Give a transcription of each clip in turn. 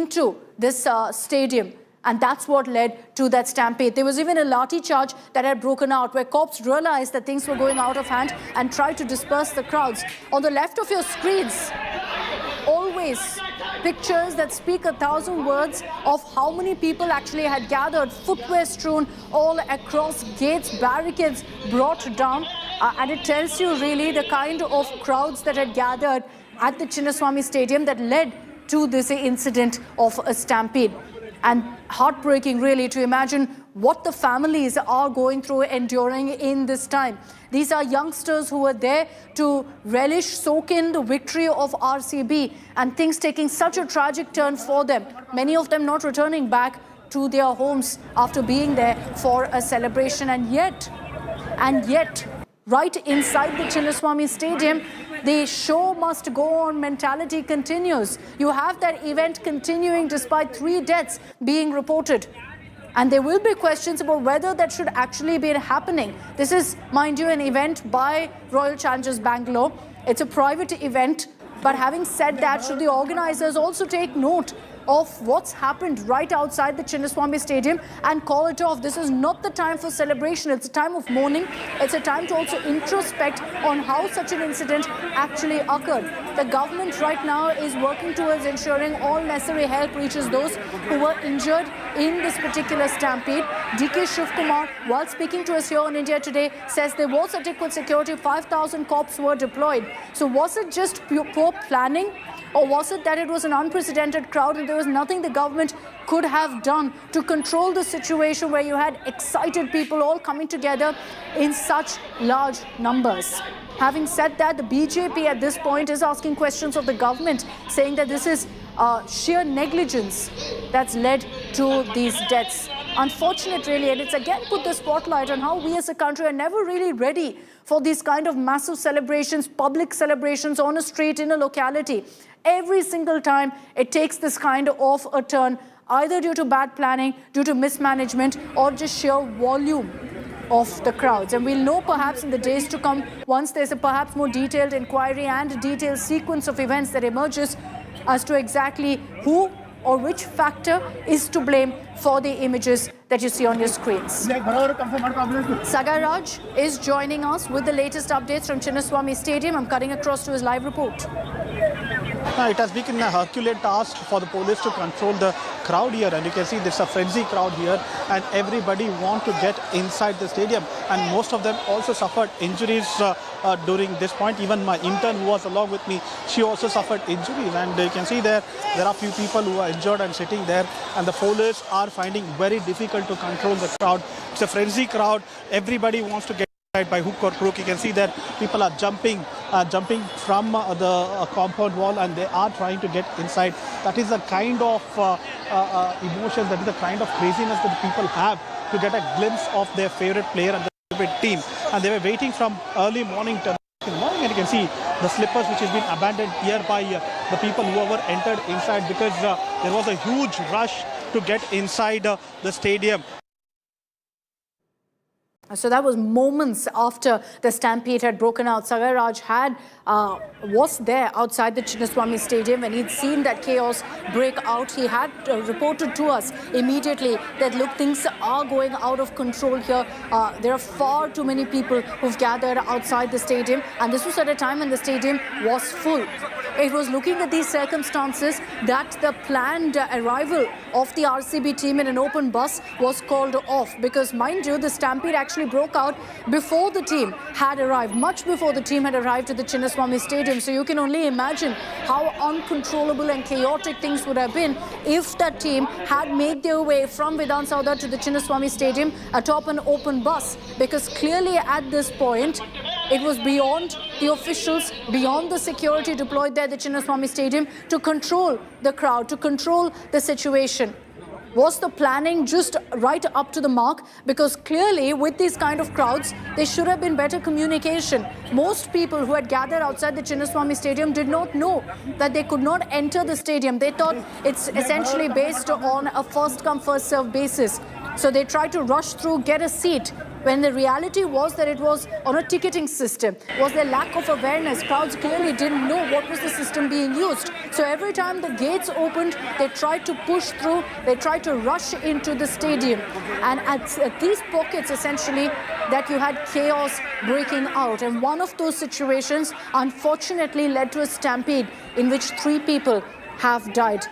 into this stadium. And that's what led to that stampede. There was even a lathi charge that had broken out where cops realized that things were going out of hand and tried to disperse the crowds. On the left of your screens, always pictures that speak 1,000 words of how many people actually had gathered, footwear strewn all across, gates, barricades brought down. And it tells you really the kind of crowds that had gathered at the Chinnaswamy Stadium that led to this incident of a stampede. And heartbreaking really to imagine what the families are going through, enduring in this time. These are youngsters who were there to relish, soak in the victory of RCB, and things taking such a tragic turn for them. Many of them not returning back to their homes after being there for a celebration. And yet, right inside the Chinnaswamy Stadium, the show must go on mentality continues. You have that event continuing despite 3 deaths being reported. And there will be questions about whether that should actually be happening. This is, mind you, an event by Royal Challengers Bangalore. It's a private event. But having said that, should the organizers also take note of what's happened right outside the Chinnaswamy Stadium and call it off? This is not the time for celebration. It's a time of mourning. It's a time to also introspect on how such an incident actually occurred. The government right now is working towards ensuring all necessary help reaches those who were injured in this particular stampede. DK Shivkumar, while speaking to us here on India Today, says there was adequate security. 5,000 cops were deployed. So was it just poor planning? Or was it that it was an unprecedented crowd and there was nothing the government could have done to control the situation where you had excited people all coming together in such large numbers? Having said that, the BJP at this point is asking questions of the government, saying that this is sheer negligence that's led to these deaths. Unfortunate, really, and it's again put the spotlight on how we as a country are never really ready for these kind of massive celebrations, public celebrations on a street, in a locality. Every single time it takes this kind of a turn, either due to bad planning, due to mismanagement, or just sheer volume of the crowds. And we'll know perhaps in the days to come, once there's a perhaps more detailed inquiry and a detailed sequence of events that emerges as to exactly who or which factor is to blame for the images that you see on your screens. Sagar Raj is joining us with the latest updates from Chinnaswamy Stadium. I'm cutting across to his live report. It has been a Herculean task for the police to control the crowd here, and you can see there's a frenzy crowd here, and everybody want to get inside the stadium, and most of them also suffered injuries during this point. Even my intern who was along with me, she also suffered injuries, and you can see there are few people who are injured and sitting there, and the police are finding very difficult to control the crowd. It's a frenzy crowd. Everybody wants to get by hook or crook. You can see that people are jumping from the compound wall, and they are trying to get inside. That is the kind of emotion, that is the kind of craziness that people have to get a glimpse of their favorite player and their favorite team. And they were waiting from early morning to morning, and you can see the slippers which has been abandoned here by the people who were entered inside, because there was a huge rush to get inside the stadium. So that was moments after the stampede had broken out. Sagar Raj was there outside the Chinnaswamy Stadium when he'd seen that chaos break out. He had reported to us immediately that, look, things are going out of control here. There are far too many people who've gathered outside the stadium, and this was at a time when the stadium was full. It was looking at these circumstances that the planned arrival of the RCB team in an open bus was called off, because, mind you, the stampede actually broke out before the team had arrived, much before the team had arrived at the Chinnaswamy Stadium. So you can only imagine how uncontrollable and chaotic things would have been if that team had made their way from Vidhan Saudha to the Chinnaswamy Stadium atop an open bus, because clearly at this point it was beyond the officials, beyond the security deployed there at the Chinnaswamy Stadium to control the crowd, to control the situation. Was the planning just right up to the mark? Because clearly with these kind of crowds, there should have been better communication. Most people who had gathered outside the Chinnaswamy Stadium did not know that they could not enter the stadium. They thought it's essentially based on a first come, first serve basis. So they tried to rush through, get a seat, when the reality was that it was on a ticketing system. Was there lack of awareness? Crowds clearly didn't know what was the system being used. So every time the gates opened, they tried to push through, they tried to rush into the stadium. And at these pockets, essentially, that you had chaos breaking out. And one of those situations, unfortunately, led to a stampede in which 3 people have died.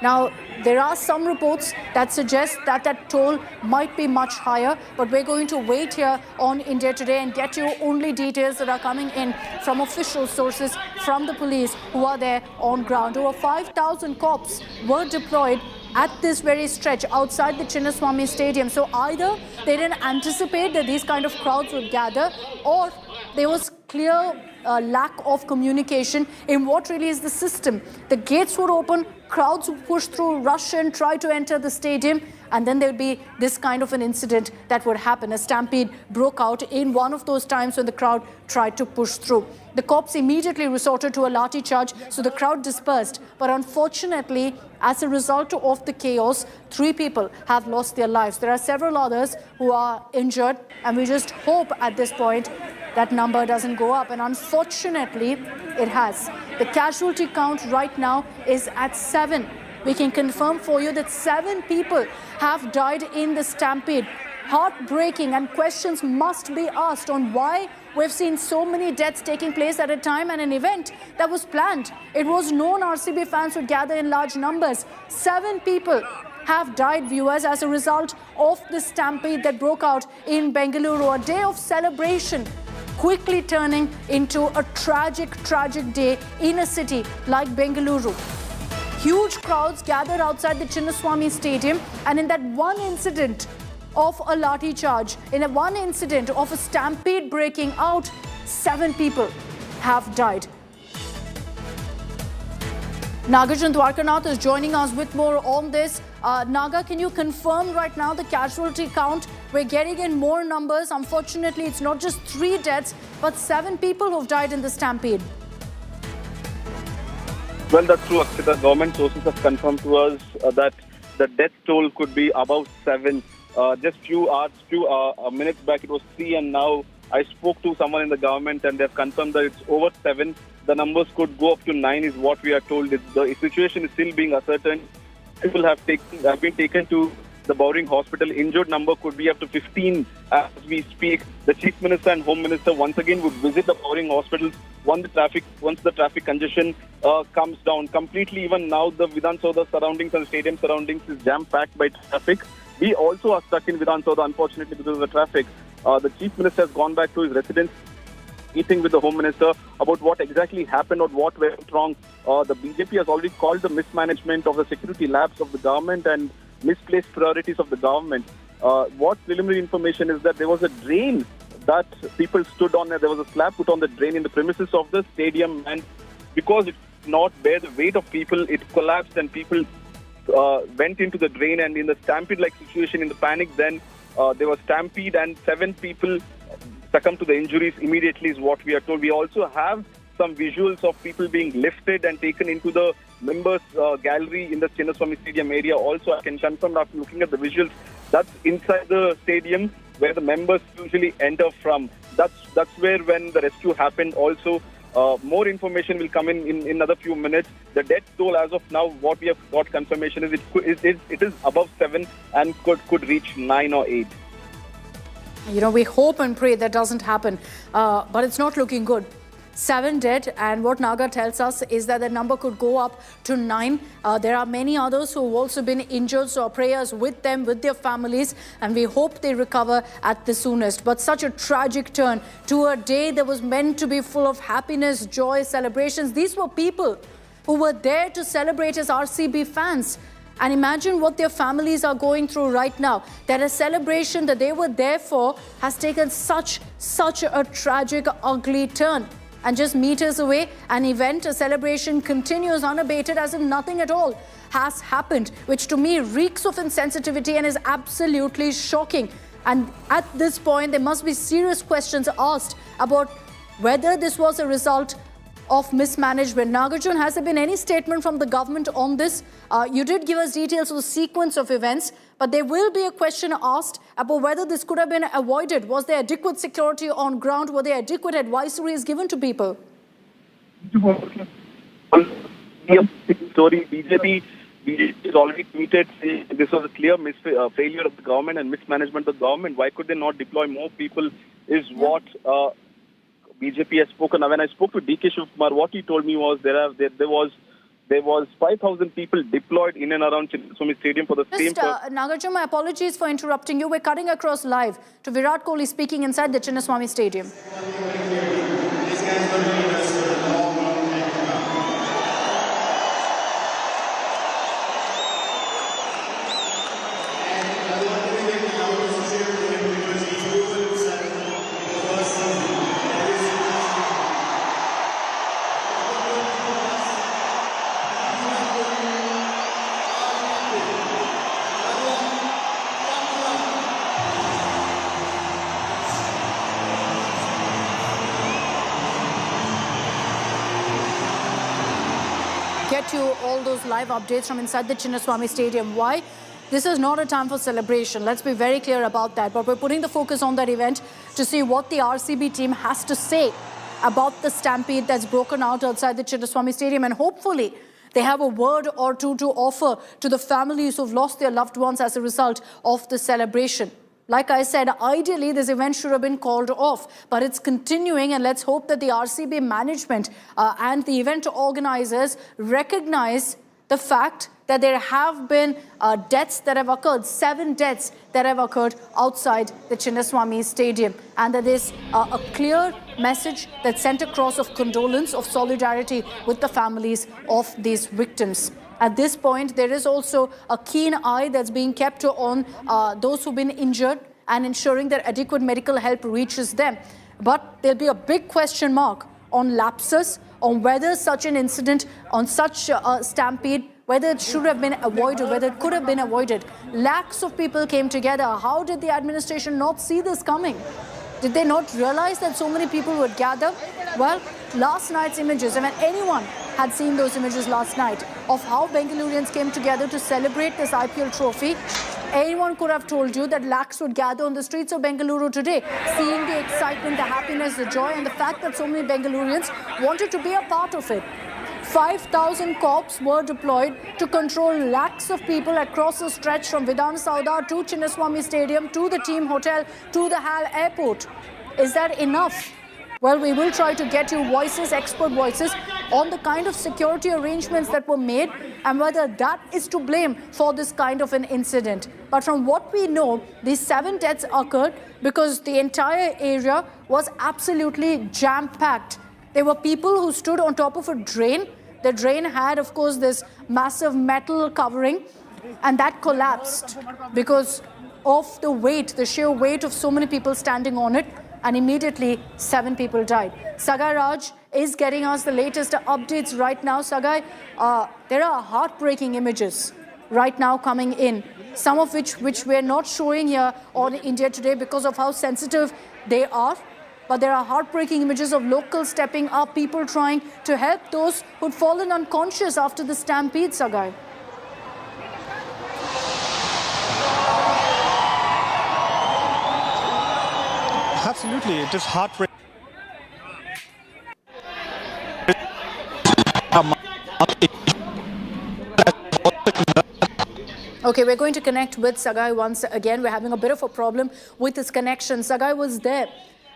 Now, there are some reports that suggest that that toll might be much higher, but we're going to wait here on India Today and get you only details that are coming in from official sources from the police who are there on ground. Over 5,000 cops were deployed at this very stretch outside the Chinnaswamy Stadium. So either they didn't anticipate that these kind of crowds would gather, or there was clear lack of communication in what really is the system. The gates would open, crowds would push through, rush in, try to enter the stadium, and then there'll be this kind of an incident that would happen. A stampede broke out in one of those times when the crowd tried to push through. The cops immediately resorted to a lathi charge, so the crowd dispersed. But unfortunately, as a result of the chaos, 3 people have lost their lives. There are several others who are injured, and we just hope at this point that number doesn't go up. And unfortunately, it has. The casualty count right now is at 7. We can confirm for you that 7 people have died in the stampede. Heartbreaking, and questions must be asked on why we've seen so many deaths taking place at a time and an event that was planned. It was known RCB fans would gather in large numbers. 7 people have died, viewers, as a result of the stampede that broke out in Bengaluru. A day of celebration quickly turning into a tragic day in a city like Bengaluru. Huge crowds gathered outside the Chinnaswamy Stadium, and in that one incident of a lathi charge, in a one incident of a stampede breaking out, 7 people have died. Nagarjun Dwarkanath is joining us with more on this. Naga, can you confirm right now the casualty count? We're getting in more numbers. Unfortunately, it's not just 3 deaths, but 7 people who've died in the stampede. Well, that's true, Akshita. Government sources have confirmed to us that the death toll could be about 7. Just few minutes back, it was 3, and now I spoke to someone in the government, and they've confirmed that it's over 7. The numbers could go up to 9, is what we are told. The situation is still being ascertained. People have been taken to the Bowring Hospital. Injured number could be up to 15 as we speak. The Chief Minister and Home Minister once again would visit the Bowring Hospital once the traffic congestion comes down completely. Even now, the Vidhan Saudha surroundings and stadium surroundings is jam-packed by traffic. We also are stuck in Vidhan Saudha, unfortunately, because of the traffic. The Chief Minister has gone back to his residence, meeting with the Home Minister about what exactly happened or what went wrong. The BJP has already called the mismanagement of the security labs of the government and misplaced priorities of the government. What preliminary information is that there was a drain that people stood on. There was a slab put on the drain in the premises of the stadium, and because it did not bear the weight of people, it collapsed and people went into the drain. And in the stampede-like situation, in the panic, then there was stampede and 7 people succumbed to the injuries immediately, is what we are told. We also have some visuals of people being lifted and taken into the members' gallery in the Chinnaswamy Stadium area. Also, I can confirm after looking at the visuals, that's inside the stadium where the members usually enter from. That's where when the rescue happened. Also, more information will come in another few minutes. The death toll as of now, what we have got confirmation is it is above 7 and could reach 9 or 8. You know, we hope and pray that doesn't happen, but it's not looking good. 7 dead, and what Naga tells us is that the number could go up to 9. There are many others who have also been injured, so our prayers with them, with their families, and we hope they recover at the soonest. But such a tragic turn to a day that was meant to be full of happiness, joy, celebrations. These were people who were there to celebrate as RCB fans. And imagine what their families are going through right now. That a celebration that they were there for has taken such a tragic, ugly turn. And just meters away, an event, a celebration continues unabated as if nothing at all has happened, which to me reeks of insensitivity and is absolutely shocking. And at this point, there must be serious questions asked about whether this was a result of mismanagement. Nagarjun, has there been any statement from the government on this? You did give us details of the sequence of events, but But there will be a question asked about whether this could have been avoided. Was there adequate security on ground? Were there adequate advisories given to people? Story, BJP is already tweeted saying this was a clear failure of the government and mismanagement of the government. Why could they not deploy more people is what BJP has spoken. Now, when I spoke to DK Shivkumar, what he told me was there was 5,000 people deployed in and around Chinnaswamy Stadium for the same purpose. Nagarjuna, my apologies for interrupting you. We're cutting across live to Virat Kohli speaking inside the Chinnaswamy Stadium. Get you all those live updates from inside the Chinnaswamy Stadium. Why? This is not a time for celebration. Let's be very clear about that. But we're putting the focus on that event to see what the RCB team has to say about the stampede that's broken out outside the Chinnaswamy Stadium. And hopefully they have a word or two to offer to the families who've lost their loved ones as a result of the celebration. Like I said, ideally, this event should have been called off, but it's continuing, and let's hope that the RCB management and the event organizers recognize the fact that there have been deaths that have occurred, 7 deaths that have occurred outside the Chinnaswamy Stadium, and that there's a clear message that's sent across of condolence, of solidarity with the families of these victims. At this point, there is also a keen eye that's being kept on those who've been injured and ensuring that adequate medical help reaches them. But there'll be a big question mark on lapses, on whether such an incident, on such a stampede, whether it should have been avoided, whether it could have been avoided. Lakhs of people came together. How did the administration not see this coming? Did they not realize that so many people would gather? Well, last night's images, and when anyone had seen those images last night of how Bengalurians came together to celebrate this IPL trophy, anyone could have told you that lakhs would gather on the streets of Bengaluru today, seeing the excitement, the happiness, the joy, and the fact that so many Bengalurians wanted to be a part of it. 5,000 cops were deployed to control lakhs of people across the stretch from Vidhan Sauda to Chinnaswamy Stadium to the team hotel to the HAL airport. Is that enough? Well, we will try to get you voices, expert voices, on the kind of security arrangements that were made and whether that is to blame for this kind of an incident. But from what we know, these 7 deaths occurred because the entire area was absolutely jam-packed. There were people who stood on top of a drain. The drain had, of course, this massive metal covering, and that collapsed because of the weight, the sheer weight of so many people standing on it, and immediately 7 people died. Sagai Raj is getting us the latest updates right now. Sagai, there are heartbreaking images right now coming in, some of which we're not showing here on India Today because of how sensitive they are. But there are heartbreaking images of locals stepping up, people trying to help those who'd fallen unconscious after the stampede, Sagai. Absolutely, it is heartbreaking. Okay, we're going to connect with Sagai once again. We're having a bit of a problem with his connection. Sagai was there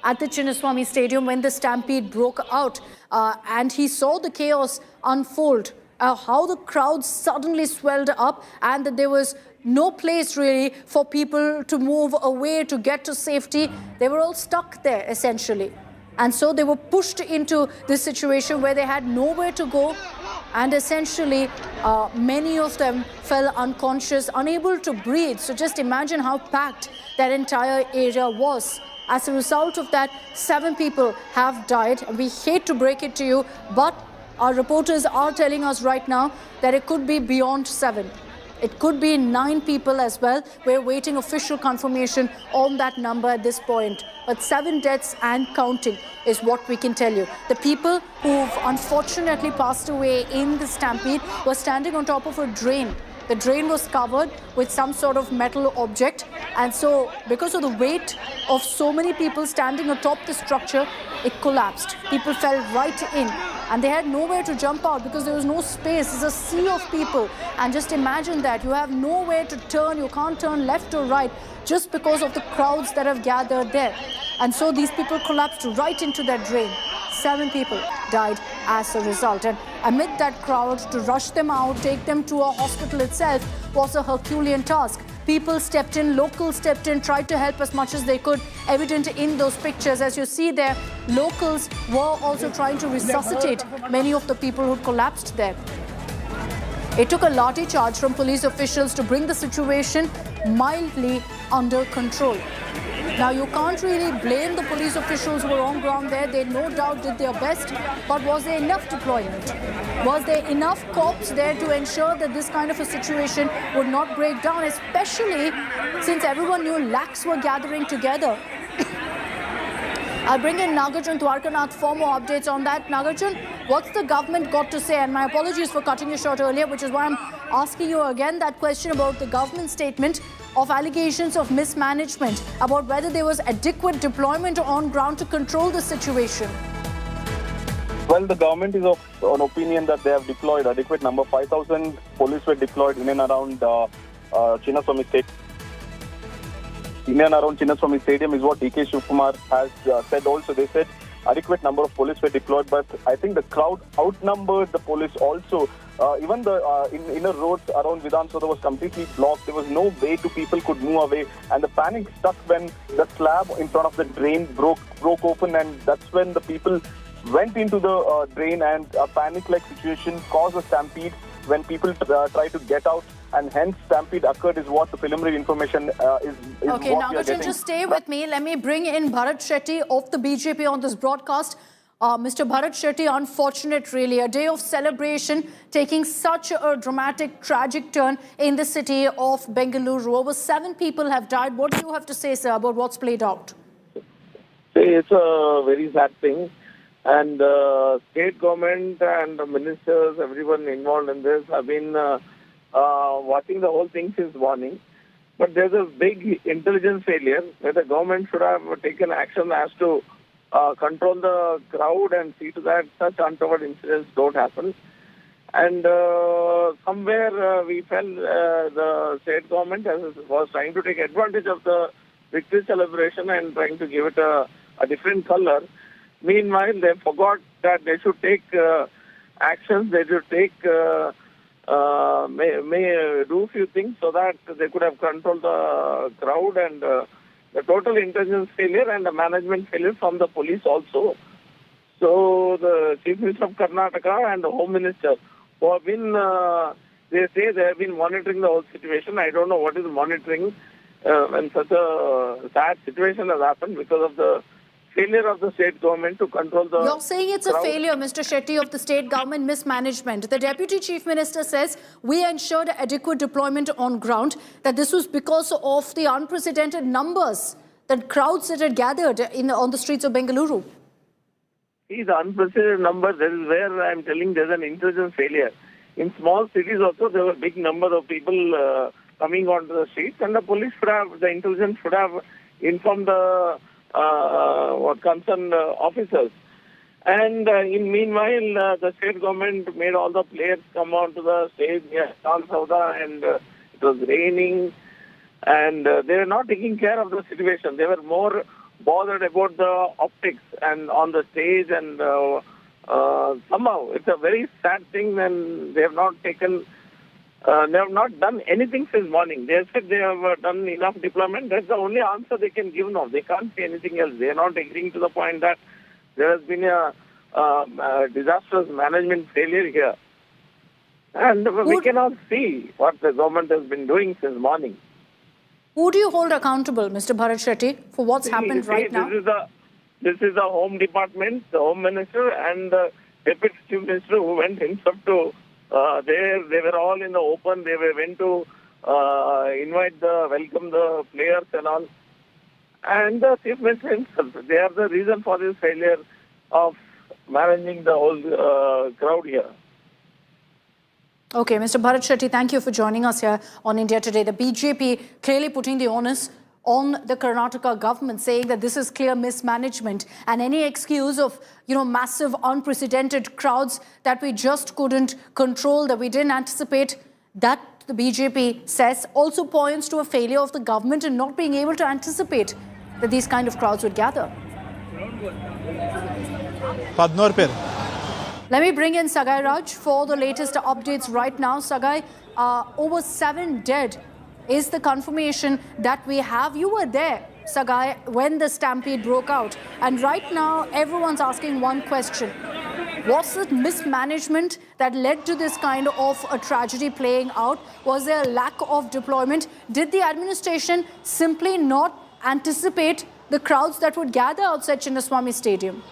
at the Chinnaswamy Stadium when the stampede broke out, and he saw the chaos unfold, how the crowd suddenly swelled up and that there was no place really for people to move away, to get to safety. They were all stuck there essentially. And so they were pushed into this situation where they had nowhere to go, and essentially many of them fell unconscious, unable to breathe. So just imagine how packed that entire area was. As a result of that, 7 people have died. We hate to break it to you, but our reporters are telling us right now that it could be beyond 7. It could be 9 people as well. We're waiting official confirmation on that number at this point. But 7 deaths and counting is what we can tell you. The people who've unfortunately passed away in the stampede were standing on top of a drain The drain was covered with some sort of metal object, and so because of the weight of so many people standing atop the structure, it collapsed. People fell right in, and they had nowhere to jump out because there was no space. It's a sea of people, and just imagine that you have nowhere to turn. You can't turn left or right just because of the crowds that have gathered there. And so these people collapsed right into that drain. 7 people died as a result. And amid that crowd, to rush them out, take them to a hospital itself was a Herculean task. People stepped in, locals stepped in, tried to help as much as they could. Evident in those pictures, as you see there, locals were also trying to resuscitate many of the people who collapsed there. It took a lathi charge from police officials to bring the situation mildly under control. Now, you can't really blame the police officials who were on ground there. They no doubt did their best. But was there enough deployment? Was there enough cops there to ensure that this kind of a situation would not break down, especially since everyone knew lakhs were gathering together? I'll bring in Nagarjun Dwarkanath for more updates on that. Nagarjun, what's the government got to say? And my apologies for cutting you short earlier, which is why I'm asking you again that question about the government statement of allegations of mismanagement, about whether there was adequate deployment on ground to control the situation. Well, the government is of an opinion that they have deployed adequate number. 5,000 police were deployed in and around Chinnaswamy Stadium. In and around Chinnaswamy Stadium is what DK Shivkumar has said also. They said adequate number of police were deployed, but I think the crowd outnumbered the police also. Even the inner roads around Vidhan Soda was completely blocked. There was no way people could move away, and the panic stuck when the slab in front of the drain broke open, and that's when the people went into the drain, and a panic-like situation caused a stampede when people tried to get out, and hence stampede occurred is what the preliminary information is okay, what we are Nagarjun, getting. just stay with me. Let me bring in Bharat Shetty of the BJP on this broadcast. Mr. Bharat Shetty, unfortunate really, a day of celebration taking such a dramatic, tragic turn in the city of Bengaluru. Over 7 people have died. What do you have to say, sir, about what's played out? It's a very sad thing. And state government and the ministers, everyone involved in this, have been watching the whole thing since morning. But there's a big intelligence failure where the government should have taken action as to control the crowd and see to that such untoward incidents don't happen. And somewhere we felt the state government was trying to take advantage of the victory celebration and trying to give it a different color. Meanwhile, they forgot that they should take actions, they should take, do a few things so that they could have controlled the crowd, and the total intelligence failure and the management failure from the police also. So the Chief Minister of Karnataka and the Home Minister, who have been, they say they have been monitoring the whole situation. I don't know what is monitoring when such a sad situation has happened because of the failure of the state government to control the You're saying it's crowd. a failure, Mr. Shetty, of the state government mismanagement. The Deputy Chief Minister says we ensured adequate deployment on ground, that this was because of the unprecedented numbers, the crowds that had gathered on the streets of Bengaluru. See, the unprecedented numbers, that is where I'm telling there's an intelligence failure. In small cities also, there were big number of people coming onto the streets, and the police should have, the intelligence should have informed the concerned officers. And in meanwhile, the state government made all the players come onto the stage near Vidhan Soda, and it was raining, and they were not taking care of the situation. They were more bothered about the optics and on the stage, and somehow it's a very sad thing, and they have not taken. They have not done anything since morning. They said they have done enough deployment. That's the only answer they can give now. They can't say anything else. They are not agreeing to the point that there has been a disastrous management failure here. And we cannot see what the government has been doing since morning. Who do you hold accountable, Mr. Bharat Shetty, for what's happened right now? This is the Home Department, the Home Minister, and the Deputy Chief Minister who went himself to they were all in the open. They went to welcome the players and all. And the Chief Minister himself, they are the reason for this failure of managing the whole crowd here. Okay, Mr. Bharat Shetty, thank you for joining us here on India Today. The BJP clearly putting the onus on the Karnataka government, saying that this is clear mismanagement, and any excuse of, massive unprecedented crowds that we just couldn't control, that we didn't anticipate, that the BJP says also points to a failure of the government in not being able to anticipate that these kind of crowds would gather. Padnorpir. Let me bring in Sagai Raj for the latest updates right now. Sagai, over 7 dead is the confirmation that we have. You were there, Sagai, when the stampede broke out. And right now, everyone's asking one question. Was it mismanagement that led to this kind of a tragedy playing out? Was there a lack of deployment? Did the administration simply not anticipate the crowds that would gather outside Chinnaswamy Stadium?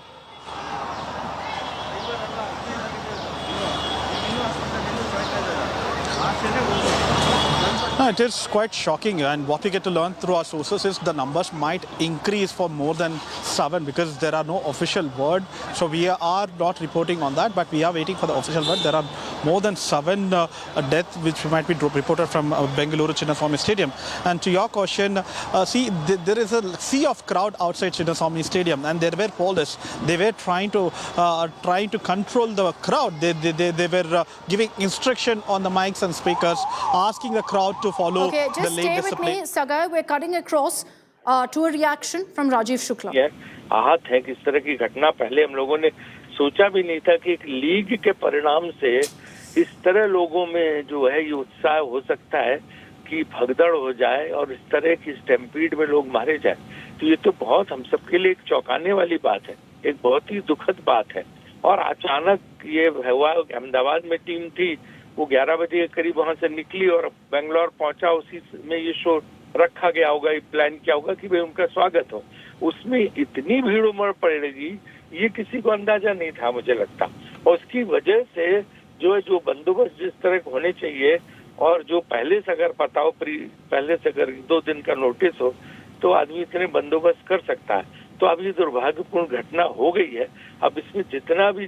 No, it is quite shocking, and what we get to learn through our sources is the numbers might increase for more than 7 because there are no official word. So we are not reporting on that, but we are waiting for the official word. There are more than 7 deaths which might be reported from Bengaluru Chinnaswamy Stadium. And to your question, there is a sea of crowd outside Chinnaswamy Stadium, and there were police. They were trying to control the crowd. They were giving instruction on the mics and speakers, asking the crowd to follow okay, the just lane stay with discipline. me, Sagai. We're cutting across to a reaction from Rajiv Shukla. आहत है कि इस तरह की घटना पहले हम लोगों ने सोचा भी नहीं था कि एक लीग के परिणाम से इस तरह लोगों में जो है ये उत्साह हो सकता है कि भगदड़ हो जाए और इस तरह की स्टैम्पीड में लोग मारे जाए। तो ये तो बहुत हम सबके लिए एक चौंकाने वाली बात है, एक बहुत ही दुखद बात है। और अचानक ये हुआ, अहमदाबाद में टीम थी, वो 11 बजे के करीब वहां से निकली और बेंगलोर पहुंचा, उसी में ये शो रखा गया होगा, ये प्लान किया होगा कि भाई उनका स्वागत हो। उसमें इतनी भीड़ उमड़ पड़ेगी ये किसी को अंदाजा नहीं था, मुझे लगता। और उसकी वजह से जो बंदोबस्त जिस तरह होने चाहिए और जो पहले से अगर पता हो, पहले से अगर 2 दिन का नोटिस हो तो आदमी इतने बंदोबस्त कर सकता है। तो अब ये दुर्भाग्यपूर्ण घटना हो गई है। अब इसमें जितना भी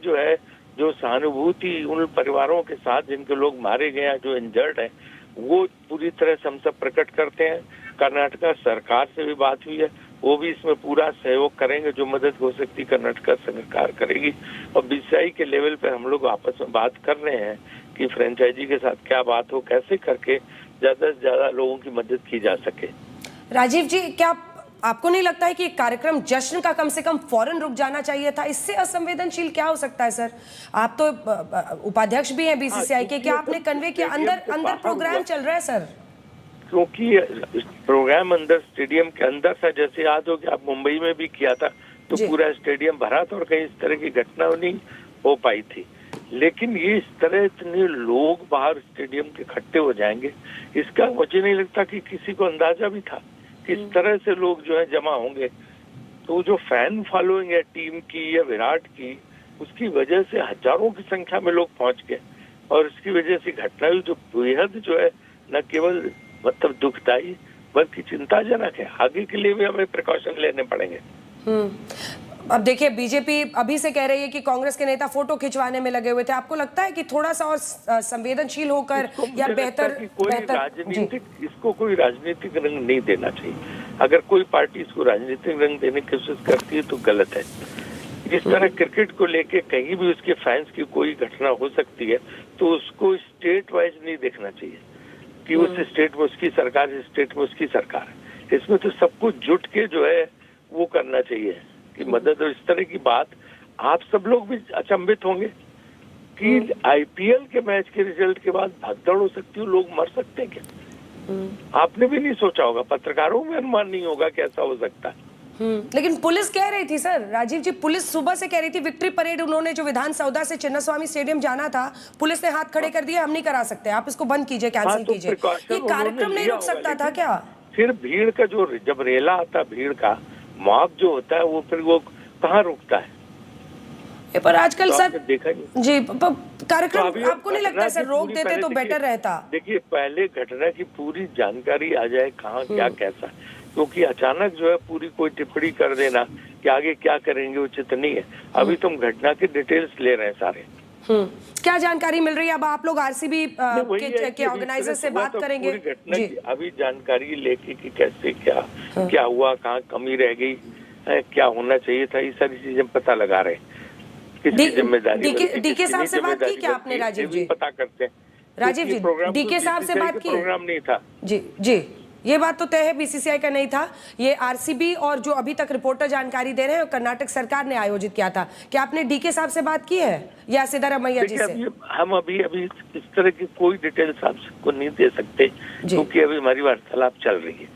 जो सहानुभूति उन परिवारों के साथ जिनके लोग मारे गए हैं, जो इंजर्ड हैं, वो पूरी तरह से हम सब प्रकट करते हैं। कर्नाटका सरकार से भी बात हुई है, वो भी इसमें पूरा सहयोग करेंगे, जो मदद हो सकती कर्नाटका सरकार करेगी। और बीसीआई के लेवल पे हम लोग आपस में बात कर रहे हैं कि फ्रेंचाइजी के साथ क्या बात हो, कैसे करके ज्यादा से ज्यादा लोगों की मदद की जा सके। राजीव जी, क्या आपको नहीं लगता है कि कार्यक्रम जश्न का कम से कम फौरन रुक जाना चाहिए था? इससे असंवेदनशील क्या हो सकता है सर? आप तो उपाध्यक्ष भी हैं बीसीसीआई के, क्या आपने कन्वे किया? अंदर प्रोग्राम चल रहा है सर? क्योंकि प्रोग्राम अंदर स्टेडियम के अंदर था, जैसे याद हो कि आप मुंबई में भी किया था तो पूरा स्टेडियम भरा था और कहीं इस तरह की घटना नहीं हो पाई थी। लेकिन ये इस तरह इतने लोग बाहर स्टेडियम के इकट्ठे हो जाएंगे, इसका मुझे नहीं लगता कि किसी को अंदाजा भी था किस तरह से लोग जो है जमा होंगे। तो जो फैन फॉलोइंग है टीम की या विराट की, उसकी वजह से हजारों की संख्या में लोग पहुंच गए और इसकी वजह से घटना हुई जो बेहद जो है न केवल मतलब दुखदायी बल्कि चिंताजनक है। आगे के लिए भी हमें प्रिकॉशन लेने पड़ेंगे। अब देखिए, बीजेपी अभी से कह रही है कि कांग्रेस के नेता फोटो खिंचवाने में लगे हुए थे। आपको लगता है कि थोड़ा सा और संवेदनशील होकर या बेहतर राजनीतिक, इसको कोई राजनीतिक रंग नहीं देना चाहिए। अगर कोई पार्टी इसको राजनीतिक रंग देने की कोशिश करती है तो गलत है। इस तरह क्रिकेट को लेके कहीं भी उसके फैंस की कोई घटना हो सकती है तो उसको स्टेट वाइज नहीं देखना चाहिए कि उस स्टेट में उसकी सरकार, इस स्टेट में उसकी सरकार है। इसमें तो सब कुछ जुट के जो है वो करना चाहिए कि मदद। और इस तरह की बात आप सब लोग भी अचंभित होंगे कि आईपीएल के मैच के रिजल्ट के बाद भगदड़ हो सकती है, लोग मर सकते हैं क्या? आपने भी नहीं सोचा होगा, पत्रकारों में अनुमान नहीं होगा कि ऐसा हो सकता है। लेकिन पुलिस कह रही थी सर, राजीव जी, पुलिस सुबह से कह रही थी विक्ट्री परेड उन्होंने जो विधान सौदा से चिन्नास्वामी स्टेडियम जाना था, पुलिस ने हाथ खड़े कर दिए, हम नहीं करा सकते, आप इसको बंद कीजिए, कैंसिल कीजिए। ये कार्यक्रम नहीं रुक सकता था क्या? फिर भीड़ का जो जब रेला आता, भीड़ का मॉब जो होता है वो फिर वो कहाँ रुकता है? पर आजकल तो सर देखा जी कार्यक्रम तो आपको नहीं लगता सर रोक देते तो बेटर रहता? देखिए, पहले घटना की पूरी जानकारी आ जाए, कहाँ क्या कैसा, क्योंकि अचानक जो है पूरी कोई टिप्पणी कर देना कि आगे क्या करेंगे उचित नहीं है। अभी तुम घटना के डिटेल्स ले रहे हैं सारे। क्या जानकारी मिल रही है? अब आप लोग आरसीबी वही है के कि ऑर्गेनाइजर से सुबह बात तो करेंगे पूरी घटना जी। की अभी जानकारी लेके कि कैसे क्या हुआ, कहाँ कमी रह गई, क्या होना चाहिए था, ये सारी चीजें पता लगा रहे हैं। किसकी जिम्मेदारी डीके साहब से बात की क्या आपने राजीव जी? पता करते हैं राजीव जी, डीके साहब से बात की? प्रोग्राम नहीं था जी जी, ये बात तो तय है बीसीसीआई का नहीं था, ये आरसीबी और जो अभी तक रिपोर्टर जानकारी दे रहे हैं कर्नाटक सरकार ने आयोजित किया था। क्या आपने डीके साहब से बात की है या सिद्धारमैया जी से? हम अभी इस तरह की कोई डिटेल्स आपको नहीं दे सकते क्योंकि अभी हमारी वार्तालाप चल रही है।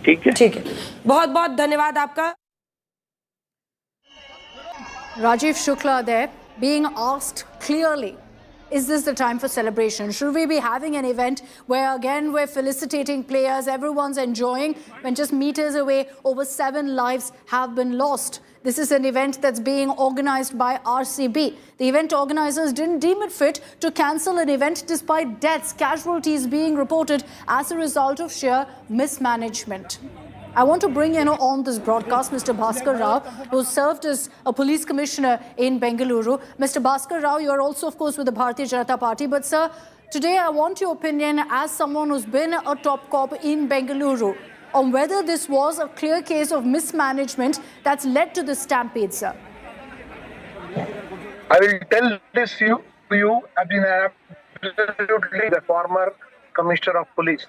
ठीक है, ठीक है, बहुत बहुत धन्यवाद आपका। Rajiv Shukla there being asked clearly, is this the time for celebration? Should we be having an event where again we're felicitating players, everyone's enjoying, when just meters away over 7 lives have been lost? This is an event that's being organized by RCB. The event organizers didn't deem it fit to cancel an event despite deaths, casualties being reported as a result of sheer mismanagement. I want to bring on this broadcast Mr. Bhaskar Rao, who served as a police commissioner in Bengaluru. Mr. Bhaskar Rao, you are also, of course, with the Bharatiya Janata Party. But, sir, today I want your opinion as someone who's been a top cop in Bengaluru on whether this was a clear case of mismanagement that's led to this stampede, sir. I will tell this to you, I've been absolutely the former commissioner of police.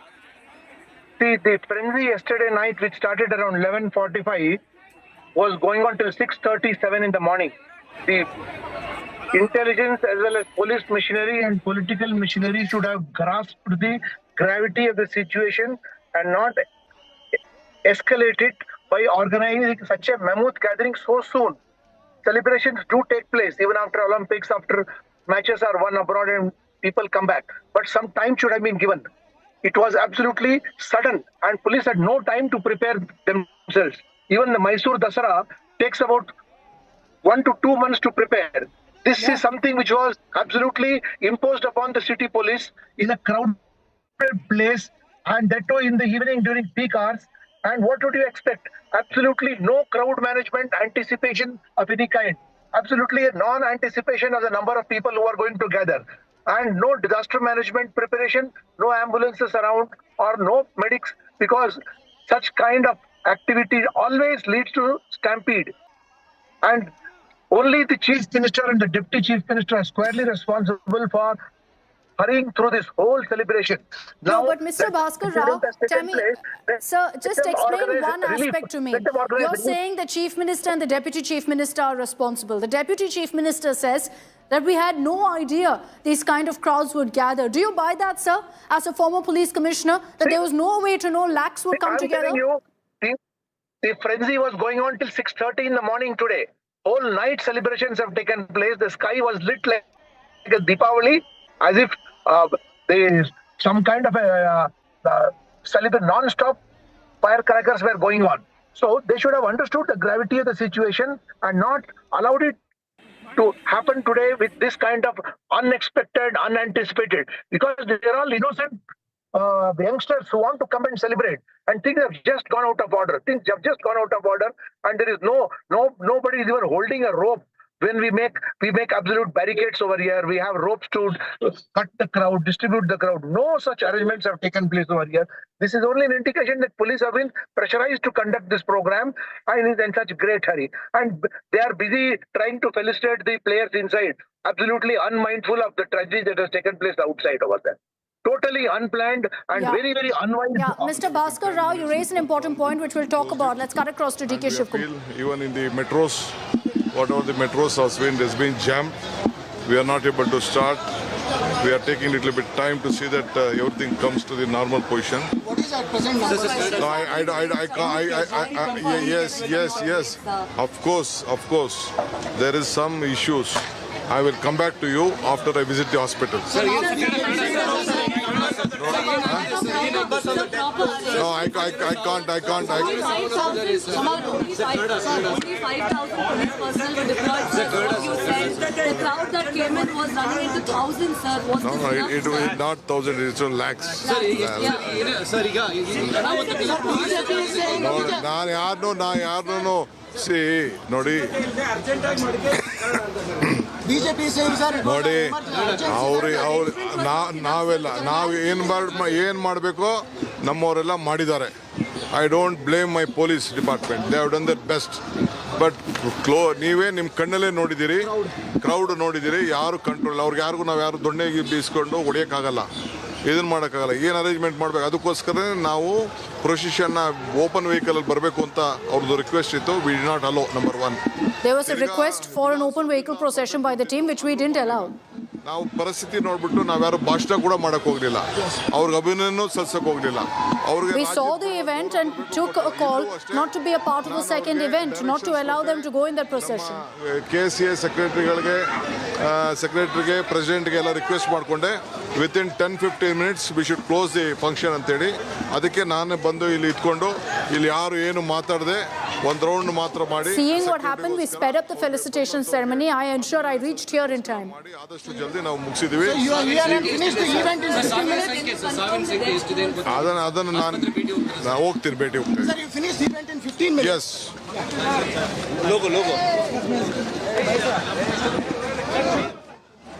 See, the frenzy yesterday night, which started around 11:45, was going on till 6:37 in the morning. The intelligence as well as police machinery and political machinery should have grasped the gravity of the situation and not escalate it by organizing such a mammoth gathering so soon. Celebrations do take place even after Olympics, after matches are won abroad and people come back. But some time should have been given. It was absolutely sudden and police had no time to prepare themselves. Even the Mysore Dasara takes about 1 to 2 months to prepare. This is something which was absolutely imposed upon the city police in a crowded place, and that too in the evening during peak hours. And what would you expect? Absolutely no crowd management, anticipation of any kind. Absolutely a non-anticipation of the number of people who are going to gather. And no disaster management preparation, no ambulances around or no medics, because such kind of activity always leads to stampede. And only the chief minister and the deputy chief minister are squarely responsible for hurrying through this whole celebration. No, but Mr. Bhaskar Rao, tell me, sir, just explain one aspect to me. You're saying the chief minister and the deputy chief minister are responsible. The deputy chief minister says that we had no idea these kind of crowds would gather. Do you buy that, sir, as a former police commissioner, that there was no way to know lakhs would come together? I'm telling you, the frenzy was going on till 6:30 in the morning today. Whole night celebrations have taken place. The sky was lit like a Deepavali, as if there's some kind of a non-stop firecrackers were going on. So they should have understood the gravity of the situation and not allowed it to happen today with this kind of unexpected, unanticipated, because they're all innocent youngsters who want to come and celebrate, and things have just gone out of order. Things have just gone out of order, and there is nobody is even holding a rope. When we make absolute barricades over here, we have ropes to cut the crowd, distribute the crowd. No such arrangements have taken place over here. This is only an indication that police have been pressurized to conduct this program and is in such great hurry. And they are busy trying to felicitate the players inside, absolutely unmindful of the tragedy that has taken place outside over there. Totally unplanned and very, very unwise. Yeah, Mr. Bhaskar Rao, you raised an important point which we'll talk about. Let's cut across to DK Shivkumar. Even in the metros, whatever the metros has been jammed. We are not able to start. We are taking a little bit time to see that everything comes to the normal position. What is at present number? No, I can't. Yes. Of course. There is some issues. I will come back to you after I visit the hospital. No, I can't. Only 5,000 police personnel were deployed. You said the crowd that came in was running into thousands, sir. Was No, it was not thousands, it's lakhs. BJP is saying No. See ನೋಡಿ ನೋಡಿ ನಾವು ಏನು ಮಾಡಬೇಕೋ ನಮ್ಮವರೆಲ್ಲ ಮಾಡಿದ್ದಾರೆ. I don't blame my police department, they have done their best. But ನೀವೇ ನಿಮ್ಮ ಕಣ್ಣಲ್ಲೇ ನೋಡಿದ್ದೀರಿ, ಕ್ರೌಡ್ ನೋಡಿದ್ದೀರಿ, ಯಾರು ಕಂಟ್ರೋಲ್, ಅವ್ರಿಗೆ ಯಾರಿಗೂ ನಾವು ಯಾರು ದೊಣ್ಣೆಗೆ ಬೀಸ್ಕೊಂಡು ಹೊಡೆಯೋಕ್ಕಾಗಲ್ಲ, ಇದನ್ನು ಮಾಡೋಕ್ಕಾಗಲ್ಲ. ಏನು ಅರೇಂಜ್ಮೆಂಟ್ ಮಾಡಬೇಕು, ಅದಕ್ಕೋಸ್ಕರ ನಾವು ಪ್ರೊಸೆಷನ್ನ ಓಪನ್ ವೆಹಿಕಲಲ್ಲಿ ಬರಬೇಕು ಅಂತ ಅವ್ರದ್ದು ರಿಕ್ವೆಸ್ಟ್ ಇತ್ತು. We did not allow, number 1. There was a request for an open vehicle procession by the team, which we didn't allow. ನಾವು ಪರಿಸ್ಥಿತಿ ನೋಡ್ಬಿಟ್ಟು ನಾವ್ಯಾರು ಭಾಷಣ ಕೂಡ ಮಾಡಕ್ ಹೋಗ್ಲಿಲ್ಲ, ಅವ್ರಿಗೆ ಅಭಿನಂದನೆ ಸಲ್ಲಿಸಕ್ ಹೋಗ್ಲಿಲ್ಲ. We saw the event and took a call not to be a part of the second event, not to allow them to go in that procession. KCA ಸೆಕ್ರೆಟರಿಗೆ ಪ್ರೆಸಿಡೆಂಟ್ಗೆ ಎಲ್ಲ ರಿಕ್ವೆಸ್ಟ್ ಮಾಡಿಕೊಂಡೆ, within 10-15 minutes we should close the function ಅಂತೇಳಿ. ಅದಕ್ಕೆ ನಾನು ಬಂದು ಇಲ್ಲಿ ಇಟ್ಕೊಂಡು ಇಲ್ಲಿ ಯಾರು ಏನು ಮಾತಾಡದೆ ಒಂದು ರೌಂಡ್ ಮಾತ್ರ ಮಾಡಿ. Seeing what happened, we sped up the felicitation ceremony. I ensured I reached here in time. ಆದಷ್ಟು ಜಲ್ದಿ ನಾವು ಮುಗಿಸಿದೀವಿ. ಅದನ್ನು ನಾನು ಹೋಗ್ತೀನಿ, ಭೇಟಿ ಹೋಗ್ತೀನಿ. ಎಸ್ ಲೋಗೋ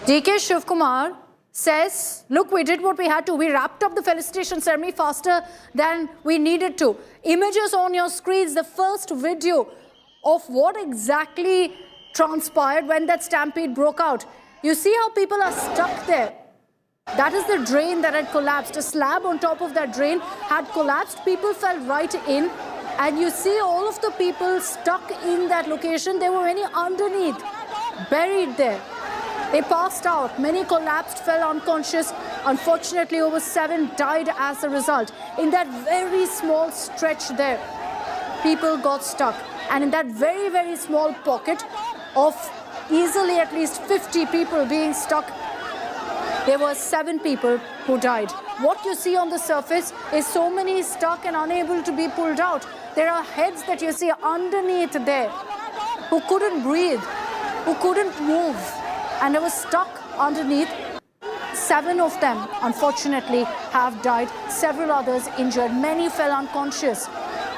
DK Shivkumar says, look, we did what we had to. We wrapped up the felicitation ceremony faster than we needed to. Images on your screens, the first video of what exactly transpired when that stampede broke out. You see how people are stuck there. That is the drain that had collapsed. A slab on top of that drain had collapsed. People fell right in. And you see all of the people stuck in that location. There were many underneath, buried there. They passed out. Many collapsed, fell unconscious. Unfortunately, over 7 died as a result. In that very small stretch there, people got stuck. And in that very, very small pocket of easily at least 50 people being stuck, there were 7 people who died. What you see on the surface is so many stuck and unable to be pulled out. There are heads that you see underneath there who couldn't breathe, who couldn't move, and they were stuck underneath. 7 of them, unfortunately, have died. Several others injured. Many fell unconscious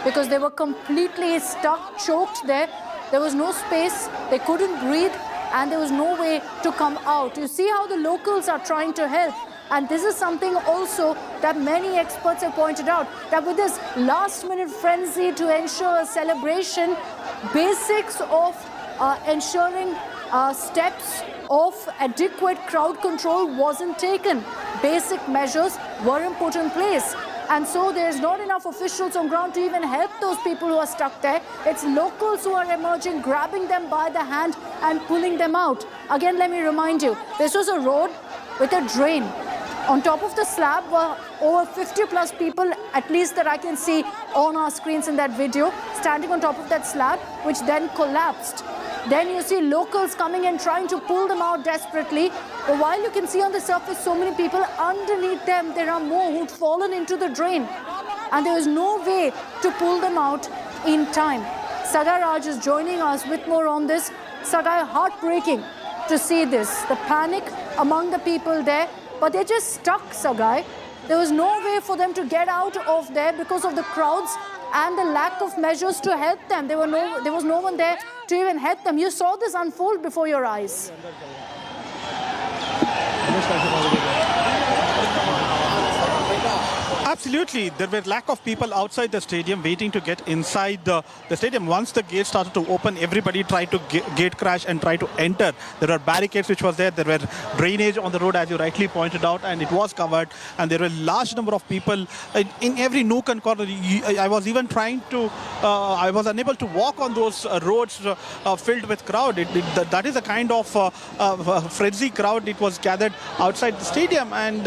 because they were completely stuck, choked there. There was no space. They couldn't breathe, and there was no way to come out. You see how the locals are trying to help. And this is something also that many experts have pointed out, that with this last-minute frenzy to ensure a celebration, basics of ensuring steps of adequate crowd control wasn't taken. Basic measures weren't put in place. And so there's not enough officials on ground to even help those people who are stuck there. It's locals who are emerging, grabbing them by the hand and pulling them out. Again, let me remind you, this was a road with a drain. On top of the slab were over 50 plus people, at least that I can see on our screens in that video, standing on top of that slab, which then collapsed. Then you see locals coming and trying to pull them out desperately. But while you can see on the surface so many people, underneath them there are more who'd fallen into the drain. And there is no way to pull them out in time. Sagai Raj is joining us with more on this. Sagai, heartbreaking to see this. The panic among the people there. But they're just stuck, Sagai. There was no way for them to get out of there because of the crowds and the lack of measures to help them. There was no one there to even help them. You saw this unfold before your eyes. Absolutely. There were lack of people outside the stadium waiting to get inside the stadium. Once the gate started to open, everybody tried to gate crash and try to enter. There were barricades which was there. There were drainage on the road, as you rightly pointed out, and it was covered. And there were large number of people in every nook and corner. I was even trying to, I was unable to walk on those roads filled with crowd. That is a kind of frenzy crowd. It was gathered outside the stadium, and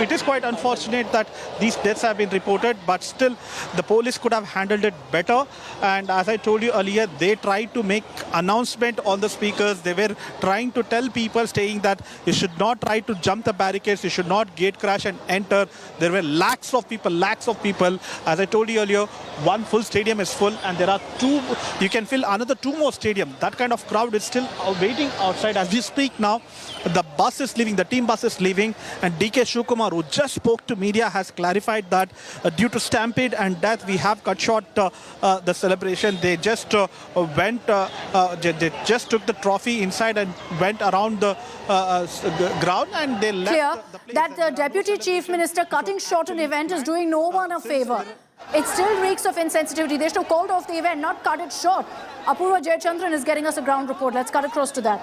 it is quite unfortunate that these deaths have been reported, but still the police could have handled it better. And as I told you earlier, they tried to make announcement on the speakers. They were trying to tell people, saying that you should not try to jump the barricades, you should not gate crash and enter. There were lakhs of people. As I told you earlier, one full stadium is full, and there are 2, you can fill another 2 more stadium. That kind of crowd is still waiting outside as we speak now. The bus is leaving, the team bus is leaving, and DK Shivkumar, who just spoke to to media has clarified that due to stampede and death, we have cut short the celebration. They just they just took the trophy inside and went around the ground, and they left Clear the place. that the Deputy Chief Minister cutting short an event is doing no one a favor. It still reeks of insensitivity. They should have called off the event, not cut it short. Apurva Jayachandran is getting us a ground report. Let's cut across to that.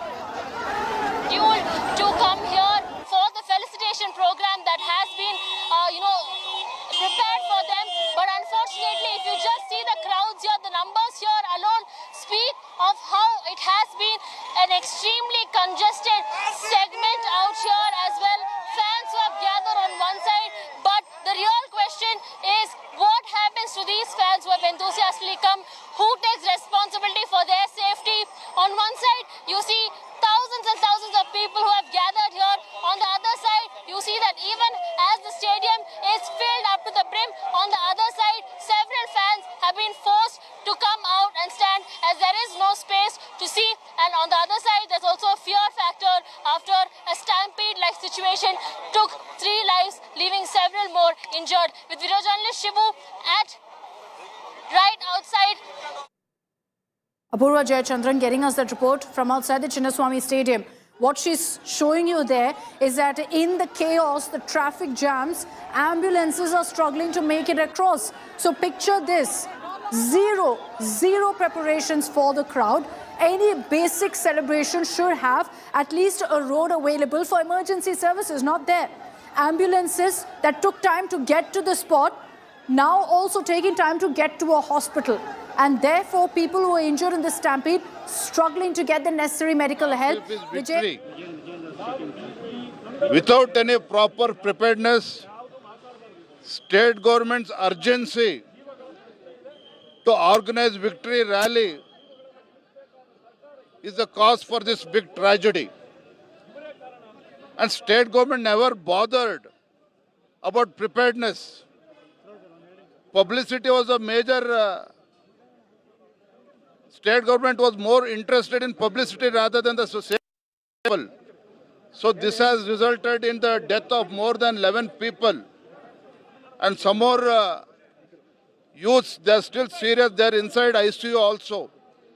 To come here for the felicitation program that has been, prepared for them. But unfortunately, if you just see the crowds here, the numbers here alone speak of how it has been an extremely congested segment out here as well. Fans who have gathered on one side, but the real question is what happens to these fans who have enthusiastically come? Who takes responsibility for their safety? On one side, you see thousands and thousands of people who have gathered here. On the other side, you see that even as the stadium is filled up to the brim, on the other side, several fans have been forced to come out and stand as there is no space to see. And on the other side, there's also a fear factor after a stampede-like situation took 3 lives, leaving several more injured. With video journalist Shivu at right outside. Apurva Jayachandran getting us that report from outside the Chinnaswamy Stadium. What she's showing you there is that in the chaos, the traffic jams, ambulances are struggling to make it across. So picture this, zero preparations for the crowd. Any basic celebration should have at least a road available for emergency services, not there. Ambulances that took time to get to the spot, now also taking time to get to a hospital. And therefore, people who are injured in the stampede struggling to get the necessary medical help. Victory. Without any proper preparedness, state government's urgency to organize victory rally is the cause for this big tragedy. And state government never bothered about preparedness. Publicity was a major... State government was more interested in publicity rather than the society level. So this has resulted in the death of more than 11 people. And some more youths, they are still serious, they are inside ICU also.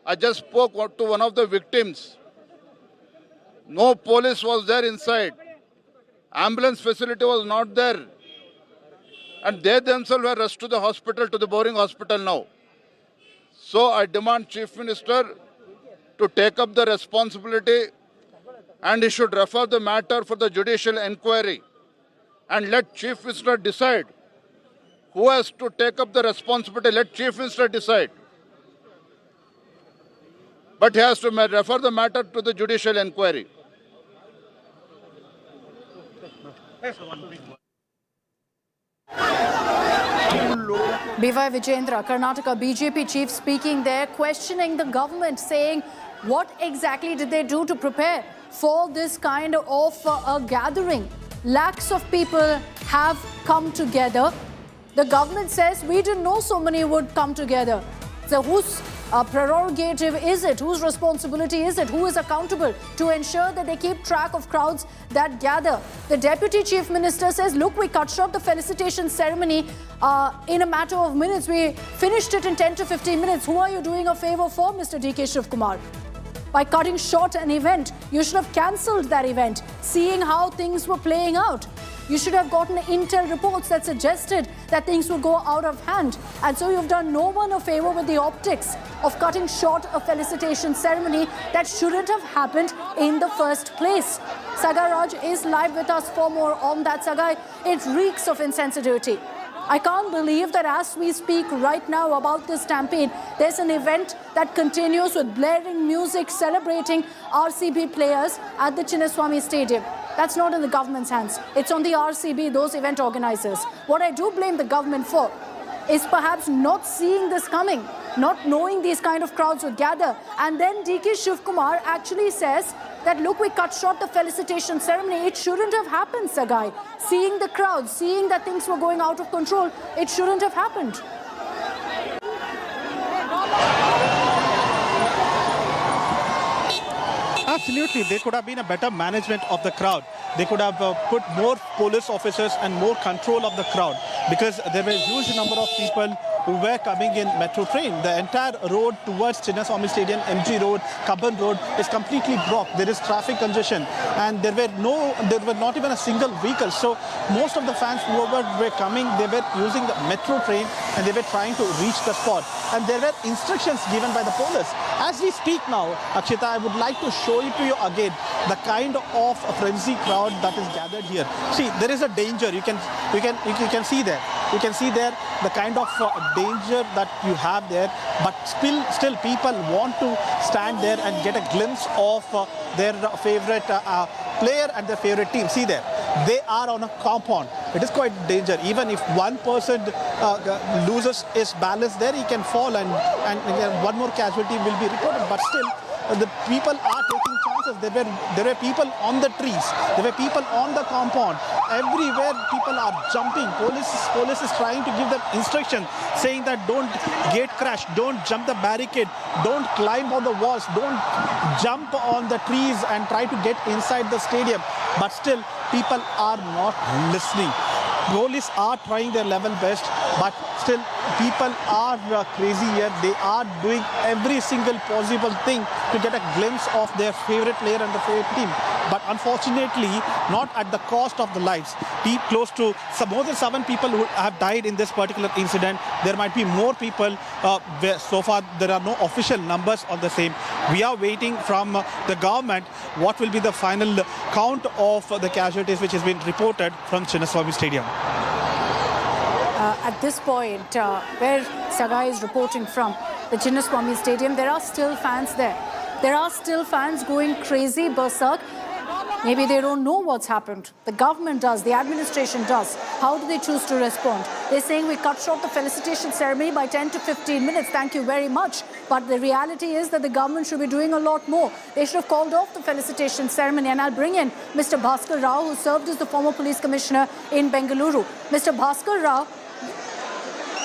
I just spoke to one of the victims. No police was there inside. Ambulance facility was not there. And they themselves were rushed to the hospital, to the Boring Hospital now. So I demand Chief Minister to take up the responsibility, and he should refer the matter for the judicial inquiry and let Chief Minister decide who has to take up the responsibility. Let Chief Minister decide. But he has to refer the matter to the judicial inquiry. B.Y. Vijayendra, Karnataka BJP chief speaking there, questioning the government, saying what exactly did they do to prepare for this kind of a gathering. Lakhs of people have come together. The government says we didn't know so many would come together. So whose prerogative is it? Whose responsibility is it? Who is accountable to ensure that they keep track of crowds that gather? The Deputy Chief Minister says, look, we cut short the felicitation ceremony in a matter of minutes. We finished it in 10 to 15 minutes. Who are you doing a favor for, Mr. D.K. Shivkumar? By cutting short an event, you should have cancelled that event, seeing how things were playing out. You should have gotten intel reports that suggested that things would go out of hand. And so you've done no one a favor with the optics of cutting short a felicitation ceremony that shouldn't have happened in the first place. Sagai Raj is live with us for more on that. Sagai, it reeks of insensitivity. I can't believe that as we speak right now about this stampede, there's an event that continues with blaring music celebrating RCB players at the Chinnaswamy Stadium. That's not in the government's hands. It's on the RCB, those event organizers. What I do blame the government for is perhaps not seeing this coming, not knowing these kind of crowds would gather. And then D.K. Shivkumar actually says that, look, we cut short the felicitation ceremony. It shouldn't have happened, Sagai. Seeing the crowds, seeing that things were going out of control, it shouldn't have happened. Absolutely, there could have been a better management of the crowd. they could have put more police officers and more control of the crowd, because there were a huge number of people who were coming in metro train. The entire road towards Chinnaswamy Stadium, MG Road, Kabban Road is completely blocked. There is traffic congestion, and there were not even a single vehicle. So most of the fans, whoever were coming, they were using the metro train and they were trying to reach the spot. And there were instructions given by the police. As we speak now, Akshita, I would like to show it to you again, the kind of frenzy crowd that is gathered here. See, there is a danger. You can see there. You can see there the kind of danger that you have there, but still people want to stand there and get a glimpse of their favorite player and their favorite team. See there, they are on a compound. It is quite danger. Even if one person loses his balance there, he can fall, and one more casualty will be reported. But still, the people are taking chances. There were people on the trees. There were people on the compound. Everywhere people are jumping. Police is trying to give them instruction, saying that don't gate crash, don't jump the barricade, don't climb on the walls, don't jump on the trees and try to get inside the stadium. But still, people are not listening. Police are trying their level best, but still people are crazy here. They are doing every single possible thing to get a glimpse of their favorite player and the favorite team. But unfortunately, not at the cost of the lives. Close to more than 7 people who have died in this particular incident. There might be more people. So far, there are no official numbers on the same. We are waiting from the government what will be the final count of the casualties which has been reported from Chinnaswamy Stadium. At this point, where Sagai is reporting from, the Chinnaswamy Stadium, there are still fans there. There are still fans going crazy, berserk. Maybe they don't know what's happened. The government does, the administration does. How do they choose to respond? They're saying we cut short the felicitation ceremony by 10 to 15 minutes. Thank you very much. But the reality is that the government should be doing a lot more. They should have called off the felicitation ceremony. And I'll bring in Mr. Bhaskar Rao, who served as the former police commissioner in Bengaluru. Mr. Bhaskar Rao.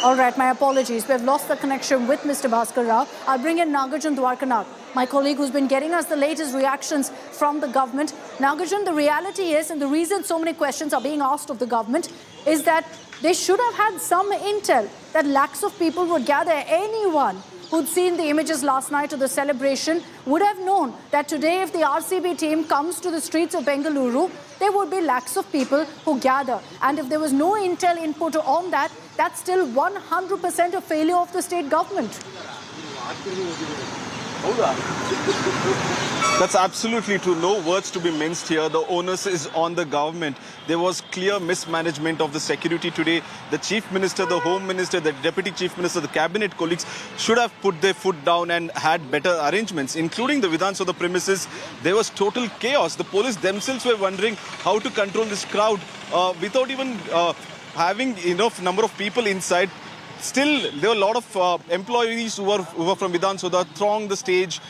All right, my apologies. We've lost the connection with Mr. Bhaskar Rao. I'll bring in Nagarjun Dwarkanath, my colleague who's been getting us the latest reactions from the government. Nagarjun, the reality is, and the reason so many questions are being asked of the government, is that they should have had some intel that lakhs of people would gather. Anyone who'd seen the images last night of the celebration would have known that today, if the RCB team comes to the streets of Bengaluru, there would be lakhs of people who gather. And if there was no intel input on that, that's still 100% a failure of the state government. That's absolutely true. No words to be minced here. The onus is on the government. There was clear mismanagement of the security today. The Chief Minister, the Home Minister, the Deputy Chief Minister, the Cabinet colleagues should have put their foot down and had better arrangements, including the Vidhan Sabha premises. There was total chaos. The police themselves were wondering how to control this crowd without even having enough number of people inside. Still, there were a lot of employees who were from Vidhan Sabha thronged the stage.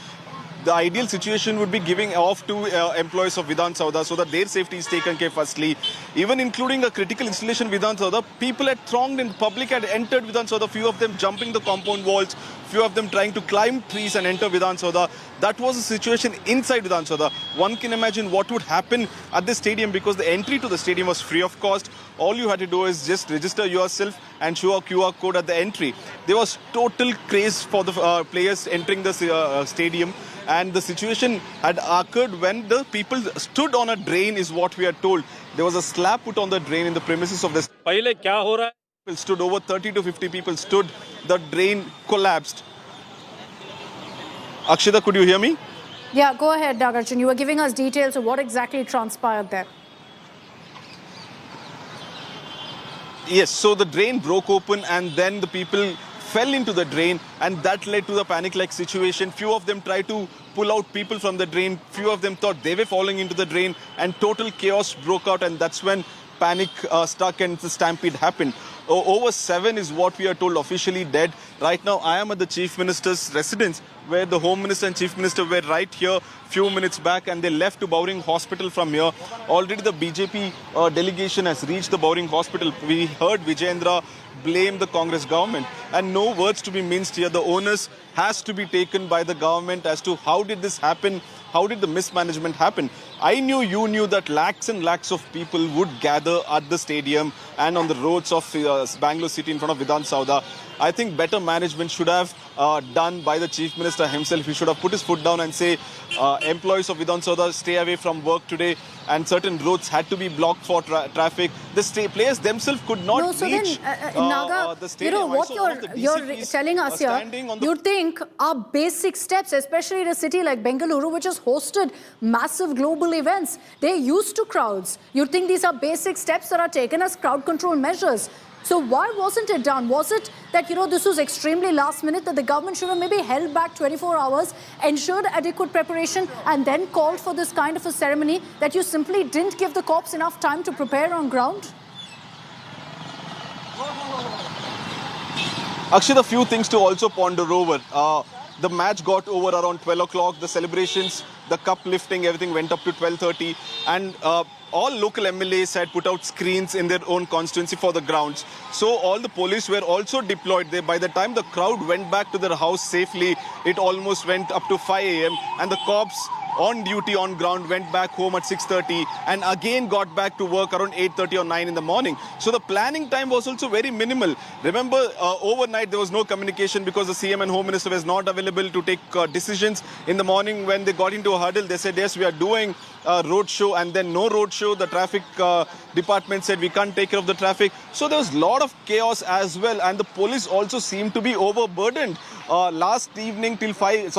The ideal situation would be giving off to employees of Vidhan Sabha so that their safety is taken care firstly. Even including a critical installation Vidhan Sabha, people had thronged in public, had entered Vidhan Sabha, few of them jumping the compound walls, few of them trying to climb trees and enter Vidhan Sabha. That was the situation inside Vidhan Sabha. One can imagine what would happen at the stadium, because the entry to the stadium was free of cost. All you had to do is just register yourself and show a QR code at the entry. There was total craze for the players entering the stadium. And the situation had occurred when the people stood on a drain, is what we are told. There was a slab put on the drain in the premises of this. People stood, over 30 to 50 people stood. The drain collapsed. Akshita, could you hear me? Yeah, go ahead, Nagarjun. You were giving us details of what exactly transpired there. Yes, so the drain broke open and then the people fell into the drain, and that led to the panic-like situation. Few of them tried to pull out people from the drain. Few of them thought they were falling into the drain, and total chaos broke out, and that's when panic struck and the stampede happened. Over 7 is what we are told officially dead. Right now, I am at the Chief Minister's residence, where the Home Minister and Chief Minister were right here few minutes back, and they left to Bowring Hospital from here. Already the BJP delegation has reached the Bowring Hospital. We heard Vijayendra blame the Congress government, and no words to be minced here. The onus has to be taken by the government as to how did this happen, how did the mismanagement happen. I knew, you knew that lakhs and lakhs of people would gather at the stadium and on the roads of Bangalore city in front of Vidhan Sauda. I think better management should have done by the Chief Minister himself. He should have put his foot down and say, employees of Vidhan Sauda, stay away from work today, and certain roads had to be blocked for traffic. The players themselves could not reach Naga, the stadium. you know what you're telling us here, you think our basic steps, especially in a city like Bengaluru, which has hosted massive global events, they're used to crowds. You think these are basic steps that are taken as crowd control measures. So why wasn't it done? Was it that, this was extremely last minute, that the government should have maybe held back 24 hours, ensured adequate preparation, and then called for this kind of a ceremony, that you simply didn't give the corps enough time to prepare on ground? Actually, a few things to also ponder over. The match got over around 12 o'clock. The celebrations, the cup lifting, everything went up to 12:30. And all local MLAs had put out screens in their own constituency for the grounds. So all the police were also deployed there. By the time the crowd went back to their house safely, it almost went up to 5 a.m. And the cops on duty on ground went back home at 6:30 and again got back to work around 8:30 or 9 in the morning. So the planning time was also very minimal. Remember, overnight there was no communication because the CM and Home Minister was not available to take decisions. In the morning when they got into a huddle, they said, yes, we are doing a road show, and then no road show. The traffic department said we can't take care of the traffic. So there was a lot of chaos as well, and the police also seemed to be overburdened. Last morning till 5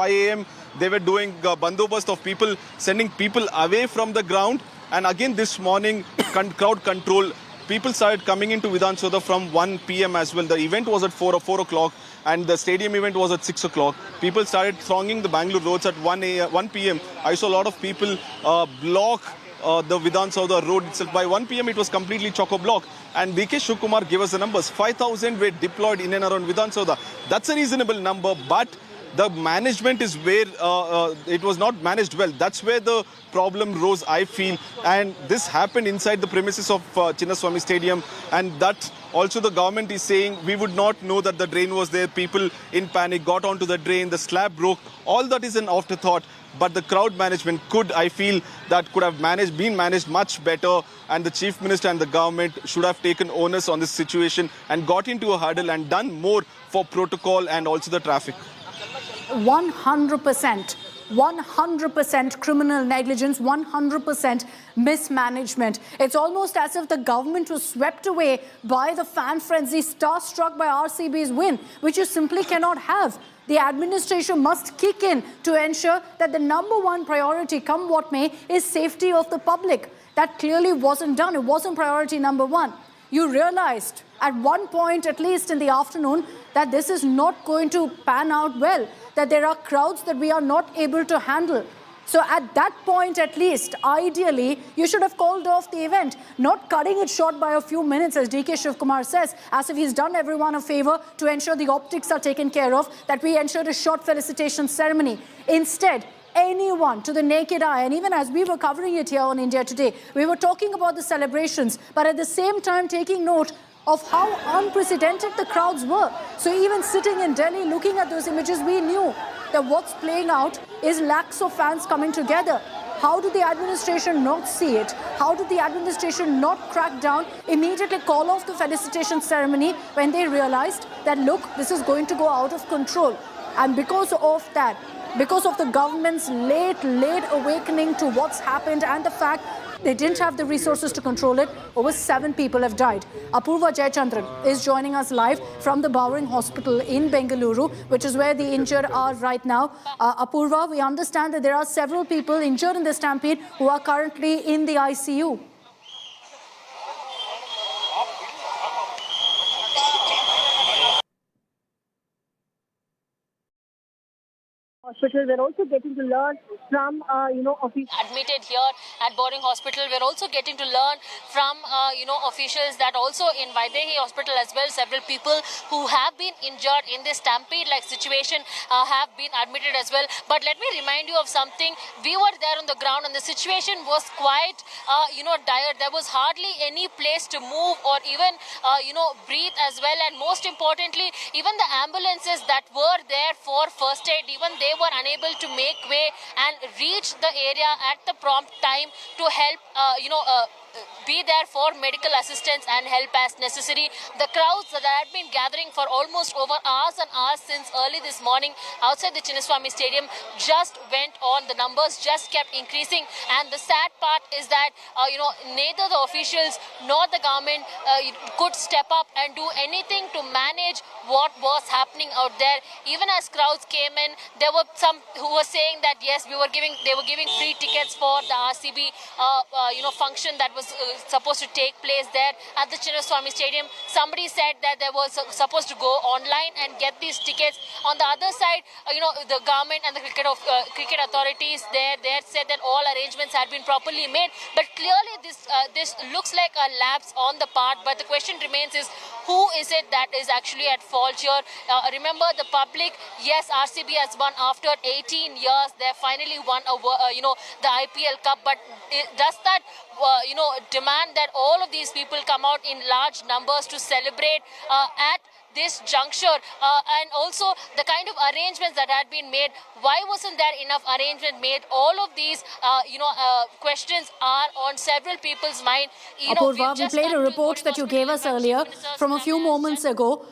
a.m. they were doing bandobast of people, sending people away from the ground. And again this morning, crowd control. People started coming into Vidhan Sauda from 1 p.m. as well. The event was at 4 o'clock and the stadium event was at 6 o'clock. People started thronging the Bangalore roads at 1 p.m. I saw a lot of people block the Vidhan Sauda road itself. By 1 p.m. it was completely choco-block. And DK Shivkumar gave us the numbers. 5,000 were deployed in and around Vidhan Sauda. That's a reasonable number, but the management is where it was not managed well. That's where the problem rose, I feel. And this happened inside the premises of Chinnaswamy Stadium. And that also the government is saying we would not know that the drain was there. People in panic got onto the drain. The slab broke. All that is an afterthought. But the crowd management I feel that could have been managed much better. And the Chief Minister and the government should have taken onus on this situation and got into a huddle and done more for protocol and also the traffic. 100% criminal negligence, 100% mismanagement. It's almost as if the government was swept away by the fan frenzy, starstruck by RCB's win, which you simply cannot have. The administration must kick in to ensure that the number one priority, come what may, is safety of the public. That clearly wasn't done. It wasn't priority number one. You realized at one point, at least in the afternoon, that this is not going to pan out well, that there are crowds that we are not able to handle. So at that point, at least, ideally, you should have called off the event, not cutting it short by a few minutes, as DK Shivkumar says, as if he's done everyone a favor to ensure the optics are taken care of, that we ensured a short felicitation ceremony. Instead, anyone to the naked eye, and even as we were covering it here on India Today, we were talking about the celebrations, but at the same time taking note of how unprecedented the crowds were. So even sitting in Delhi looking at those images, we knew that what's playing out is lakhs of fans coming together. How did the administration not see it? How did the administration not crack down, immediately call off the felicitation ceremony when they realized that, look, this is going to go out of control? And because of that, because of the government's late awakening to what's happened and the fact they didn't have the resources to control it, over 7 people have died. Apurva Jayachandran is joining us live from the Bowring Hospital in Bengaluru, which is where the injured are right now. Apurva, we understand that there are several people injured in the stampede who are currently in the ICU. hospital. We're also getting to learn from, officials. Admitted here at boarding hospital. We're also getting to learn from, officials that also in Vaidehi hospital as well, several people who have been injured in this stampede-like situation have been admitted as well. But let me remind you of something. We were there on the ground and the situation was quite, dire. There was hardly any place to move or even, breathe as well. And most importantly, even the ambulances that were there for first aid, even they were unable to make way and reach the area at the prompt time to help, be there for medical assistance and help as necessary. The crowds that had been gathering for almost over hours and hours since early this morning outside the Chinnaswamy Stadium just went on. The numbers just kept increasing, and the sad part is that neither the officials nor the government could step up and do anything to manage what was happening out there. Even as crowds came in, there were some who were saying that yes, they were giving free tickets for the RCB function that was supposed to take place there at the Chinnaswamy Stadium. Somebody said that they were supposed to go online and get these tickets. On the other side, the government and the cricket authorities there said that all arrangements had been properly made. But clearly this looks like a lapse on the part. But the question remains is, who is it that is actually at fault here? Remember the public, yes, RCB has won after 18 years. They finally won the IPL Cup. But does that demand that all of these people come out in large numbers to celebrate at this juncture, and also the kind of arrangements that had been made? Why wasn't there enough arrangement made? All of these questions are on several people's mind. Apurva, we played a report that you gave us earlier from a few moments ago.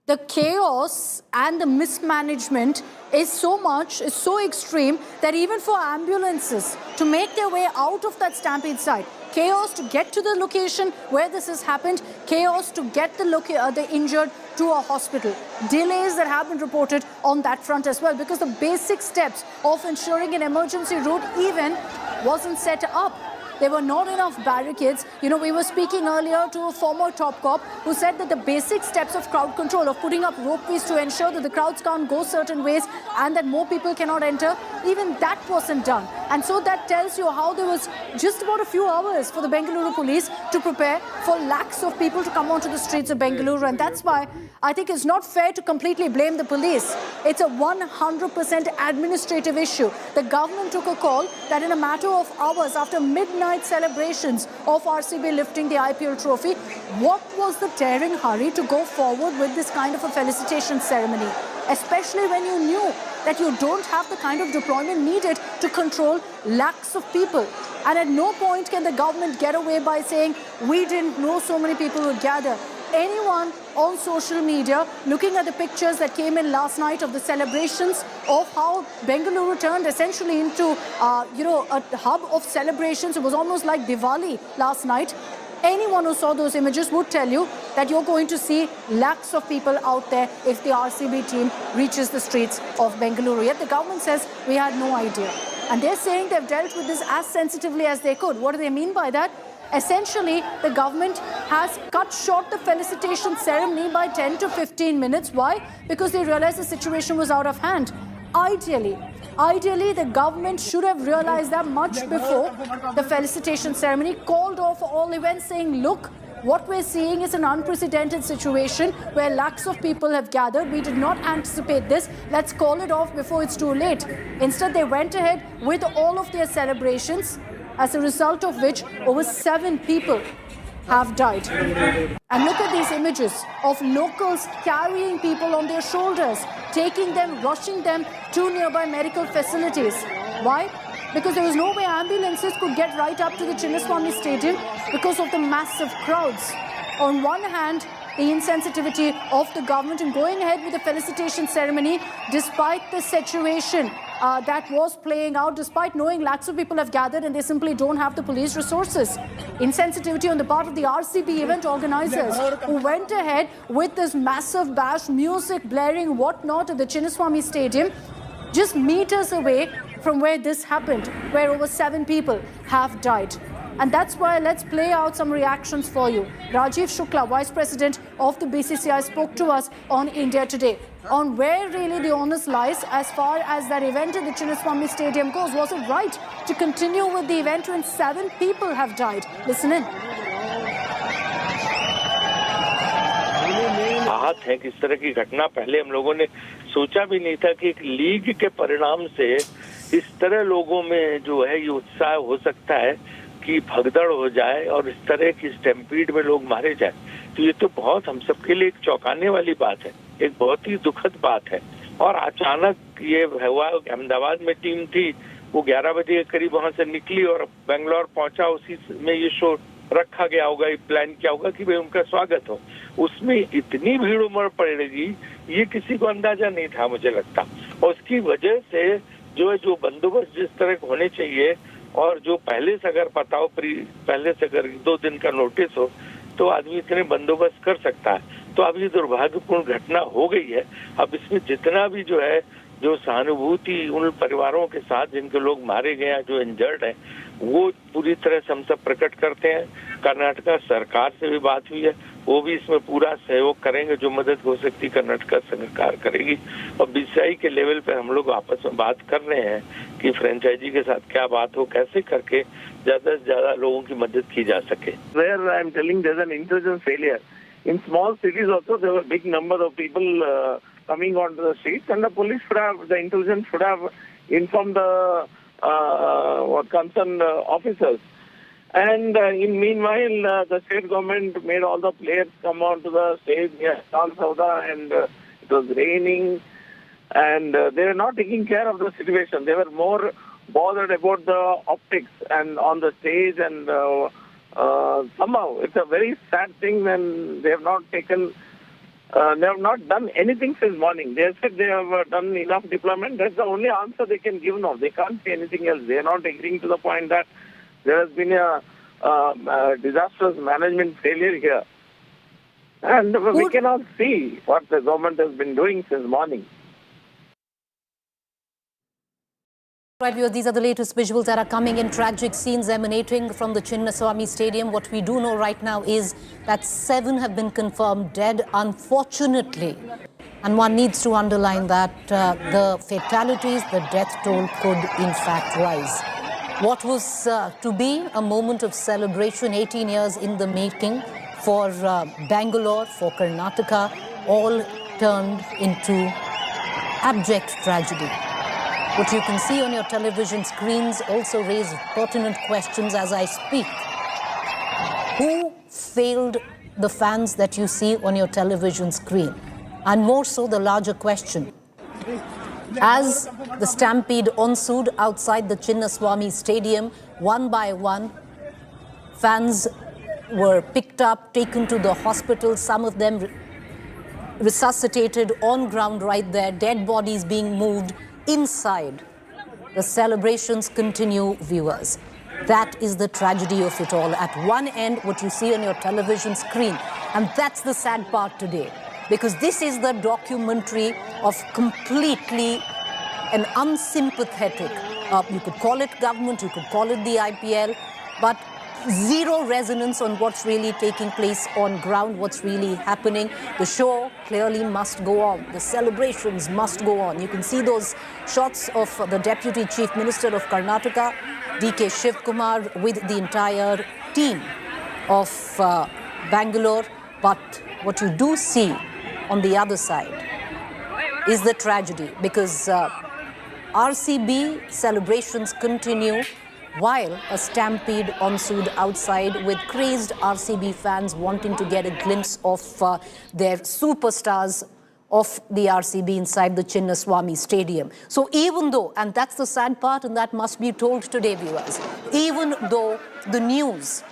The chaos and the mismanagement is so extreme that even for ambulances to make their way out of that stampede site, chaos to get to the location where this has happened, chaos to get the injured to a hospital, delays that have been reported on that front as well, because the basic steps of ensuring an emergency route even wasn't set up. There were not enough barricades. We were speaking earlier to a former top cop who said that the basic steps of crowd control, of putting up ropeways to ensure that the crowds can't go certain ways and that more people cannot enter, even that wasn't done. And so that tells you how there was just about a few hours for the Bengaluru police to prepare for lakhs of people to come onto the streets of Bengaluru. And that's why I think it's not fair to completely blame the police. It's a 100% administrative issue. The government took a call that in a matter of hours after midnight celebrations of RCB lifting the IPL trophy, what was the daring hurry to go forward with this kind of a felicitation ceremony? Especially when you knew that you don't have the kind of deployment needed to control lakhs of people. And at no point can the government get away by saying, we didn't know so many people would gather. Anyone on social media looking at the pictures that came in last night of the celebrations of how Bengaluru turned essentially into, a hub of celebrations. It was almost like Diwali last night. Anyone who saw those images would tell you that you're going to see lakhs of people out there if the RCB team reaches the streets of Bengaluru. Yet the government says we had no idea. And they're saying they've dealt with this as sensitively as they could. What do they mean by that? Essentially, the government has cut short the felicitation ceremony by 10 to 15 minutes. Why? Because they realized the situation was out of hand. Ideally, the government should have realized that much before the felicitation ceremony, called off all events, saying, look, what we're seeing is an unprecedented situation where lakhs of people have gathered. We did not anticipate this. Let's call it off before it's too late. Instead, they went ahead with all of their celebrations, as a result of which over 7 people have died. And look at these images of locals carrying people on their shoulders, taking them, rushing them to nearby medical facilities. Why? Because there was no way ambulances could get right up to the Chinnaswamy Stadium because of the massive crowds. On one hand, the insensitivity of the government in going ahead with the felicitation ceremony, despite the situation that was playing out, despite knowing lakhs of people have gathered and they simply don't have the police resources. Insensitivity on the part of the RCB event organizers, who went ahead with this massive bash, music blaring, whatnot at the Chinnaswamy Stadium, just meters away from where this happened, where over 7 people have died. And that's why let's play out some reactions for you. Rajiv Shukla, Vice President of the BCCI, spoke to us on India Today. on where really the onus lies as far as that event in the Chinnaswamy Stadium goes. Was it right to continue with the event when 7 people have died? Listen in. आहत है कि इस तरह की घटना पहले हम लोगों ने सोचा भी नहीं था कि एक लीग के परिणाम से इस तरह लोगों में जो है ये उत्साह हो सकता है कि भगदड़ हो जाए और इस तरह की स्टैम्पीड में लोग मारे जाए। तो ये तो बहुत हम सबके लिए एक चौंकाने वाली बात है, एक बहुत ही दुखद बात है। और अचानक ये हुआ, अहमदाबाद में टीम थी, वो 11 बजे के करीब वहां से निकली और बेंगलोर पहुंचा, उसी में ये शो रखा गया होगा, ये प्लान किया होगा कि भाई उनका स्वागत हो। उसमें इतनी भीड़ उमड़ पड़ेगी ये किसी को अंदाजा नहीं था मुझे लगता, और उसकी वजह से जो बंदोबस्त जिस तरह के होने चाहिए और जो पहले से अगर पता हो, पहले से अगर 2 दिन का नोटिस हो तो आदमी इतने बंदोबस्त कर सकता है। तो अब ये दुर्भाग्यपूर्ण घटना हो गई है। अब इसमें जितना भी जो है जो सहानुभूति उन परिवारों के साथ जिनके लोग मारे गए हैं, जो इंजर्ड हैं, वो पूरी तरह से हम सब प्रकट करते हैं। कर्नाटका सरकार से भी बात हुई है, वो भी इसमें पूरा सहयोग करेंगे, जो मदद हो सकती कर्नाटका सरकार करेगी। और बीसीसीआई के लेवल पे हम लोग आपस में बात कर रहे हैं कि फ्रेंचाइजी के साथ क्या बात हो, कैसे करके ज्यादा से ज्यादा लोगों की मदद की जा सके। Where I am telling there's an intelligence failure. In small cities also there were big number of people coming onto the streets, and the police should have, the intelligence should have informed the concerned officers. And in meanwhile, the state government made all the players come onto the stage near Sal Sauda, and it was raining, and they were not taking care of the situation. They were more bothered about the optics and on the stage, and somehow it's a very sad thing, and they have not taken. They have not done anything since morning. They said they have done enough deployment. That's the only answer they can give now. They can't say anything else. They are not agreeing to the point that there has been a disastrous management failure here. And we cannot see what the government has been doing since morning. Right, viewers, these are the latest visuals that are coming in. Tragic scenes emanating from the Chinnaswamy Stadium. What we do know right now is that 7 have been confirmed dead, unfortunately. And one needs to underline that the fatalities, the death toll could in fact rise. What was to be a moment of celebration, 18 years in the making for Bangalore, for Karnataka, all turned into abject tragedy. What you can see on your television screens also raise pertinent questions as I speak. Who failed the fans that you see on your television screen? And more so, the larger question. As the stampede ensued outside the Chinnaswamy Stadium, one by one, fans were picked up, taken to the hospital, some of them resuscitated on ground right there, dead bodies being moved inside. The celebrations continue, viewers. That is the tragedy of it all. At one end, what you see on your television screen, and that's the sad part today, because this is the documentary of completely an unsympathetic, you could call it government, you could call it the IPL, but zero resonance on what's really taking place on ground, what's really happening. The show clearly must go on. The celebrations must go on. You can see those shots of the Deputy Chief Minister of Karnataka, DK Shiv Kumar, with the entire team of Bangalore. But what you do see on the other side is the tragedy, because RCB celebrations continue while a stampede ensued outside, with crazed RCB fans wanting to get a glimpse of their superstars of the RCB inside the Chinnaswamy Stadium. So even though, and that's the sad part, and that must be told today, viewers, even though the news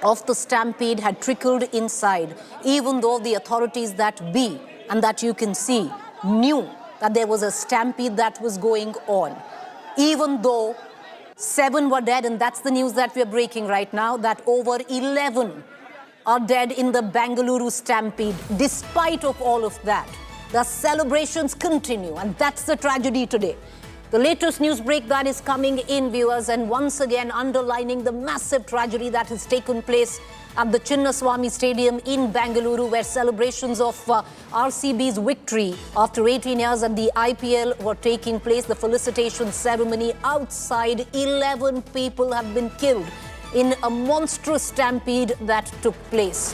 of the stampede had trickled inside, even though the authorities that be and that you can see knew that there was a stampede that was going on, even though 7 were dead, and that's the news that we're breaking right now, that over 11 are dead in the Bengaluru stampede. Despite of all of that, the celebrations continue, and that's the tragedy today. The latest news break that is coming in, viewers, and once again underlining the massive tragedy that has taken place at the Chinnaswamy Stadium in Bengaluru, where celebrations of RCB's victory after 18 years at the IPL were taking place. The felicitation ceremony outside, 11 people have been killed in a monstrous stampede that took place.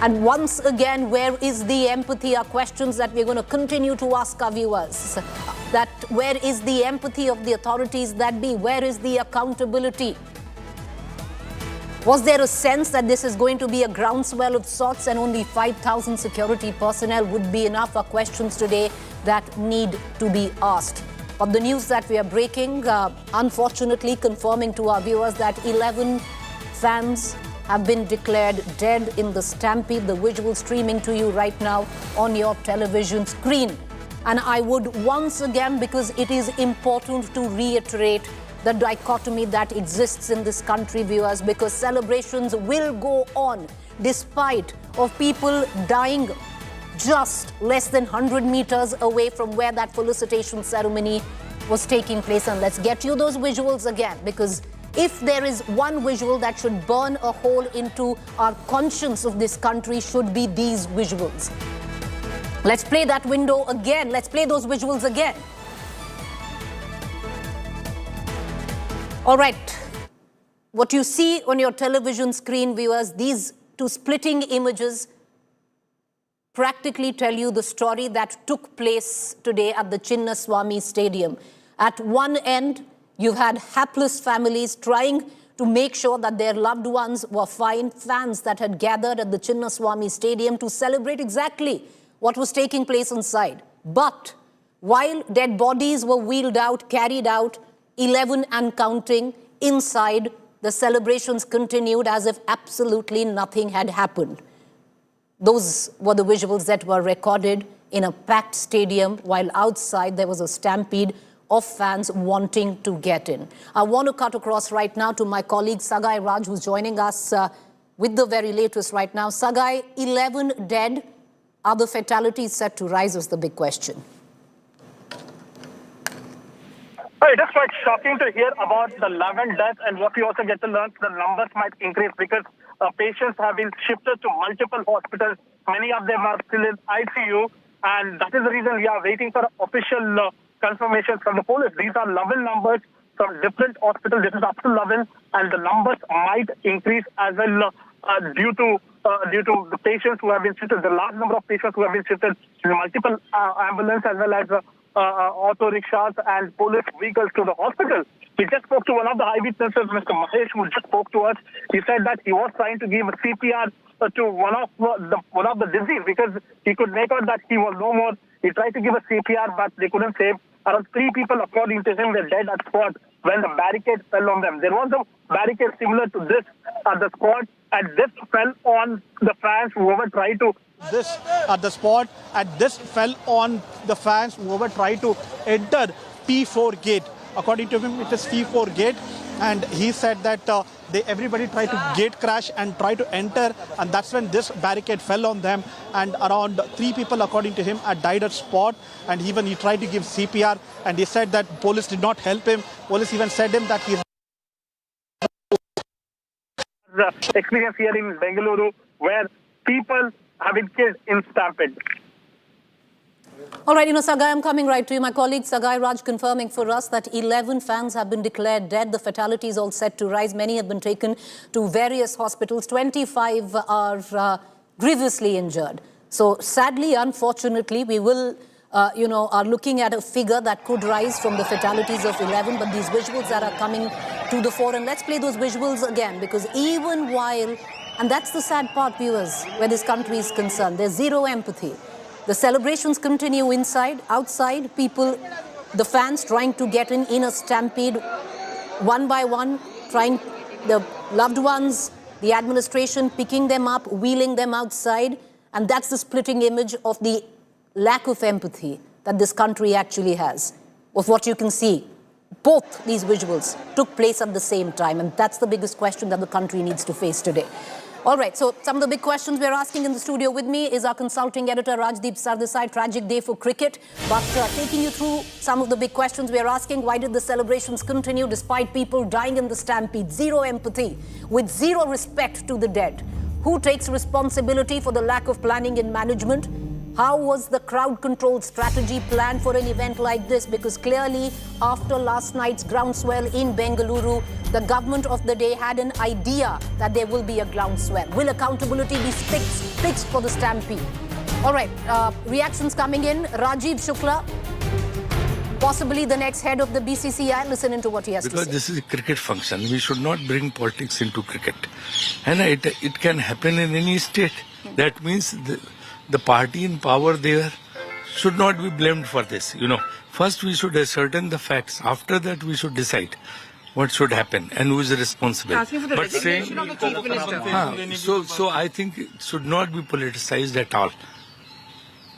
And once again, where is the empathy? Are questions that we're going to continue to ask our viewers. That where is the empathy of the authorities? That be, where is the accountability? Was there a sense that this is going to be a groundswell of sorts and only 5,000 security personnel would be enough? Are questions today that need to be asked. But the news that we are breaking, unfortunately confirming to our viewers that 11 fans have been declared dead in the stampede. The visual streaming to you right now on your television screen. And I would once again, because it is important to reiterate the dichotomy that exists in this country, viewers, because celebrations will go on despite of people dying just less than 100 meters away from where that felicitation ceremony was taking place. And let's get you those visuals again, because if there is one visual that should burn a hole into our conscience of this country, should be these visuals. Let's play that window again. Let's play those visuals again. All right. What you see on your television screen, viewers, these two splitting images practically tell you the story that took place today at the Chinnaswamy Stadium. At one end, you had hapless families trying to make sure that their loved ones were fine, fans that had gathered at the Chinnaswamy Stadium to celebrate exactly what was taking place inside. But while dead bodies were wheeled out, carried out, 11 and counting, inside, the celebrations continued as if absolutely nothing had happened. Those were the visuals that were recorded in a packed stadium, while outside there was a stampede of fans wanting to get in. I want to cut across right now to my colleague Sagai Raj, who's joining us with the very latest right now. Sagai, 11 dead. Are the fatalities set to rise is the big question. It is quite shocking to hear about the 11 deaths, and what we also get to learn, the numbers might increase because patients have been shifted to multiple hospitals. Many of them are still in ICU, and that is the reason we are waiting for official confirmations from the police. These are 11 numbers from different hospitals. This is up to 11, and the numbers might increase as well due to the patients who have been shifted, the large number of patients who have been shifted in multiple ambulances as well as auto rickshaws and police vehicles to the hospital. We just spoke to one of the eyewitnesses, Mr. Mahesh, who just spoke to us. He said that he was trying to give CPR to one of the deceased because he could make out that he was no more. He tried to give a CPR, but they couldn't save. Around 3 people, according to him, were dead at spot when the barricade fell on them. There was a barricade similar to this at the spot, and this fell on the fans whoever tried to. This at the spot, and this fell on the fans whoever tried to enter P4 gate. According to him, it is P4 gate, and he said that everybody tried to gate crash and try to enter, and that's when this barricade fell on them, and around 3 people, according to him, had died at spot, and even he tried to give CPR, and he said that police did not help him. Police even said him that he the experience here in Bengaluru where people have been killed in Stampede. All right, Sagai, I'm coming right to you. My colleague Sagai Raj confirming for us that 11 fans have been declared dead. The fatalities all set to rise. Many have been taken to various hospitals. 25 are grievously injured. So sadly, unfortunately, we will, are looking at a figure that could rise from the fatalities of 11. But these visuals that are coming to the fore, and let's play those visuals again, because even while, and that's the sad part, viewers, where this country is concerned, there's zero empathy. The celebrations continue inside, outside, people, the fans trying to get in a stampede, one by one, trying, the loved ones, the administration picking them up, wheeling them outside, and that's the splitting image of the lack of empathy that this country actually has, of what you can see. Both these visuals took place at the same time, and that's the biggest question that the country needs to face today. All right, so some of the big questions we're asking in the studio with me is our consulting editor, Rajdeep Sardesai. Tragic day for cricket. But taking you through some of the big questions we're asking, why did the celebrations continue despite people dying in the Stampede? Zero empathy, with zero respect to the dead. Who takes responsibility for the lack of planning and management? How was the crowd control strategy planned for an event like this? Because clearly, after last night's groundswell in Bengaluru, the government of the day had an idea that there will be a groundswell. Will accountability be fixed for the Stampede? All right, reactions coming in. Rajiv Shukla, possibly the next head of the BCCI. Listen into what he has to say. Because this is a cricket function, we should not bring politics into cricket. And it can happen in any state. That means the party in power there should not be blamed for this. First we should ascertain the facts. After that we should decide what should happen and who is responsible. But saying of the Chief Minister. So I think it should not be politicized at all.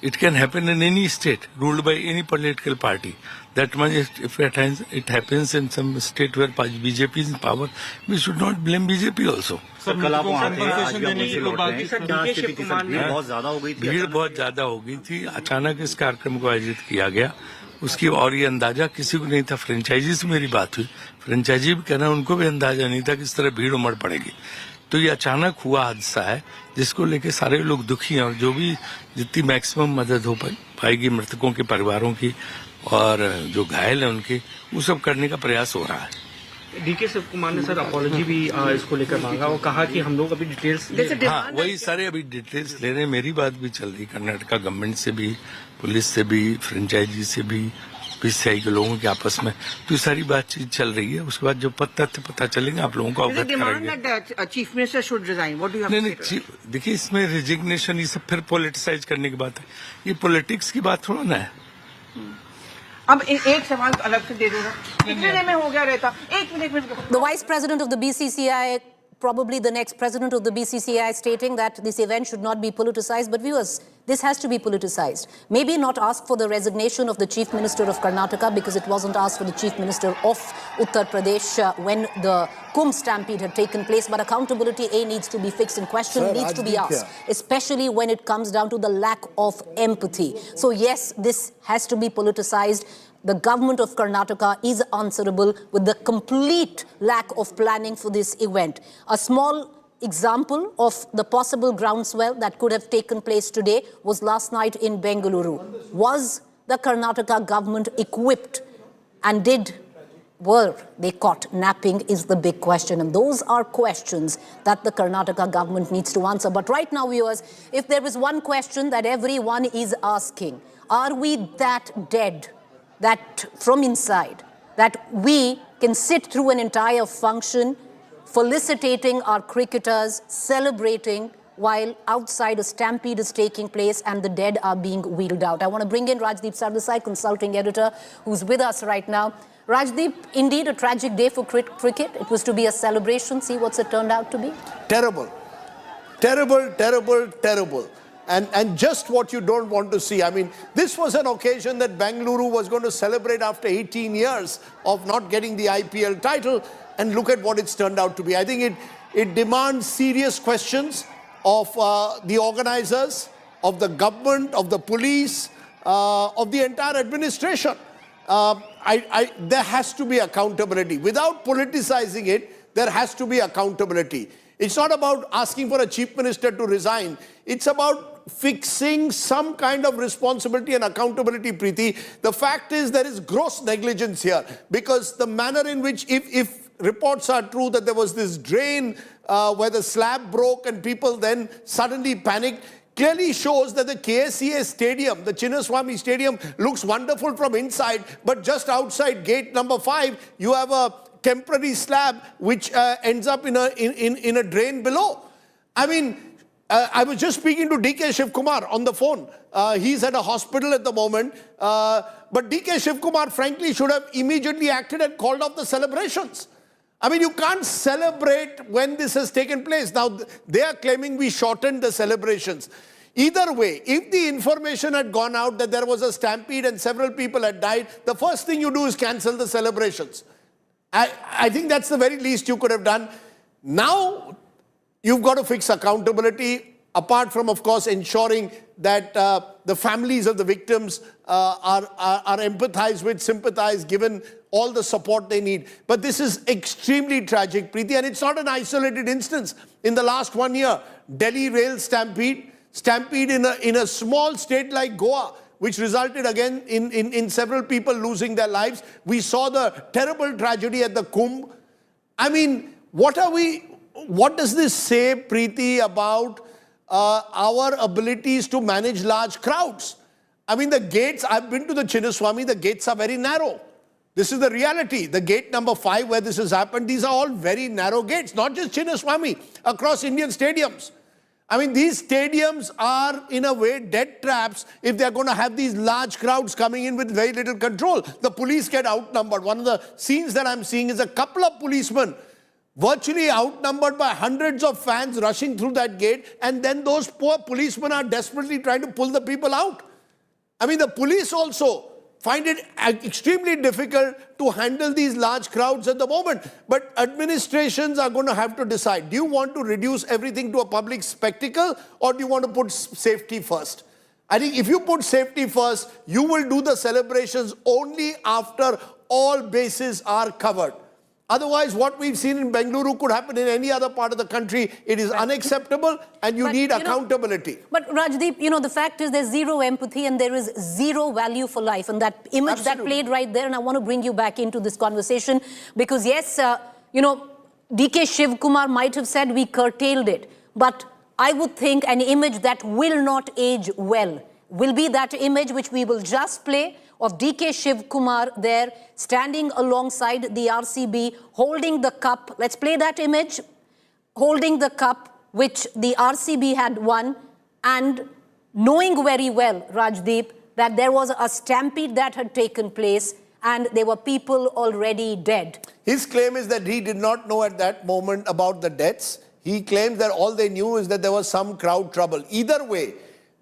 It can happen in any state ruled by any political party. That much, if at times it happens in some state where BJP is in power, we should not blame BJP also. भीड़ बहुत ज्यादा हो गई थी, अचानक इस कार्यक्रम को आयोजित किया गया, उसकी और ये अंदाजा किसी को नहीं था। फ्रेंचाइजी से मेरी बात हुई, फ्रेंचाइजी भी कहना उनको भी अंदाजा नहीं था कि इस तरह भीड़ उमड़ पड़ेगी। तो ये अचानक हुआ हादसा है जिसको लेके सारे लोग दुखी हैं और जो भी जितनी मैक्सिमम मदद हो पाएगी मृतकों के परिवारों की और जो घायल हैं उनके, वो सब करने का प्रयास हो रहा है। डीके शिव कुमार ने सर अपॉलॉजी भी इसको लेकर मांगा और कहा कि हम लोग अभी डिटेल्स वही सारे अभी डिटेल्स ले रहे हैं। मेरी बात भी चल रही कर्नाटका गवर्नमेंट से भी, पुलिस से भी, फ्रेंचाइजी से भी, बीसीसीआई के लोगों के आपस में, तो ये सारी बातचीत चल रही है। उसके बाद जो तथ्य पता चलेंगे आप लोगों को अवगत कराएंगे। Chief minister should resign, what do you नहीं, देखिए इसमें रिजिग्नेशन ये सब फिर पॉलिटिसाइज करने की बात है। ये पॉलिटिक्स की बात थोड़ा ना है। अब एक सवाल अलग से दे दो, कितने दिन में हो गया रहता। एक minute. The Vice President of the BCCI, probably the next President of the BCCI, stating that this event should not be politicized. But viewers, this has to be politicized. Maybe not ask for the resignation of the Chief Minister of Karnataka because it wasn't asked for the Chief Minister of Uttar Pradesh when the Kumbh Stampede had taken place. But accountability, needs to be fixed and question needs to be asked, especially when it comes down to the lack of empathy. So yes, this has to be politicized. The government of Karnataka is answerable with the complete lack of planning for this event. A small example of the possible groundswell that could have taken place today was last night in Bengaluru. Was the Karnataka government equipped and were they caught napping is the big question. And those are questions that the Karnataka government needs to answer. But right now, viewers, if there is one question that everyone is asking, are we that dead that from inside, that we can sit through an entire function felicitating our cricketers, celebrating while outside a stampede is taking place and the dead are being wheeled out? I want to bring in Rajdeep Sardesai, consulting editor, who's with us right now. Rajdeep, indeed a tragic day for cricket. It was to be a celebration. See what's it turned out to be? Terrible. Terrible, terrible, terrible. And just what you don't want to see. I mean, this was an occasion that Bengaluru was going to celebrate after 18 years of not getting the IPL title. And look at what it's turned out to be. I think it demands serious questions of the organizers, of the government, of the police, of the entire administration. There has to be accountability. Without politicizing it, there has to be accountability. It's not about asking for a chief minister to resign. It's about fixing some kind of responsibility and accountability, Preeti. The fact is there is gross negligence here because the manner in which, if reports are true that there was this drain where the slab broke and people then suddenly panicked, clearly shows that the KSCA stadium, the Chinnaswamy stadium, looks wonderful from inside, but just outside gate number 5, you have a temporary slab which ends up in a drain below. I mean, I was just speaking to DK Shiv Kumar on the phone. He's at a hospital at the moment. But DK Shiv Kumar, frankly, should have immediately acted and called off the celebrations. I mean, you can't celebrate when this has taken place. Now, they are claiming we shortened the celebrations. Either way, if the information had gone out that there was a stampede and several people had died, the first thing you do is cancel the celebrations. I think that's the very least you could have done. Now, You've got to fix accountability, apart from, of course, ensuring that the families of the victims are empathized with, sympathized, given all the support they need. But this is extremely tragic, Preeti, and it's not an isolated instance. In the last 1 year, Delhi rail stampede in a small state like Goa, which resulted again in several people losing their lives. We saw the terrible tragedy at the Kumbh. I mean, what does this say, Preeti, about our abilities to manage large crowds? I mean, the gates, I've been to the Chinnaswamy, the gates are very narrow. This is the reality. The gate number 5 where this has happened, these are all very narrow gates, not just Chinnaswamy, across Indian stadiums. I mean, these stadiums are, in a way, dead traps if they're going to have these large crowds coming in with very little control. The police get outnumbered. One of the scenes that I'm seeing is a couple of policemen virtually outnumbered by hundreds of fans rushing through that gate, and then those poor policemen are desperately trying to pull the people out. I mean, the police also find it extremely difficult to handle these large crowds at the moment. But administrations are going to have to decide. Do you want to reduce everything to a public spectacle, or do you want to put safety first? I think if you put safety first, you will do the celebrations only after all bases are covered. Otherwise, what we've seen in Bengaluru could happen in any other part of the country. It is unacceptable, and you need accountability. But Rajdeep, the fact is there's zero empathy and there is zero value for life. And that image that played right there, and I want to bring you back into this conversation because, yes, DK Shivkumar might have said we curtailed it. But I would think an image that will not age well will be that image which we will just play of DK Shivkumar there standing alongside the RCB holding the cup. Let's play that image. Holding the cup which the RCB had won, and knowing very well, Rajdeep, that there was a stampede that had taken place and there were people already dead. His claim is that he did not know at that moment about the deaths. He claims that all they knew is that there was some crowd trouble. Either way,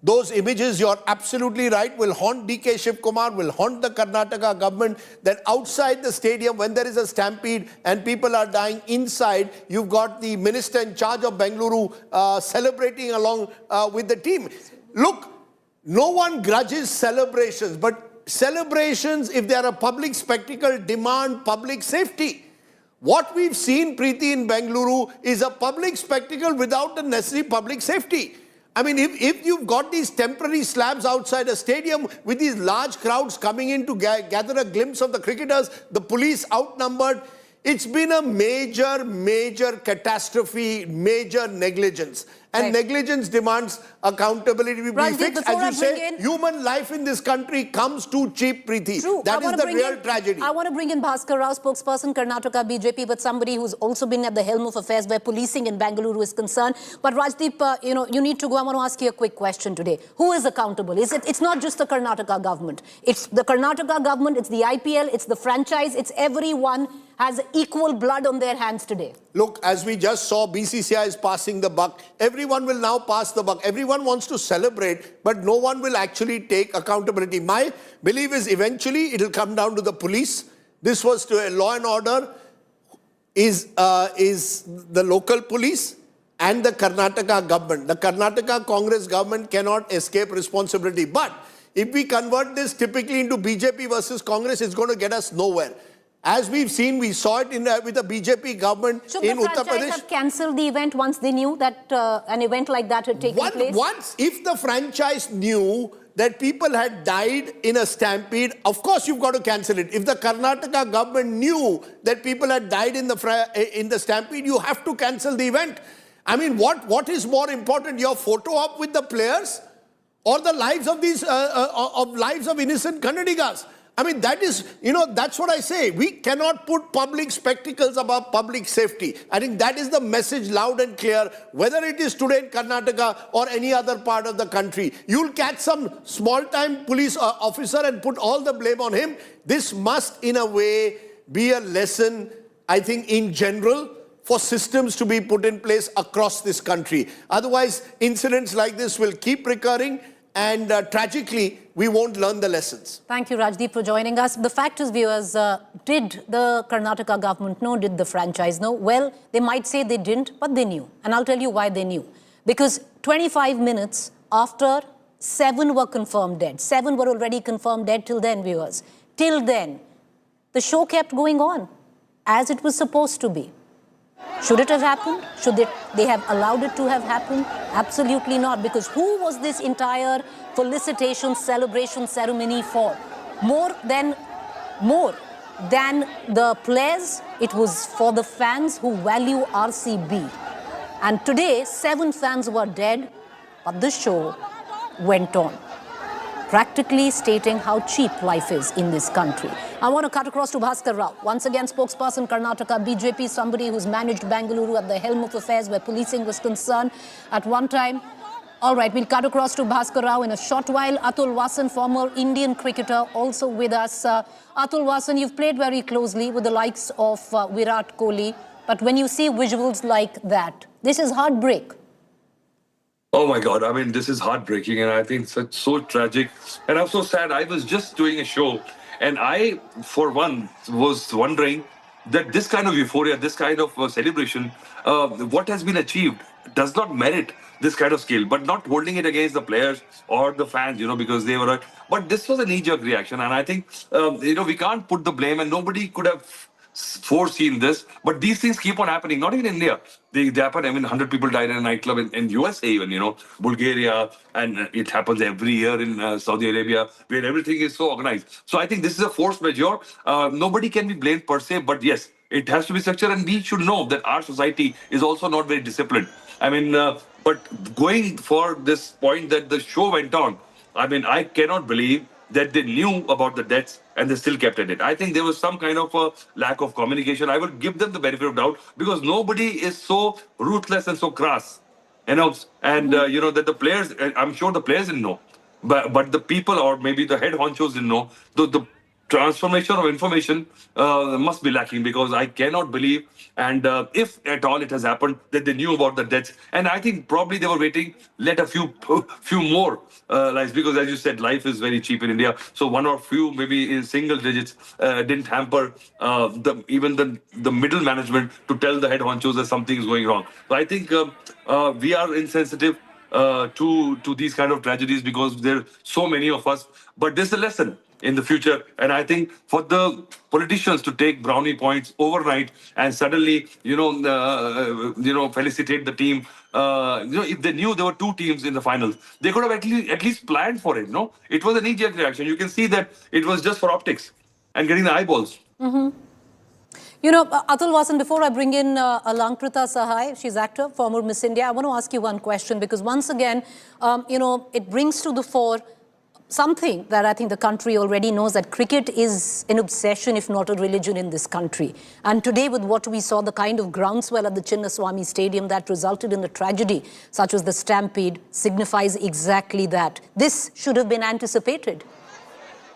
those images, you're absolutely right, will haunt DK Shivkumar, will haunt the Karnataka government, that outside the stadium, when there is a stampede and people are dying inside, you've got the minister in charge of Bengaluru celebrating along with the team. Look, no one grudges celebrations, but celebrations, if they are a public spectacle, demand public safety. What we've seen, Preeti, in Bengaluru is a public spectacle without the necessary public safety. I mean, if you've got these temporary slabs outside a stadium with these large crowds coming in to gather a glimpse of the cricketers, the police outnumbered, it's been a major catastrophe, major negligence. And negligence demands accountability to be fixed. As you say, human life in this country comes too cheap, Preeti. True. That is the real tragedy. I want to bring in Bhaskar Rao, spokesperson, Karnataka BJP, but somebody who's also been at the helm of affairs where policing in Bengaluru is concerned. But Rajdeep, you need to go. I want to ask you a quick question today. Who is accountable? It's not just the Karnataka government. It's the Karnataka government, it's the IPL, it's the franchise, it's everyone has equal blood on their hands today. Look, as we just saw, BCCI is passing the buck. Everyone will now pass the buck. Everyone wants to celebrate, but no one will actually take accountability. My belief is eventually it will come down to the police. This was to a law and order is the local police and the Karnataka government. The Karnataka Congress government cannot escape responsibility. But if we convert this typically into BJP versus Congress, it's going to get us nowhere. As we've seen, we saw it with the BJP government in Uttar Pradesh. Should the franchise have cancelled the event once they knew that an event like that had taken place? If the franchise knew that people had died in a stampede, of course you've got to cancel it. If the Karnataka government knew that people had died in the stampede, you have to cancel the event. I mean, what is more important, your photo op with the players or the lives of these lives of innocent Kannadigas? I mean, that is, that's what I say. We cannot put public spectacles above public safety. I think that is the message loud and clear, whether it is today in Karnataka or any other part of the country. You'll catch some small-time police officer and put all the blame on him. This must, in a way, be a lesson, I think, in general, for systems to be put in place across this country. Otherwise, incidents like this will keep recurring. and tragically, we won't learn the lessons. Thank you, Rajdeep, for joining us. The fact is, viewers, did the Karnataka government know? Did the franchise know? Well, they might say they didn't, but they knew. And I'll tell you why they knew. Because 25 minutes after 7 were confirmed dead, 7 were already confirmed dead till then, viewers. Till then, the show kept going on as it was supposed to be. Should it have happened? Should they have allowed it to have happened? Absolutely not, because who was this entire felicitation celebration ceremony for? More than the players, it was for the fans who value RCB. And today, 7 fans were dead, but the show went on, practically stating how cheap life is in this country. I want to cut across to Bhaskar Rao. Once again, spokesperson Karnataka BJP, somebody who's managed Bengaluru at the helm of affairs where policing was concerned at one time. All right, we'll cut across to Bhaskar Rao in a short while. Atul Vasan, former Indian cricketer, also with us. Atul Vasan, you've played very closely with the likes of Virat Kohli. But when you see visuals like that, this is heartbreak. Oh my God, I mean, this is heartbreaking, and I think it's so tragic. And I'm so sad. I was just doing a show, and I, for one, was wondering that this kind of euphoria, this kind of celebration, what has been achieved does not merit this kind of skill, but not holding it against the players or the fans, because they were. But this was a knee-jerk reaction, and I think, we can't put the blame, and nobody could have foreseen this, but these things keep on happening. Not even in India, they happen. I mean, 100 people died in a nightclub in USA, even Bulgaria, and it happens every year in Saudi Arabia, where everything is so organized. So I think this is a force majeure. Nobody can be blamed per se, but yes, it has to be structured, and we should know that our society is also not very disciplined. I mean, but going for this point that the show went on, I mean, I cannot believe that they knew about the deaths and they still kept at it. I think there was some kind of a lack of communication. I will give them the benefit of doubt because nobody is so ruthless and so crass, and that the players, I'm sure the players didn't know, but the people or maybe the head honchos didn't know. The transformation of information must be lacking, because I cannot believe, and if at all it has happened, that they knew about the deaths. And I think probably they were waiting, let a few more lives, because as you said, life is very cheap in India. So one or few, maybe in single digits, didn't hamper even the middle management to tell the head honchos that something is going wrong. So I think we are insensitive to these kind of tragedies because there are so many of us. But there's a lesson in the future, and I think for the politicians to take brownie points overnight and suddenly, felicitate the team. If they knew there were 2 teams in the finals, they could have at least planned for it. No, it was a knee-jerk reaction. You can see that it was just for optics and getting the eyeballs. Mm-hmm. Atul Vasan, before I bring in Alankrita Sahai, she's actor, former Miss India, I want to ask you one question, because once again, it brings to the fore something that I think the country already knows, that cricket is an obsession, if not a religion, in this country. And today, with what we saw, the kind of groundswell at the Chinnaswamy Stadium that resulted in a tragedy such as the Stampede signifies exactly that. This should have been anticipated.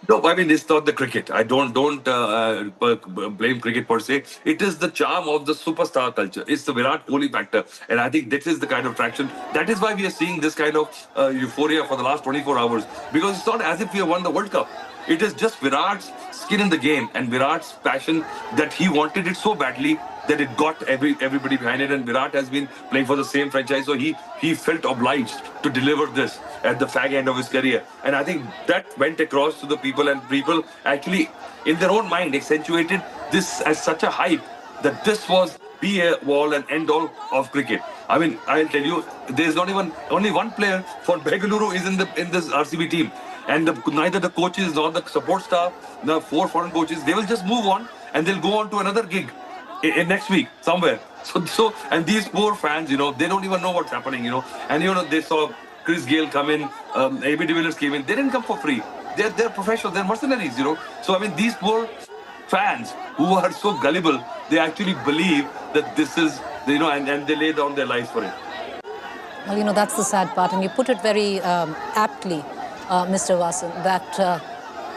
No, I mean, it's not the cricket. I don't blame cricket per se. It is the charm of the superstar culture. It's the Virat Kohli factor. And I think this is the kind of traction. That is why we are seeing this kind of euphoria for the last 24 hours. Because it's not as if we have won the World Cup. It is just Virat's skin in the game and Virat's passion that he wanted it so badly that it got everybody behind it. And Virat has been playing for the same franchise, so he felt obliged to deliver this at the fag end of his career. And I think that went across to the people, and people actually, in their own mind, accentuated this as such a hype that this was be a all and end all of cricket. I mean, I'll tell you, there's not even only one player for Bengaluru is in this RCB team. And neither the coaches nor the support staff, the 4 foreign coaches, they will just move on and they'll go on to another gig next week somewhere. So and these poor fans, they don't even know what's happening, And they saw Chris Gayle come in, AB de Villiers came in. They didn't come for free. They're professionals. They're mercenaries, So I mean, these poor fans who are so gullible, they actually believe that this is, and they lay down their lives for it. Well, that's the sad part, and you put it very aptly, Mr. Vasan, that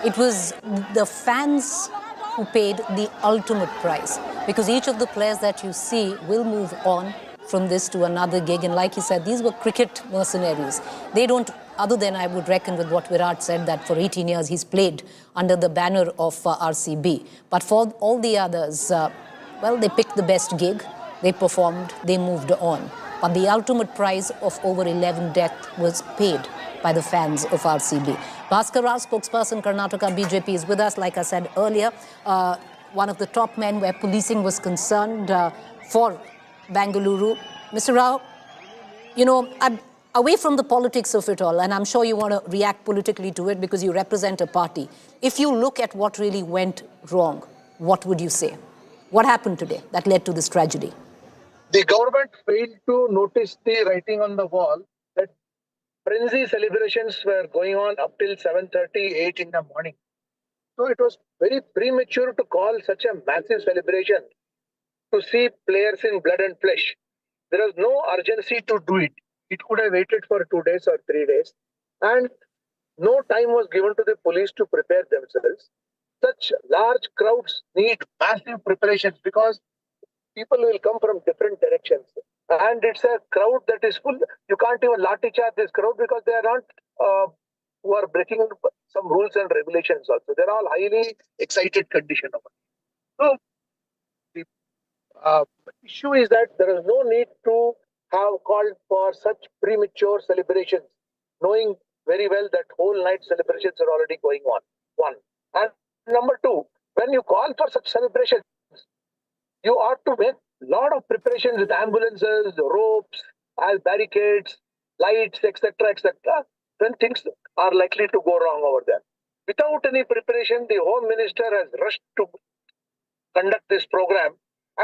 it was the fans who paid the ultimate price, because each of the players that you see will move on from this to another gig. And like you said, these were cricket mercenaries. They don't, other than I would reckon with what Virat said, that for 18 years he's played under the banner of RCB. But for all the others, well, they picked the best gig, they performed, they moved on. But the ultimate prize of over 11 deaths was paid by the fans of RCB. Bhaskar Rao, spokesperson Karnataka BJP, is with us. Like I said earlier, one of the top men where policing was concerned for Bengaluru. Mr. Rao, you know, away from the politics of it all, and I'm sure you want to react politically to it because you represent a party. If you look at what really went wrong, what would you say? What happened today that led to this tragedy? The government failed to notice the writing on the wall that frenzy celebrations were going on up till 7:38 in the morning. So it was very premature to call such a massive celebration to see players in blood and flesh. There was no urgency to do it. It could have waited for 2 days or 3 days. And no time was given to the police to prepare themselves. Such large crowds need massive preparations because people will come from different directions. And it's a crowd that is full. You can't even lathi charge this crowd because they are not who are breaking some rules and regulations also. They're all highly excited condition of it. So the issue is that there is no need to have called for such premature celebrations, knowing very well that whole night celebrations are already going on. One. And number two, when you call for such celebrations, you ought to make a lot of preparations with ambulances, ropes, barricades, lights, etc., etc., when things are likely to go wrong over there. Without any preparation, the Home Minister has rushed to conduct this program,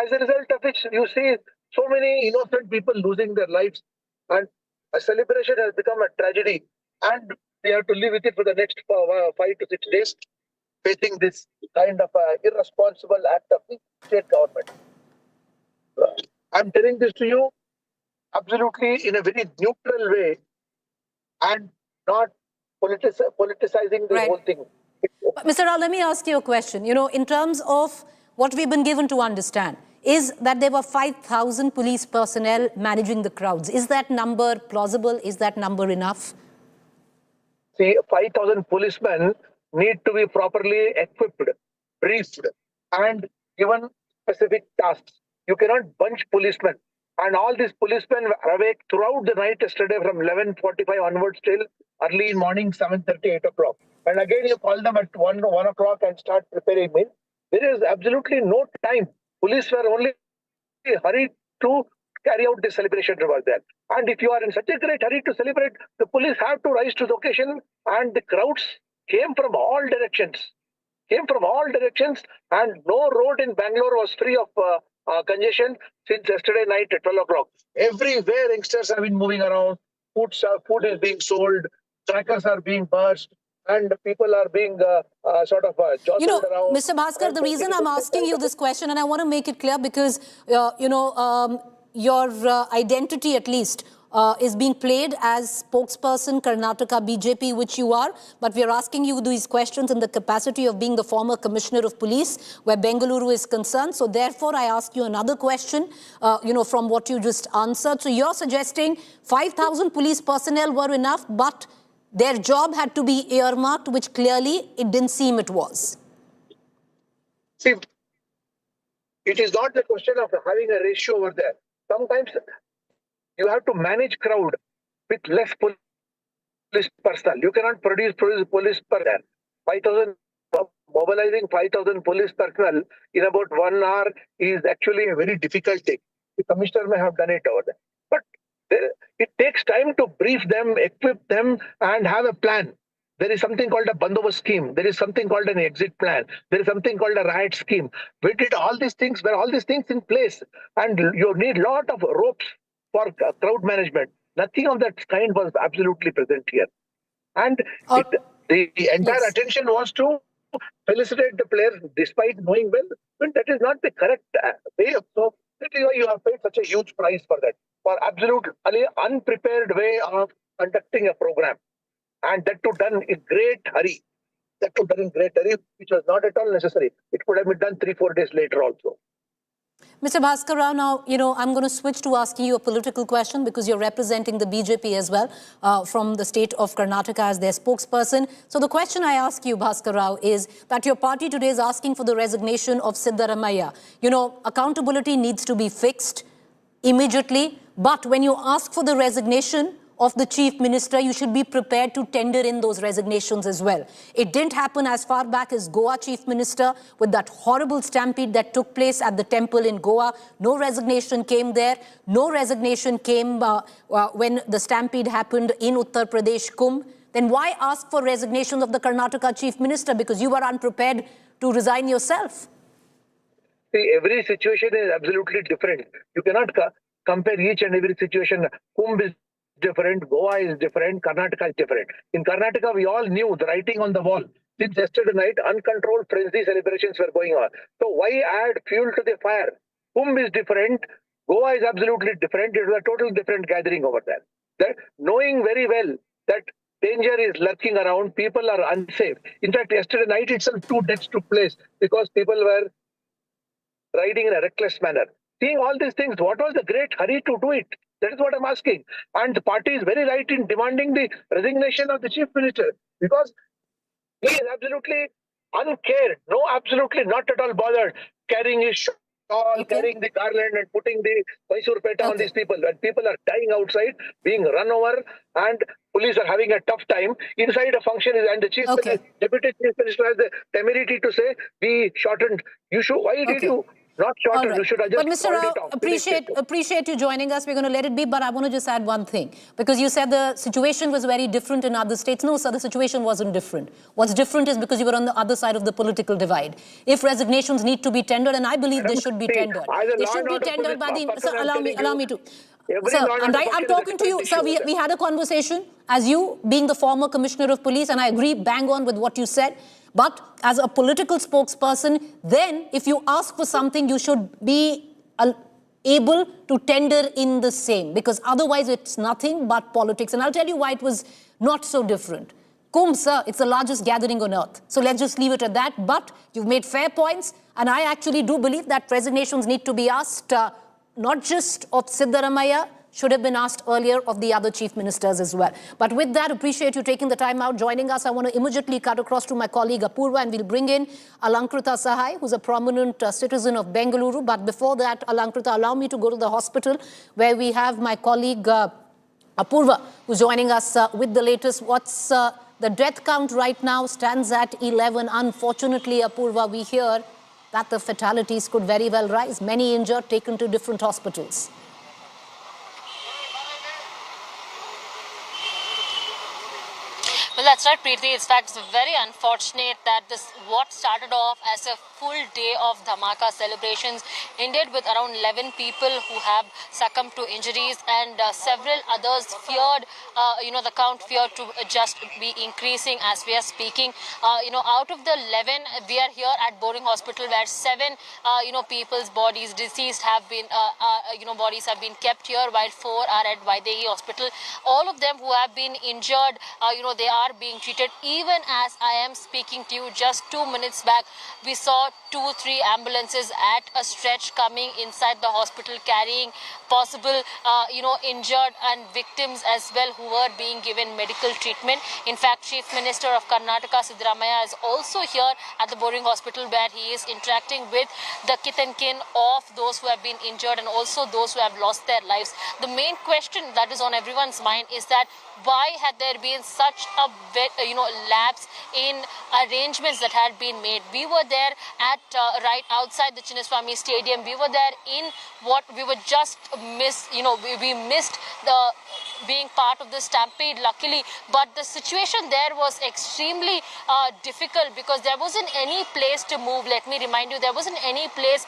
as a result of which you see so many innocent people losing their lives, and a celebration has become a tragedy, and they have to live with it for the next 5 to 6 days, facing this kind of irresponsible act of the state government. I'm telling this to you absolutely in a very neutral way and not politicizing the whole thing. But Mr. Rao, let me ask you a question. You know, in terms of what we've been given to understand, is that there were 5,000 police personnel managing the crowds. Is that number plausible? Is that number enough? See, 5,000 policemen need to be properly equipped, briefed, and given specific tasks. You cannot bunch policemen. And all these policemen were awake throughout the night yesterday from 11:45 onwards till early in morning, 7:30, 8 o'clock. And again, you call them at 1 o'clock and start preparing meals. There is absolutely no time. Police were only hurried to carry out the celebration over there. And if you are in such a great hurry to celebrate, the police have to rise to the occasion, and the crowds came from all directions. And no road in Bangalore was free of congestion since yesterday night at 12 o'clock. Everywhere youngsters have been moving around, food is being sold, crackers are being burst, and people are being jostled around. Mr. Bhaskar, the reason I'm asking you this question, and I want to make it clear because, your identity at least is being played as spokesperson Karnataka BJP, which you are, but we're asking you these questions in the capacity of being the former commissioner of police where Bengaluru is concerned. So therefore, I ask you another question, from what you just answered. So you're suggesting 5,000 police personnel were enough, but their job had to be earmarked, which clearly it didn't seem it was. See, it is not the question of having a ratio over there. Sometimes you have to manage crowd with less police personnel. You cannot produce police personnel. 5,000, mobilizing 5,000 police personnel in about 1 hour is actually a very difficult thing. The commissioner may have done it over there. But it takes time to brief them, equip them, and have a plan. There is something called a bandobast scheme. There is something called an exit plan. There is something called a riot scheme. We did all these things, were all these things in place. And you need a lot of ropes for crowd management. Nothing of that kind was absolutely present here. And the entire attention was to felicitate the players despite knowing well, but that is not the correct way. So that is why you have paid such a huge price for that, for absolutely unprepared way of conducting a program. And that too done in great hurry. Which was not at all necessary. It could have been done 3-4 days later also. Mr. Bhaskar Rao, now, I'm going to switch to asking you a political question because you're representing the BJP as well from the state of Karnataka as their spokesperson. So the question I ask you, Bhaskar Rao, is that your party today is asking for the resignation of Siddaramaiah. Accountability needs to be fixed immediately, but when you ask for the resignation of the chief minister, you should be prepared to tender in those resignations as well. It didn't happen as far back as Goa chief minister with that horrible stampede that took place at the temple in Goa. No resignation came there. No resignation came when the stampede happened in Uttar Pradesh, Kumbh. Then why ask for resignation of the Karnataka chief minister? Because you were unprepared to resign yourself. See, every situation is absolutely different. You cannot compare each and every situation. Kumbh is different, Goa is different, Karnataka is different. In Karnataka, we all knew the writing on the wall. Since yesterday night, uncontrolled frenzy celebrations were going on. So why add fuel to the fire? Kumbh is different, Goa is absolutely different. It was a total different gathering over there. Knowing very well that danger is lurking around, people are unsafe. In fact, yesterday night itself, 2 deaths took place because people were riding in a reckless manner. Seeing all these things, what was the great hurry to do it? That is what I'm asking. And the party is very right in demanding the resignation of the chief minister because he is absolutely uncared. No, absolutely not at all bothered carrying his shawl, carrying the garland and putting the Mysore Peta on these people. When people are dying outside, being run over and police are having a tough time, inside a function is, and the deputy chief minister has the temerity to say, we shortened. You should, why did you not shorten? You should have just But Mr. Rao, appreciate you joining us. We're going to let it be, but I want to just add one thing. Because you said the situation was very different in other states. No, sir, the situation wasn't different. What's different is because you were on the other side of the political divide. If resignations need to be tendered, and I believe they should be tendered. They should be tendered by the... Sir, allow me to... Sir, I'm talking to you. Sir, we had a conversation as you being the former commissioner of police, and I agree bang on with what you said. But as a political spokesperson, then if you ask for something, you should be able to tender in the same, because otherwise it's nothing but politics. And I'll tell you why it was not so different. Kumbh, sir, it's the largest gathering on earth. So let's just leave it at that. But you've made fair points. And I actually do believe that resignations need to be asked, not just of Siddaramaiah, should have been asked earlier of the other chief ministers as well. But with that, appreciate you taking the time out, joining us. I want to immediately cut across to my colleague Apurva, and we'll bring in Alankrita Sahai, who's a prominent citizen of Bengaluru. But before that, Alankrita, allow me to go to the hospital where we have my colleague Apurva, who's joining us with the latest. What's the death count right now? Stands at 11. Unfortunately, Apurva, we hear that the fatalities could very well rise. Many injured, taken to different hospitals. Well, that's right, Preeti. In fact, it's very unfortunate that what started off as a full day of Dhamaka celebrations ended with around 11 people who have succumbed to injuries, and several others feared, the count feared to just be increasing as we are speaking. Out of the 11, we are here at Boring Hospital where 7, people's bodies deceased have been, bodies have been kept here, while 4 are at Vaidehi Hospital. All of them who have been injured, they are being treated. Even as I am speaking to you, just 2 minutes back, we saw 2-3 ambulances at a stretch coming inside the hospital carrying possible, injured and victims as well who were being given medical treatment. In fact, Chief Minister of Karnataka, Siddaramaiah, is also here at the Boring Hospital where he is interacting with the kith and kin of those who have been injured and also those who have lost their lives. The main question that is on everyone's mind is that why had there been such a lapse in arrangements that had been made? We were there at right outside the Chinnaswamy Stadium. We were there in what we were just missed. We missed the being part of the stampede, luckily, but the situation there was extremely difficult because there wasn't any place to move. Let me remind you, there wasn't any place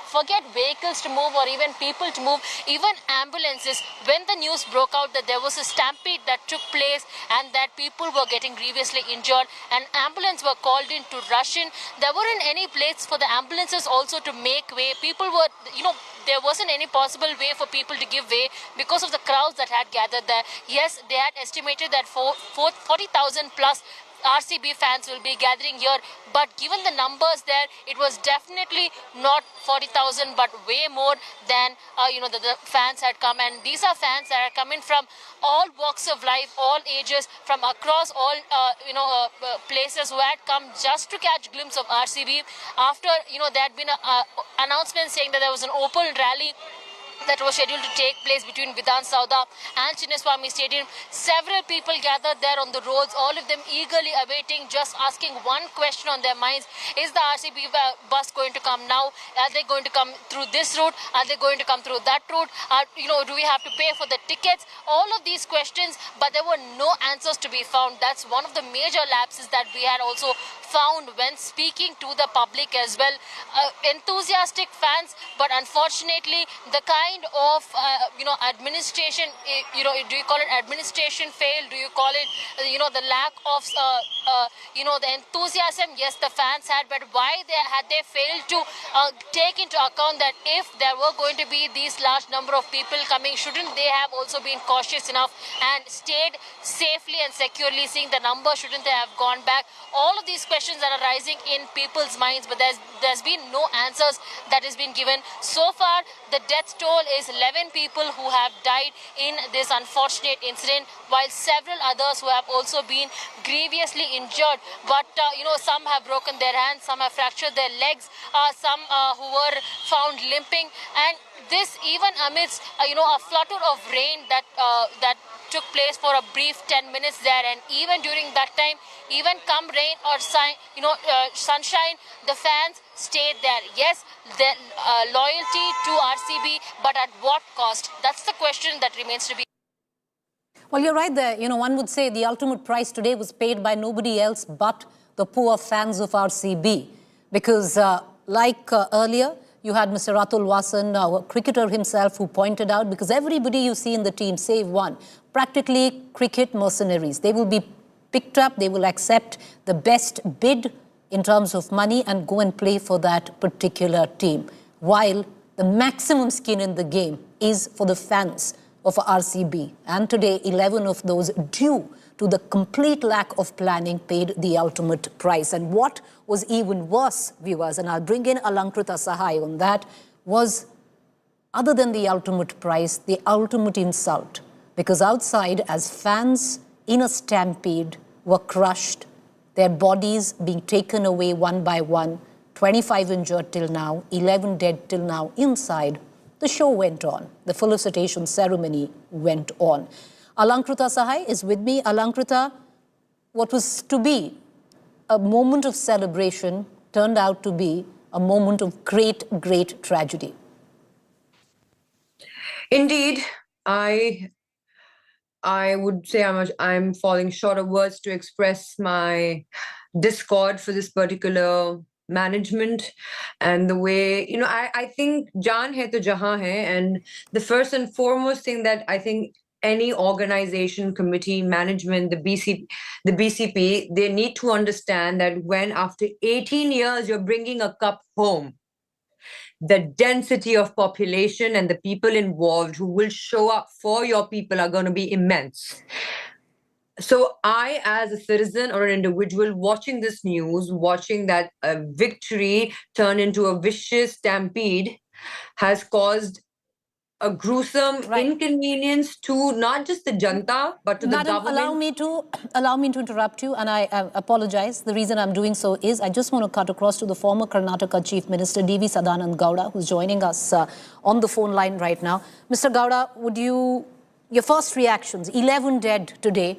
forget vehicles to move or even people to move, even ambulances. When the news broke out that there was a stampede that took place and that people were getting grievously injured and ambulance were called in to rush in, there weren't any place for the ambulances also to make way. People were, there wasn't any possible way for people to give way because of the crowds that had gathered there. Yes, they had estimated that 40,000 plus RCB fans will be gathering here. But given the numbers there, it was definitely not 40,000, but way more than the fans had come. And these are fans that are coming from all walks of life, all ages, from across all places, who had come just to catch a glimpse of RCB after there had been an announcement saying that there was an open rally that was scheduled to take place between Vidhan Sauda and Chinnaswamy Stadium. Several people gathered there on the roads, all of them eagerly awaiting, just asking one question on their minds: is the RCB bus going to come now? Are they going to come through this route? Are they going to come through that route? Do we have to pay for the tickets? All of these questions, but there were no answers to be found. That's one of the major lapses that we had also found when speaking to the public as well. Enthusiastic fans, but unfortunately the kind of administration, do you call it administration fail? Do you call it the lack of the enthusiasm? Yes, the fans had, but why had they failed to take into account that if there were going to be these large number of people coming, shouldn't they have also been cautious enough and stayed safely and securely? Seeing the number, shouldn't they have gone back? All of these questions that are rising in people's minds, but there's been no answers that has been given. So far, the death toll is 11 people who have died in this unfortunate incident, while several others who have also been grievously injured. But some have broken their hands, some have fractured their legs, some who were found limping, and this even amidst a flutter of rain that took place for a brief 10 minutes there. And even during that time, even come rain or sunshine, the fans stayed there. Yes, their loyalty to RCB, but at what cost? That's the question that remains to be. Well, you're right there. One would say the ultimate price today was paid by nobody else but the poor fans of RCB. Because like earlier, you had Mr. Atul Wasan, our cricketer himself, who pointed out, because everybody you see in the team, save one, practically cricket mercenaries. They will be picked up, they will accept the best bid in terms of money and go and play for that particular team. While the maximum skin in the game is for the fans of RCB. And today, 11 of those, due to the complete lack of planning, paid the ultimate price. And what was even worse, viewers, and I'll bring in Alankrita Sahai on that, was, other than the ultimate price, the ultimate insult. Because outside, as fans in a stampede were crushed, their bodies being taken away one by one, 25 injured till now, 11 dead till now. Inside, the show went on. The felicitation ceremony went on. Alankrita Sahai is with me. Alankrita, what was to be a moment of celebration turned out to be a moment of great, great tragedy. Indeed, I would say I'm falling short of words to express my discord for this particular management and the way, I think jaan hai to jahan hai, and the first and foremost thing that I think any organization, committee, management, the BCP, they need to understand that when after 18 years you're bringing a cup home, the density of population and the people involved who will show up for your people are going to be immense. So I, as a citizen or an individual watching this news, watching that a victory turn into a vicious stampede, has caused a gruesome inconvenience to not just the janta, but to Madam, the government. Allow me to interrupt you, and I apologize. The reason I'm doing so is I just want to cut across to the former Karnataka Chief Minister, D.V. Sadanand Gowda, who's joining us on the phone line right now. Mr. Gowda, your first reactions, 11 dead today,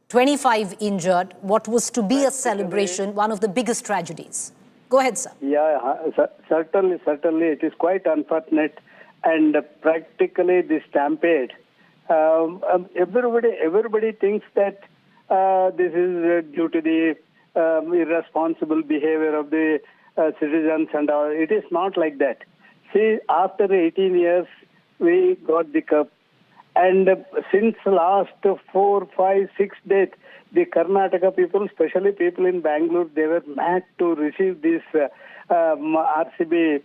25 injured, what was to be a celebration, one of the biggest tragedies. Go ahead, sir. Yeah, certainly, it is quite unfortunate. And practically the stampede, everybody thinks that this is due to the irresponsible behavior of the citizens and all. It is not like that. See, after 18 years, we got the cup. And since last 4, 5, 6 days, the Karnataka people, especially people in Bangalore, they were mad to receive these RCB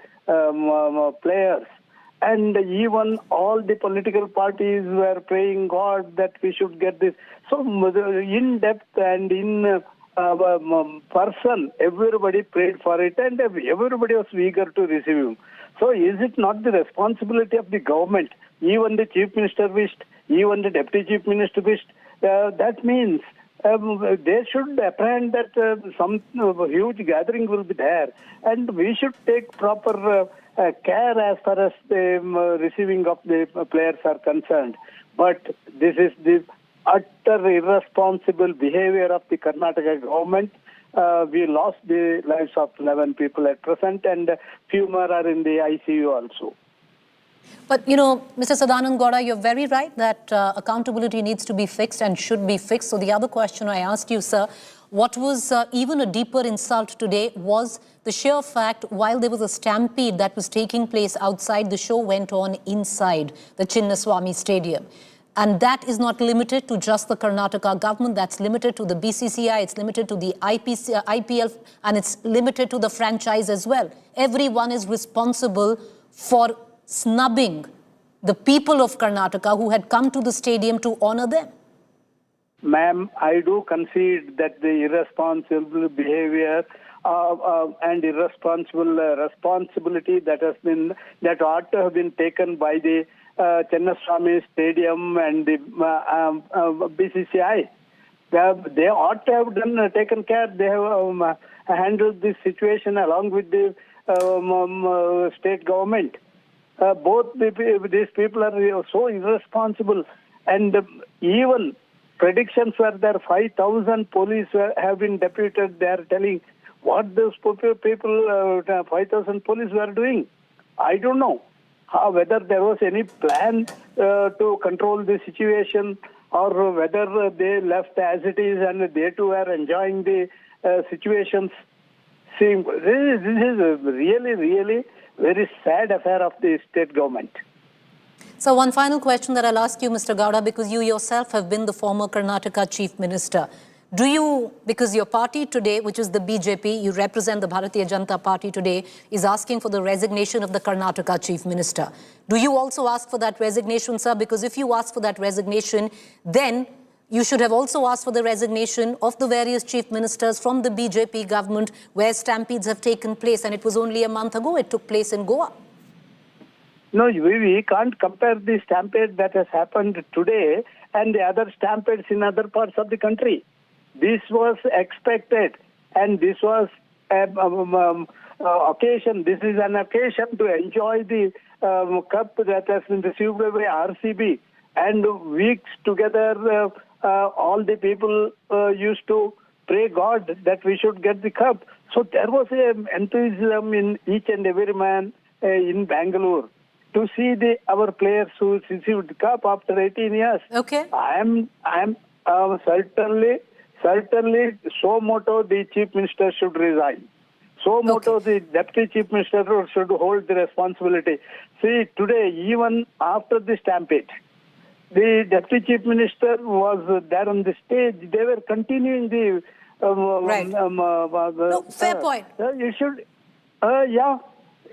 players. And even all the political parties were praying God that we should get this. So in depth and in person, everybody prayed for it and everybody was eager to receive him. So is it not the responsibility of the government? Even the Chief Minister wished, even the Deputy Chief Minister wished. That means they should apprehend that some huge gathering will be there, and we should take proper care as far as the receiving of the players are concerned. But this is the utter irresponsible behavior of the Karnataka government. We lost the lives of 11 people at present, and few more are in the ICU also. But, you know, Mr. Sadanand Gowda, you're very right that accountability needs to be fixed and should be fixed. So the other question I asked you, sir, what was even a deeper insult today was the sheer fact while there was a stampede that was taking place outside, the show went on inside the Chinnaswamy Stadium. And that is not limited to just the Karnataka government. That's limited to the BCCI, it's limited to the IPL, and it's limited to the franchise as well. Everyone is responsible for snubbing the people of Karnataka who had come to the stadium to honor them. Ma'am, I do concede that the irresponsible behavior and irresponsible responsibility that ought to have been taken by the Chinnaswamy Stadium and the BCCI. They ought to have taken care. They have handled this situation along with the state government. Both these people are so irresponsible, and even predictions were there 5,000 police have been deputed. They are telling what those people 5,000 police were doing. I don't know whether there was any plan to control the situation, or whether they left as it is and they too are enjoying the situations. See, this is a really very sad affair of the state government. So one final question that I'll ask you, Mr. Gowda, because you yourself have been the former Karnataka Chief Minister. Do you, because your party today, which is the BJP, you represent the Bharatiya Janata Party today, is asking for the resignation of the Karnataka Chief Minister. Do you also ask for that resignation, sir? Because if you ask for that resignation, then you should have also asked for the resignation of the various chief ministers from the BJP government where stampedes have taken place, and it was only a month ago it took place in Goa. No, we can't compare the stampede that has happened today and the other stampedes in other parts of the country. This was expected, and this was occasion. This is an occasion to enjoy the cup that has been received by RCB, and weeks together all the people used to pray God that we should get the cup. So there was enthusiasm in each and every man in Bengaluru to see our players who received the cup after 18 years. Okay. I am certainly so moto the chief minister should resign. So moto the deputy chief minister should hold the responsibility. See, today, even after the stampede, the deputy chief minister was there on the stage. They were continuing the fair point. You should,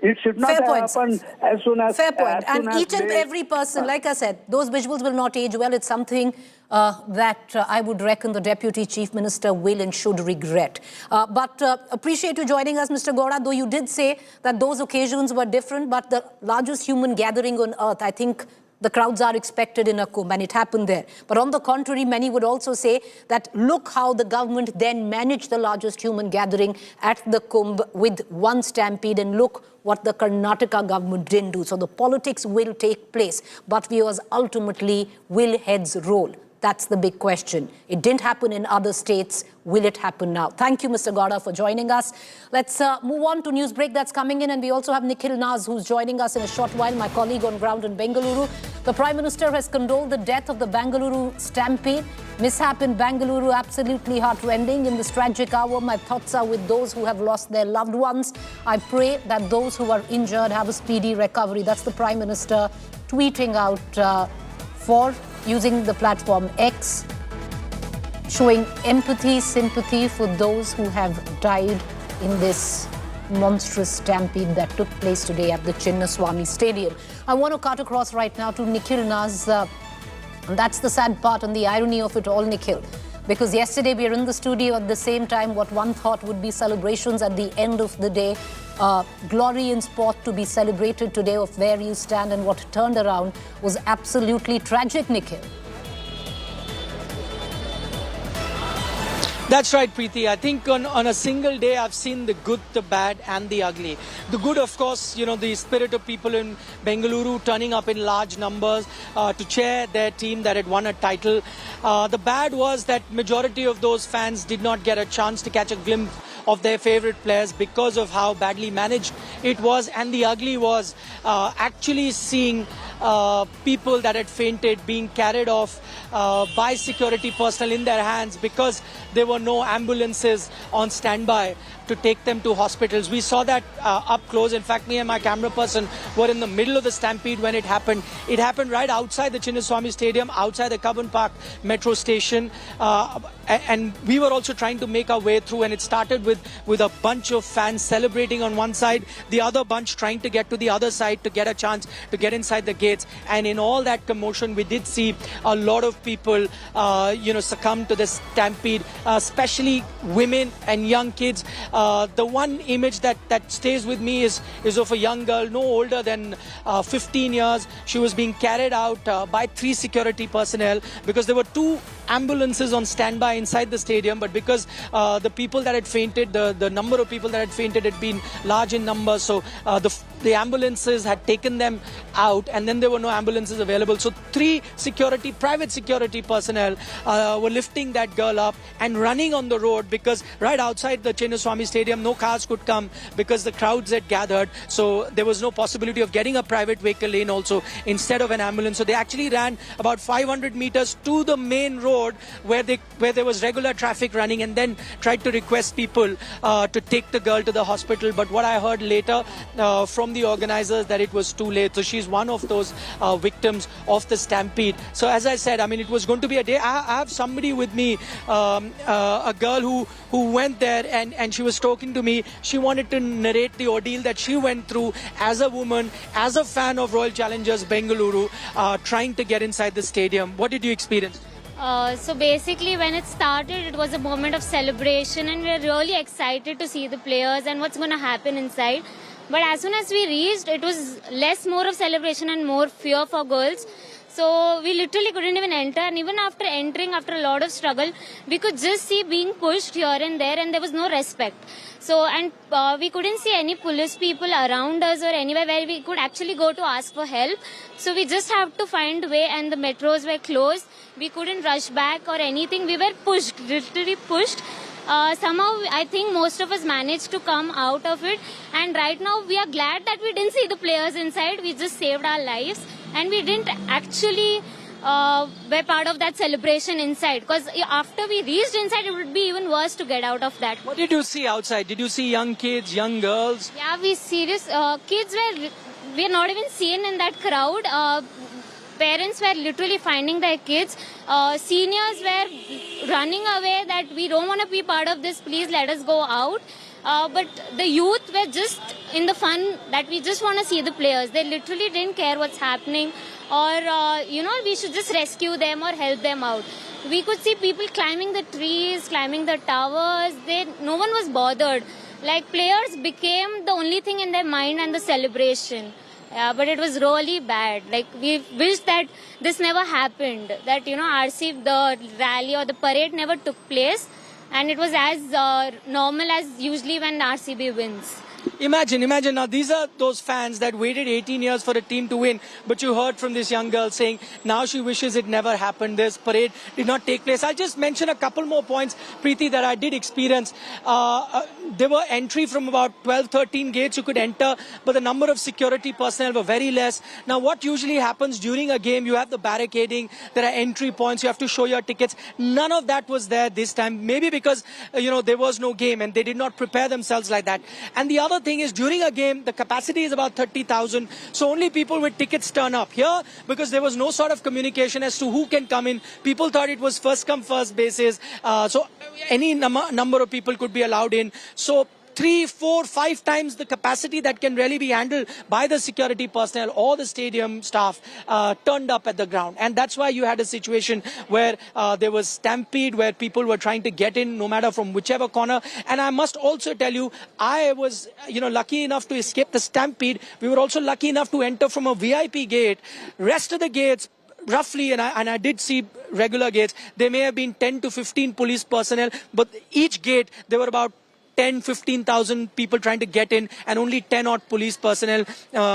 it should not happen as soon as. Fair point. And each and every person, like I said, those visuals will not age well. It's something that I would reckon the Deputy Chief Minister will and should regret. But appreciate you joining us, Mr. Gowda, though you did say that those occasions were different, but the largest human gathering on earth, I think the crowds are expected in a Kumbh, and it happened there. But on the contrary, many would also say that look how the government then managed the largest human gathering at the Kumbh with one stampede, and look what the Karnataka government didn't do. So the politics will take place, but viewers, ultimately, will heads roll? That's the big question. It didn't happen in other states. Will it happen now? Thank you, Mr. Gowda, for joining us. Let's move on to news break that's coming in. And we also have Nikhil Naz, who's joining us in a short while, my colleague on ground in Bengaluru. The Prime Minister has condoled the death of the Bengaluru stampede. Mishap in Bengaluru, absolutely heartrending. In this tragic hour, my thoughts are with those who have lost their loved ones. I pray that those who are injured have a speedy recovery. That's the Prime Minister tweeting out using the platform X, showing empathy, sympathy for those who have died in this monstrous stampede that took place today at the Chinnaswamy Stadium. I want to cut across right now to Nikhil Naz. And that's the sad part and the irony of it all, Nikhil. because yesterday we were in the studio at the same time. What one thought would be celebrations at the end of the day, glory in sport to be celebrated today of where you stand, and what turned around was absolutely tragic, Nikhil. That's right, Preeti. I think on a single day, I've seen the good, the bad and the ugly. The good, of course, you know, the spirit of people in Bengaluru turning up in large numbers to cheer their team that had won a title. The bad was that majority of those fans did not get a chance to catch a glimpse of their favorite players because of how badly managed it was. And the ugly was actually seeing people that had fainted being carried off by security personnel in their hands because there were no ambulances on standby to take them to hospitals. We saw that up close. In fact, me and my camera person were in the middle of the stampede when it happened. It happened right outside the Chinnaswamy Stadium, outside the Cubbon Park metro station. And we were also trying to make our way through, and it started with a bunch of fans celebrating on one side, the other bunch trying to get to the other side to get a chance to get inside the gates. And in all that commotion, we did see a lot of people, succumb to the stampede, especially women and young kids. The one image that stays with me is of a young girl, no older than 15 years. She was being carried out by 3 security personnel because there were 2 ambulances on standby inside the stadium, but because the people that had fainted, the number of people that had fainted had been large in number, so the ambulances had taken them out, and then there were no ambulances available. So 3 private security personnel were lifting that girl up and running on the road because right outside the Chinnaswamy Stadium, no cars could come because the crowds had gathered. So there was no possibility of getting a private vehicle in also instead of an ambulance. So they actually ran about 500 meters to the main road where there was regular traffic running, and then tried to request people to take the girl to the hospital. But what I heard later from the organizers that it was too late. So she's one of those victims of the stampede. So as I said, I mean, it was going to be a day. I have somebody with me, a girl who went there, and she was talking to me. She wanted to narrate the ordeal that she went through as a woman, as a fan of Royal Challengers Bengaluru, trying to get inside the stadium. What did you experience? So basically when it started, it was a moment of celebration, and we were really excited to see the players and what's going to happen inside. But as soon as we reached, it was more of celebration and more fear for girls. So we literally couldn't even enter, and even after entering, after a lot of struggle, we could just see being pushed here and there, and there was no respect. So, and we couldn't see any police people around us or anywhere where we could actually go to ask for help. So we just have to find a way, and the metros were closed. We couldn't rush back or anything. We were pushed, literally pushed. Somehow, I think most of us managed to come out of it. And right now, we are glad that we didn't see the players inside. We just saved our lives. And we didn't actually be part of that celebration inside. Because after we reached inside, it would be even worse to get out of that. What did you see outside? Did you see young kids, young girls? Yeah, kids were not even seen in that crowd. Parents were literally finding their kids. Seniors were running away that we don't want to be part of this. Please let us go out. But the youth were just in the fun that we just want to see the players. They literally didn't care what's happening, or we should just rescue them or help them out. We could see people climbing the trees, climbing the towers. No one was bothered. Like, players became the only thing in their mind and the celebration. Yeah, but it was really bad. Like, we wish that this never happened. That, RC, the rally or the parade never took place. And it was as normal as usually when RCB wins. Imagine now these are those fans that waited 18 years for a team to win, but you heard from this young girl saying now she wishes it never happened. This parade did not take place. I'll just mention a couple more points, Preeti, that I did experience. There were entry from about 12-13 gates you could enter, but the number of security personnel were very less. Now what usually happens during a game, you have the barricading, there are entry points, you have to show your tickets. None of that was there this time, maybe because there was no game and they did not prepare themselves like that. And the other thing is, during a game, the capacity is about 30,000. So only people with tickets turn up. Here, because there was no sort of communication as to who can come in, people thought it was first come, first basis. So any number of people could be allowed in. So 3, 4, 5 times the capacity that can really be handled by the security personnel or the stadium staff turned up at the ground. And that's why you had a situation where there was stampede, where people were trying to get in no matter from whichever corner. And I must also tell you, I was lucky enough to escape the stampede. We were also lucky enough to enter from a VIP gate. Rest of the gates, roughly, and I did see regular gates, there may have been 10 to 15 police personnel, but each gate there were about 10, 15,000 people trying to get in, and only 10 odd police personnel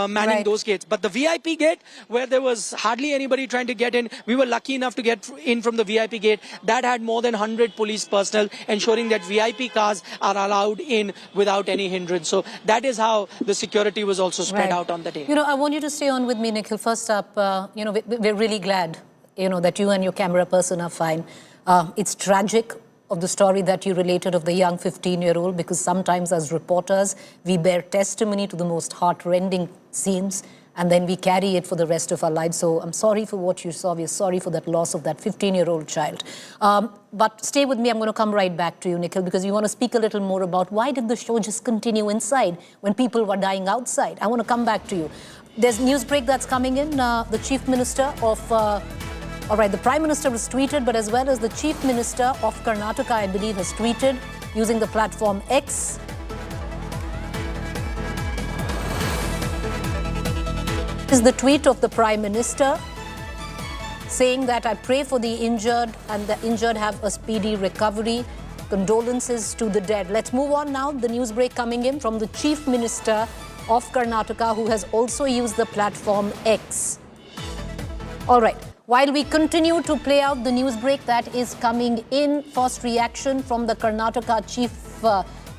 manning those gates. But the VIP gate, where there was hardly anybody trying to get in, we were lucky enough to get in from the VIP gate. That had more than 100 police personnel, ensuring that VIP cars are allowed in without any hindrance. So that is how the security was also spread out on the day. I want you to stay on with me, Nikhil. First up, we're really glad, that you and your camera person are fine. It's tragic of the story that you related of the young 15-year-old, because sometimes as reporters, we bear testimony to the most heart-rending scenes, and then we carry it for the rest of our lives. So I'm sorry for what you saw. We're sorry for that loss of that 15-year-old child. But stay with me. I'm going to come right back to you, Nikhil, because you want to speak a little more about why did the show just continue inside when people were dying outside. I want to come back to you. There's news break that's coming in. The Chief Minister of... All right, the Prime Minister has tweeted, but as well as the Chief Minister of Karnataka, I believe, has tweeted using the platform X. This is the tweet of the Prime Minister saying that I pray for the injured and the injured have a speedy recovery. Condolences to the dead. Let's move on now. The news break coming in from the Chief Minister of Karnataka, who has also used the platform X. All right. While we continue to play out the news break that is coming in, first reaction from the Karnataka Chief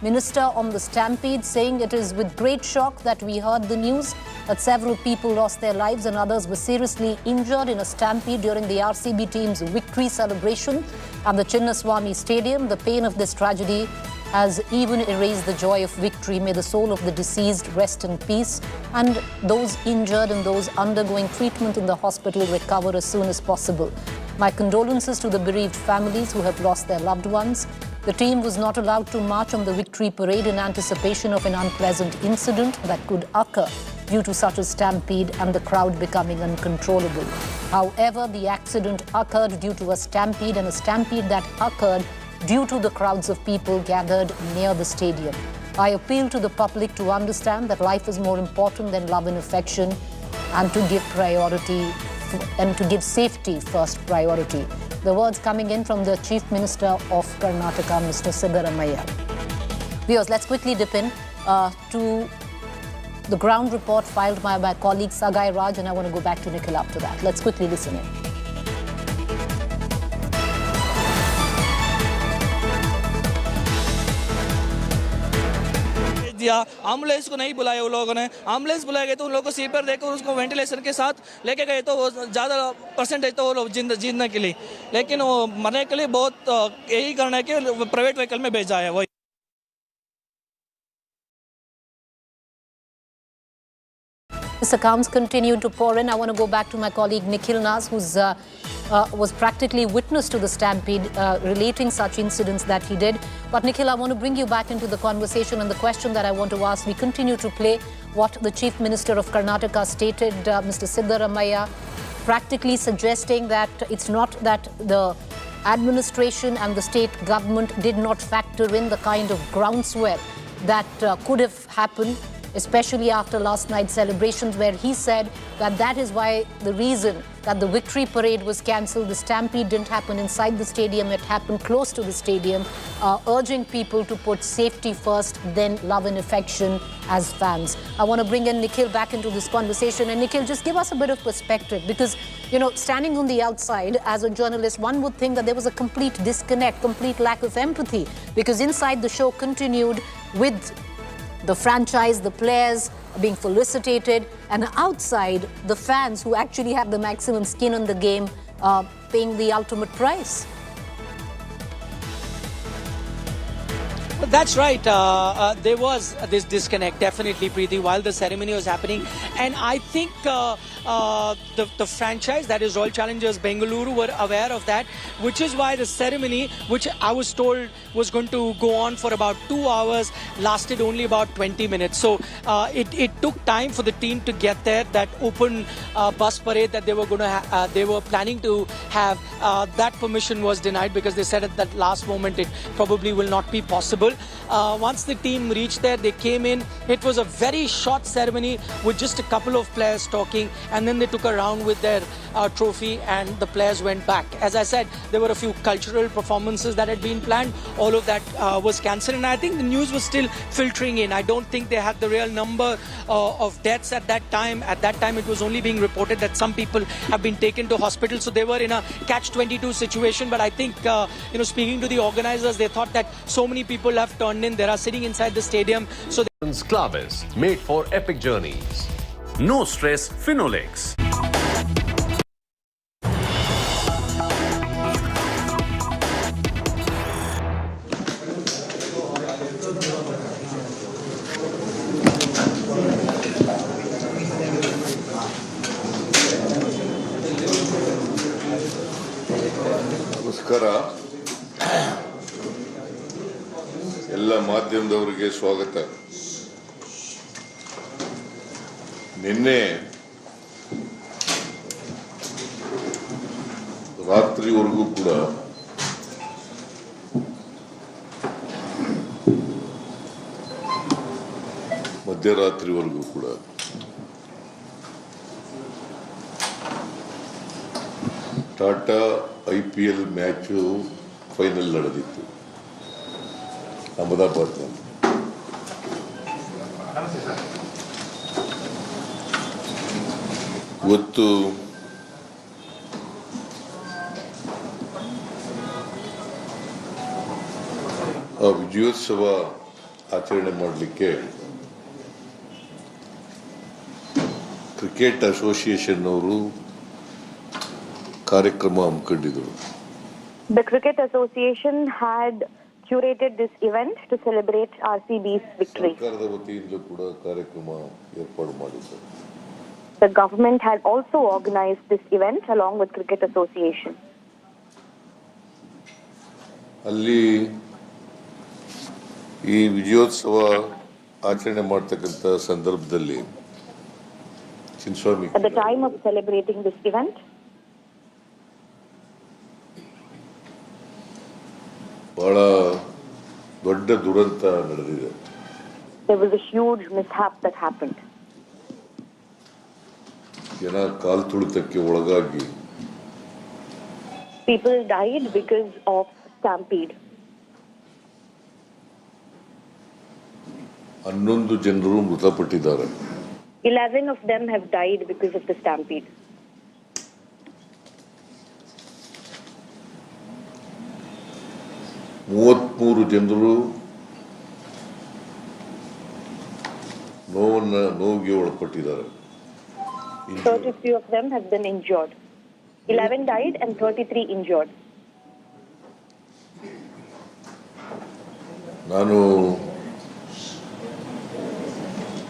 Minister on the Stampede, saying it is with great shock that we heard the news that several people lost their lives and others were seriously injured in a stampede during the RCB team's victory celebration at the Chinnaswamy Stadium. The pain of this tragedy has even erased the joy of victory. May the soul of the deceased rest in peace, and those injured and those undergoing treatment in the hospital recover as soon as possible. My condolences to the bereaved families who have lost their loved ones. The team was not allowed to march on the victory parade in anticipation of an unpleasant incident that could occur due to such a stampede and the crowd becoming uncontrollable. However, the accident occurred due to a stampede, and a stampede that occurred due to the crowds of people gathered near the stadium. I appeal to the public to understand that life is more important than love and affection, and to give priority and to give safety first priority. The words coming in from the Chief Minister of Karnataka, Mr. Siddaramaiah. Viewers, let's quickly dip in to the ground report filed by my colleague Sagai Raj, and I want to go back to Nikhil after that. Let's quickly listen in. Ambulance को नहीं बुलाया उन लोगों ने ambulance बुलाया गया तो उन लोगों को सीपर देकर उसको वेंटिलेशन के साथ लेके गए तो वो ज़्यादा परसेंटेज तो वो लोग जीने के लिए लेकिन वो मरने के लिए बहुत यही करना है कि प्राइवेट व्हीकल में भेजा है वही This accounts continue to pour in. I want to go back to my colleague Nikhil Naz, who's was practically witness to the stampede, relating such incidents that he did. But Nikhil, I want to bring you back into the conversation, and the question that I want to ask, we continue to play what the Chief Minister of Karnataka stated, Mr. Siddaramaiah, practically suggesting that it's not that the administration and the state government did not factor in the kind of groundswell that could have happened, especially after last night's celebrations, where he said that that is why the reason that the victory parade was cancelled. The stampede didn't happen inside the stadium, it happened close to the stadium, urging people to put safety first, then love and affection as fans. I want to bring in Nikhil back into this conversation. And Nikhil, just give us a bit of perspective, because, you know, standing on the outside as a journalist, one would think that there was a complete disconnect, complete lack of empathy, because inside the show continued with the franchise, the players being felicitated, and outside, the fans who actually have the maximum skin in the game paying the ultimate price. That's right. There was this disconnect, definitely, Preeti, while the ceremony was happening. And I think the franchise, that is Royal Challengers Bengaluru, were aware of that, which is why the ceremony, which I was told was going to go on for about 2 hours, lasted only about 20 minutes. So it took time for the team to get there. That open bus parade that they were going to they were planning to have, that permission was denied because they said at that last moment it probably will not be possible. Once the team reached there, they came in. It was a very short ceremony with just a couple of players talking, and then they took a round with their trophy and the players went back. As I said, there were a few cultural performances that had been planned. All of that was cancelled, and I think the news was still filtering in. I don't think they had the real number of deaths at that time. At that time, it was only being reported that some people have been taken to hospital, so they were in a catch-22 situation. But I think, speaking to the organizers, they thought that so many people have turned in. They are sitting inside the stadium. So Clavis, made for epic journeys. No stress Phenolix. ನಮಸ್ಕಾರ. ಎಲ್ಲ ಮಾಧ್ಯಮದವರಿಗೆ ಸ್ವಾಗತ. ನಿನ್ನೆ ರಾತ್ರಿವರೆಗೂ ಕೂಡ ಮಧ್ಯರಾತ್ರಿವರೆಗೂ ಕೂಡ Tata IPL match final ನಡೆದಿತ್ತು ಅಹಮದಾಬಾದ್ನಲ್ಲಿ. ಇವತ್ತು ಆ ವಿಜಯೋತ್ಸವ ಆಚರಣೆ ಮಾಡಲಿಕ್ಕೆ ಕ್ರಿಕೆಟ್ ಅಸೋಸಿಯೇಷನ್ ಅವರು ಕಾರ್ಯಕ್ರಮ ಹಮ್ಮಿಕೊಂಡಿದ್ರು. The Cricket Association had curated this event to celebrate RCB's victory. ಸರ್ಕಾರದ ವತಿಯಿಂದ ಕೂಡ ಕಾರ್ಯಕ್ರಮ ಏರ್ಪಾಡು ಮಾಡಿದ್ದಾರೆ. The government had also organized this event along with Cricket Association. ಅಲ್ಲಿ ಈ ವಿಜಯೋತ್ಸವ ಆಚರಣೆ ಮಾಡತಕ್ಕಂಥ ಸಂದರ್ಭದಲ್ಲಿ Chinnaswamy At the time of celebrating this event, ಬಹಳ ದೊಡ್ಡ ದುರಂತ ನಡೆದಿದೆ. there was a huge mishap that happened. ಜನ ಕಾಲು ತುಳಿತಕ್ಕೆ ಒಳಗಾಗಿ People died because of Stampede. 11 ಜನರು ಮೃತಪಟ್ಟಿದ್ದಾರೆ. 11 of them have died because of the Stampede. ಮೂವತ್ಮೂರು ಜನರು ನೋವಿಗೆ ಒಳಪಟ್ಟಿದ್ದಾರೆ. 33 of them have been injured. 11 died and 33 injured. ನಾನು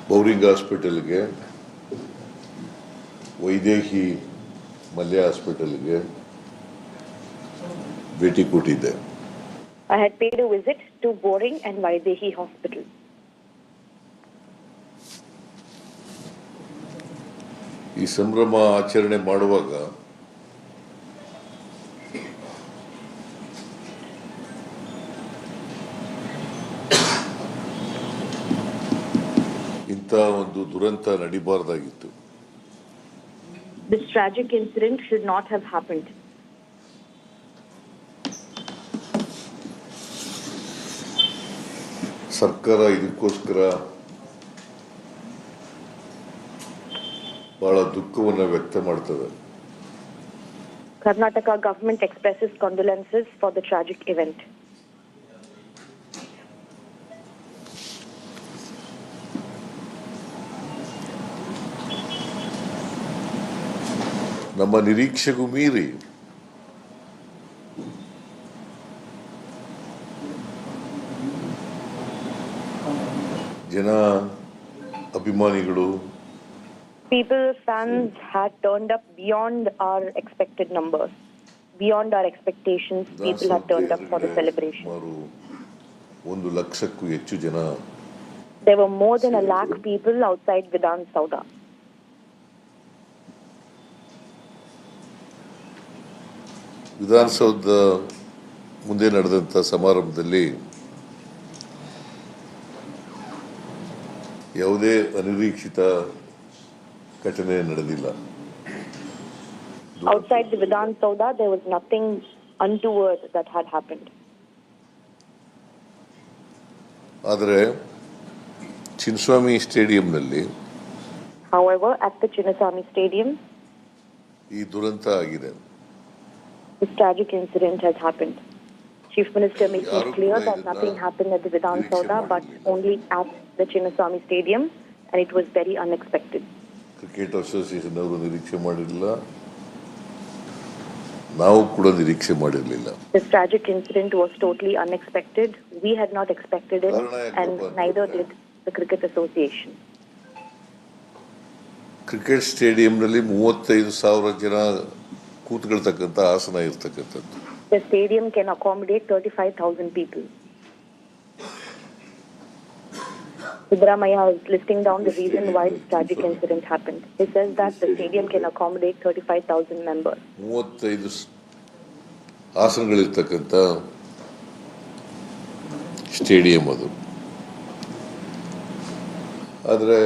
ಬೌರಿಂಗ್ ಹಾಸ್ಪಿಟಲ್ಗೆ, ವೈದೇಹಿ ಮಲ್ಯ ಹಾಸ್ಪಿಟಲ್ಗೆ ಭೇಟಿ ಕೊಟ್ಟಿದ್ದೆ. I had paid a visit to Boring and Vaidehi Hospital. ಈ ಸಂಭ್ರಮ ಆಚರಣೆ ಮಾಡುವಾಗ ಇಂಥ ಒಂದು ದುರಂತ ನಡಿಬಾರ್ದಾಗಿತ್ತು. This tragic incident should not have happened. ಸರ್ಕಾರ ಇದಕ್ಕೋಸ್ಕರ ಬಹಳ ದುಃಖವನ್ನು ವ್ಯಕ್ತ ಮಾಡ್ತದೆ. Karnataka government expresses condolences for the tragic event. ನಮ್ಮ ನಿರೀಕ್ಷೆಗೂ ಮೀರಿ ಜನ ಅಭಿಮಾನಿಗಳು People, fans had turned up beyond our expected numbers. Beyond our expectations, people had turned up for the celebration. ಸುಮಾರು 1 ಲಕ್ಷಕ್ಕೂ ಹೆಚ್ಚು ಜನ There were more than 1 lakh people outside Vidhan Sauda. ವಿಧಾನಸೌಧದ ಮುಂದೆ ನಡೆದಂಥ ಸಮಾರಂಭದಲ್ಲಿ ಯಾವುದೇ ಅನಿರೀಕ್ಷಿತ ಘಟನೆ ನಡೆದಿಲ್ಲ. Outside the Vidhan Sauda, there was nothing untoward that had happened. ಆದರೆ Chinnaswamy ಸ್ಟೇಡಿಯಂನಲ್ಲಿ However, at the Chinnaswamy Stadium, ಈ ದುರಂತ ಆಗಿದೆ. this tragic incident has happened. Chief Minister making it clear that nothing happened at the Vidhan Sauda, but only at the Chinnaswamy Stadium, and it was very unexpected. Cricket association ಅವರು ನಿರೀಕ್ಷೆ ಮಾಡಿರಲಿಲ್ಲ, ನಾವು ಕೂಡ ನಿರೀಕ್ಷೆ ಮಾಡಿರಲಿಲ್ಲ. This tragic incident was totally unexpected. We had not expected it, and neither did the Cricket Association. Cricket ಸ್ಟೇಡಿಯಂನಲ್ಲಿ 35,000 ಜನ ಕೂತ್ಕೊಳ್ತಕ್ಕಂಥ ಆಸನ ಇರ್ತಕ್ಕಂಥದ್ದು. The stadium can accommodate 35,000 people. Siddaramaiah is listing down the reason why this tragic incident happened. He says that the stadium can accommodate 35,000 members. 35 ಆಸನಗಳಿರ್ತಕ್ಕಂಥ stadium ಅದು. ಆದರೆ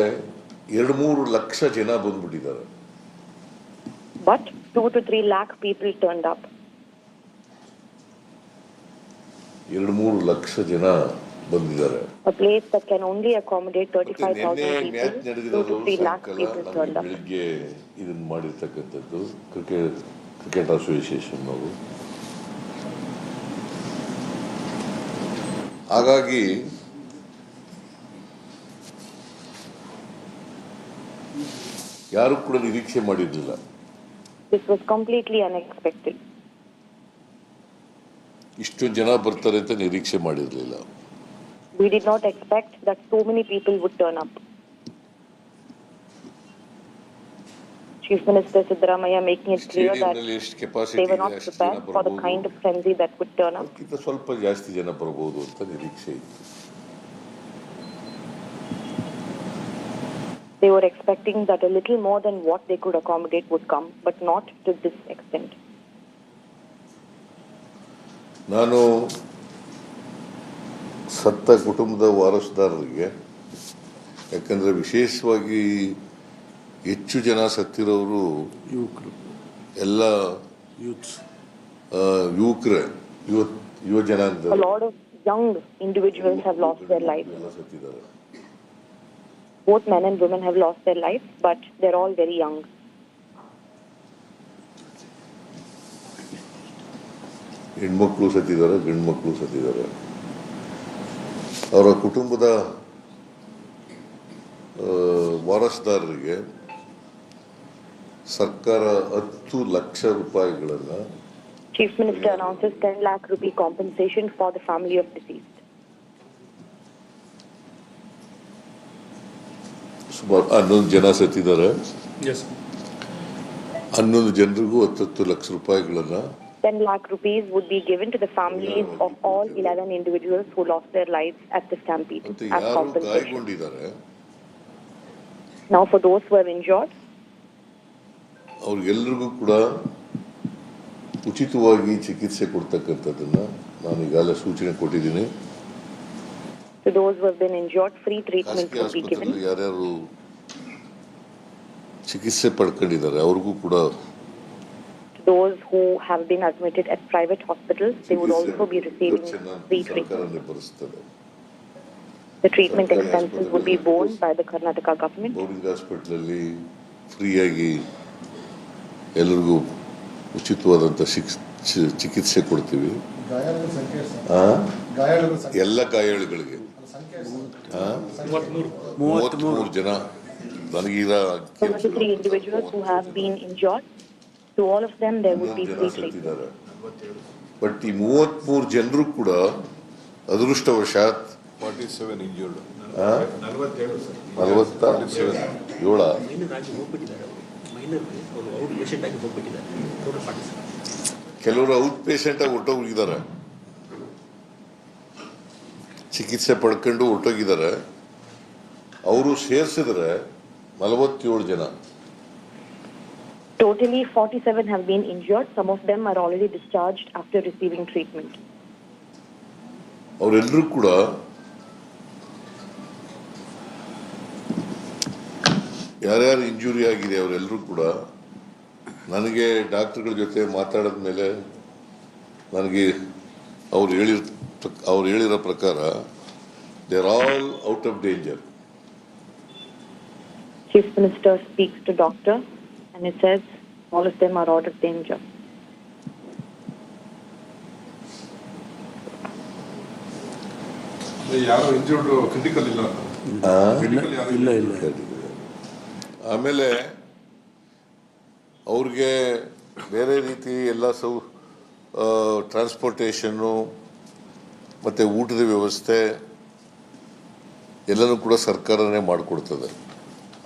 2-3 ಲಕ್ಷ ಜನ ಬಂದ್ಬಿಟ್ಟಿದ್ದಾರೆ. But 2 to 3 lakh people turned up. 2-3 lakh ಜನ ಬಂದಿದ್ದಾರೆ. A place that can only accommodate 35,000 people, 2 to 3 lakh people turned up. ಬೆಳಿಗ್ಗೆ ಇದನ್ನ ಮಾಡಿರ್ತಕ್ಕಂಥದ್ದು cricket association ಅವರು. ಹಾಗಾಗಿ ಯಾರು ಕೂಡ ನಿರೀಕ್ಷೆ ಮಾಡಿರಲಿಲ್ಲ. This was completely unexpected. ಇಷ್ಟು ಜನ ಬರ್ತಾರೆ ಅಂತ ನಿರೀಕ್ಷೆ ಮಾಡಿರಲಿಲ್ಲ. We did not expect that so many people would turn up. Chief Minister Siddaramaiah making it clear that they were not prepared for the kind of frenzy that would turn up. ಸ್ವಲ್ಪ ಜಾಸ್ತಿ ಜನ ಬರಬಹುದು ಅಂತ ನಿರೀಕ್ಷೆ ಇತ್ತು. They were expecting that a little more than what they could accommodate would come, but not to this extent. ನಾನು ಸತ್ತ ಕುಟುಂಬದ ವಾರಸುದಾರರಿಗೆ, ಯಾಕಂದ್ರೆ ವಿಶೇಷವಾಗಿ ಹೆಚ್ಚು ಜನ ಸತ್ತಿರೋರು ಯುವಕರು, ಎಲ್ಲ ಯುವಕರೇ, ಯುವ ಜನಾಂಗ. A lot of young individuals have lost their lives. ಸತ್ತಿದ್ದಾರೆ. Both men and women have lost their lives, but they're all very young. ಹೆಣ್ಮಕ್ಳು ಸತ್ತಿದ್ದಾರೆ, ಗಂಡು ಮಕ್ಕಳು ಸತ್ತಿದ್ದಾರೆ. ಅವರ ಕುಟುಂಬದ ವಾರಸುದಾರರಿಗೆ ಸರ್ಕಾರ 10 ಲಕ್ಷ ರೂಪಾಯಿಗಳನ್ನು Chief Minister announces 10 lakh rupee compensation for the family of deceased. ಸುಮಾರು 11 ಜನ ಸತ್ತಿದ್ದಾರೆ. 11 ಜನರಿಗೂ 10 ಲಕ್ಷ ರೂಪಾಯಿಗಳನ್ನು 10 lakh rupees would be given to the families of all 11 individuals who lost their lives at the Stampede as compensation. Now for those who are injured, ಅವ್ರಿಗೆಲ್ಲರಿಗೂ ಕೂಡ ಉಚಿತವಾಗಿ ಚಿಕಿತ್ಸೆ ಕೊಡ್ತಕ್ಕಂಥದ್ದನ್ನ ನಾನು ಈಗಾಗಲೇ ಸೂಚನೆ ಕೊಟ್ಟಿದ್ದೀನಿ. to those who have been injured, free treatment would be given. ಯಾರ್ಯಾರು ಚಿಕಿತ್ಸೆ ಪಡ್ಕೊಂಡಿದ್ದಾರೆ ಅವ್ರಿಗೂ ಕೂಡ Those who have been admitted at private hospitals, they would also be receiving free treatment. The treatment expenses would be borne by the Karnataka government. Boarding ಹಾಸ್ಪಿಟಲಲ್ಲಿ ಫ್ರೀಯಾಗಿ ಎಲ್ಲರಿಗೂ ಉಚಿತವಾದಂಥ ಚಿಕಿತ್ಸೆ ಕೊಡ್ತೀವಿ. ಎಲ್ಲ ಗಾಯಾಳುಗಳಿಗೆ 33 ಜನ ನನಗೀಗ 33 individuals who have been injured. To all of them, there would be free treatment. But ಈ 33 ಜನರು ಕೂಡ ಅದೃಷ್ಟವಶಾತ್ 47 injured. 47. ಕೆಲವರು ಔಟ್ ಪೇಷಂಟ್ ಆಗಿ ಹೊರಟೋಗಿದ್ದಾರೆ, ಚಿಕಿತ್ಸೆ ಪಡ್ಕೊಂಡು ಹೊರಟೋಗಿದ್ದಾರೆ. ಅವರು ಸೇರಿಸಿದ್ರೆ 47 ಜನ. Totally 47 have been injured. Some of them are already discharged after receiving treatment. ಅವರೆಲ್ಲರೂ ಕೂಡ ಯಾರ್ಯಾರು ಇಂಜುರಿ ಆಗಿದೆ ಅವರೆಲ್ಲರೂ ಕೂಡ ನನಗೆ ಡಾಕ್ಟರ್ಗಳ ಜೊತೆ ಮಾತಾಡಿದ ಮೇಲೆ ನನಗೆ ಅವ್ರು ಹೇಳಿರೋ ಪ್ರಕಾರ they are all out of danger. Chief Minister speaks to doctor and it says all of them are out of danger. ಯಾರು ಇಂಜರ್ಡ್ ಕ್ರಿಟಿಕಲ್ ಇಲ್ಲ. ಆಮೇಲೆ ಅವ್ರಿಗೆ ಬೇರೆ ರೀತಿ ಎಲ್ಲ ಟ್ರಾನ್ಸ್ಪೋರ್ಟೇಷನ್ನು ಮತ್ತು ಊಟದ ವ್ಯವಸ್ಥೆ ಎಲ್ಲನೂ ಕೂಡ ಸರ್ಕಾರನೇ ಮಾಡಿಕೊಡ್ತದೆ.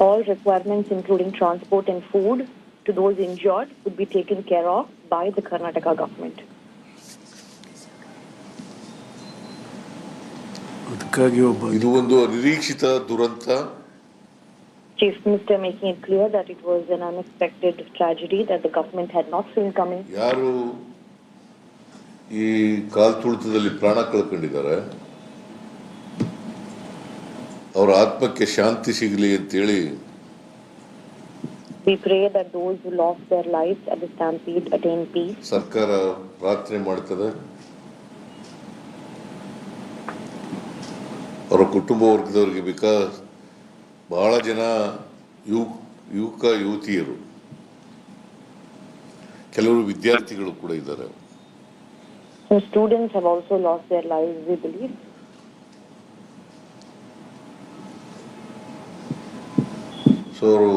All requirements including transport and food to those injured would be taken care of by the Karnataka government. ಇದು ಒಂದು ಅನಿರೀಕ್ಷಿತ ದುರಂತ. Chief Minister making it clear that it was an unexpected tragedy that the government had not seen coming. ಯಾರು ಈ ಕಾಲ್ತುಳಿತದಲ್ಲಿ ಪ್ರಾಣ ಕಳ್ಕೊಂಡಿದ್ದಾರೆ ಅವರ ಆತ್ಮಕ್ಕೆ ಶಾಂತಿ ಸಿಗಲಿ ಅಂತೇಳಿ We pray that those who lost their lives at the Stampede attain peace. ಸರ್ಕಾರ ಪ್ರಾರ್ಥನೆ ಮಾಡ್ತದೆ. ಅವರ ಕುಟುಂಬ ವರ್ಗದವರಿಗೆ ಬಿಕಾಸ್ ಬಹಳ ಜನ ಯುವಕ ಯುವತಿಯರು, ಕೆಲವರು ವಿದ್ಯಾರ್ಥಿಗಳು ಕೂಡ ಇದ್ದಾರೆ. Some students have also lost their lives, we believe. So ಅವರು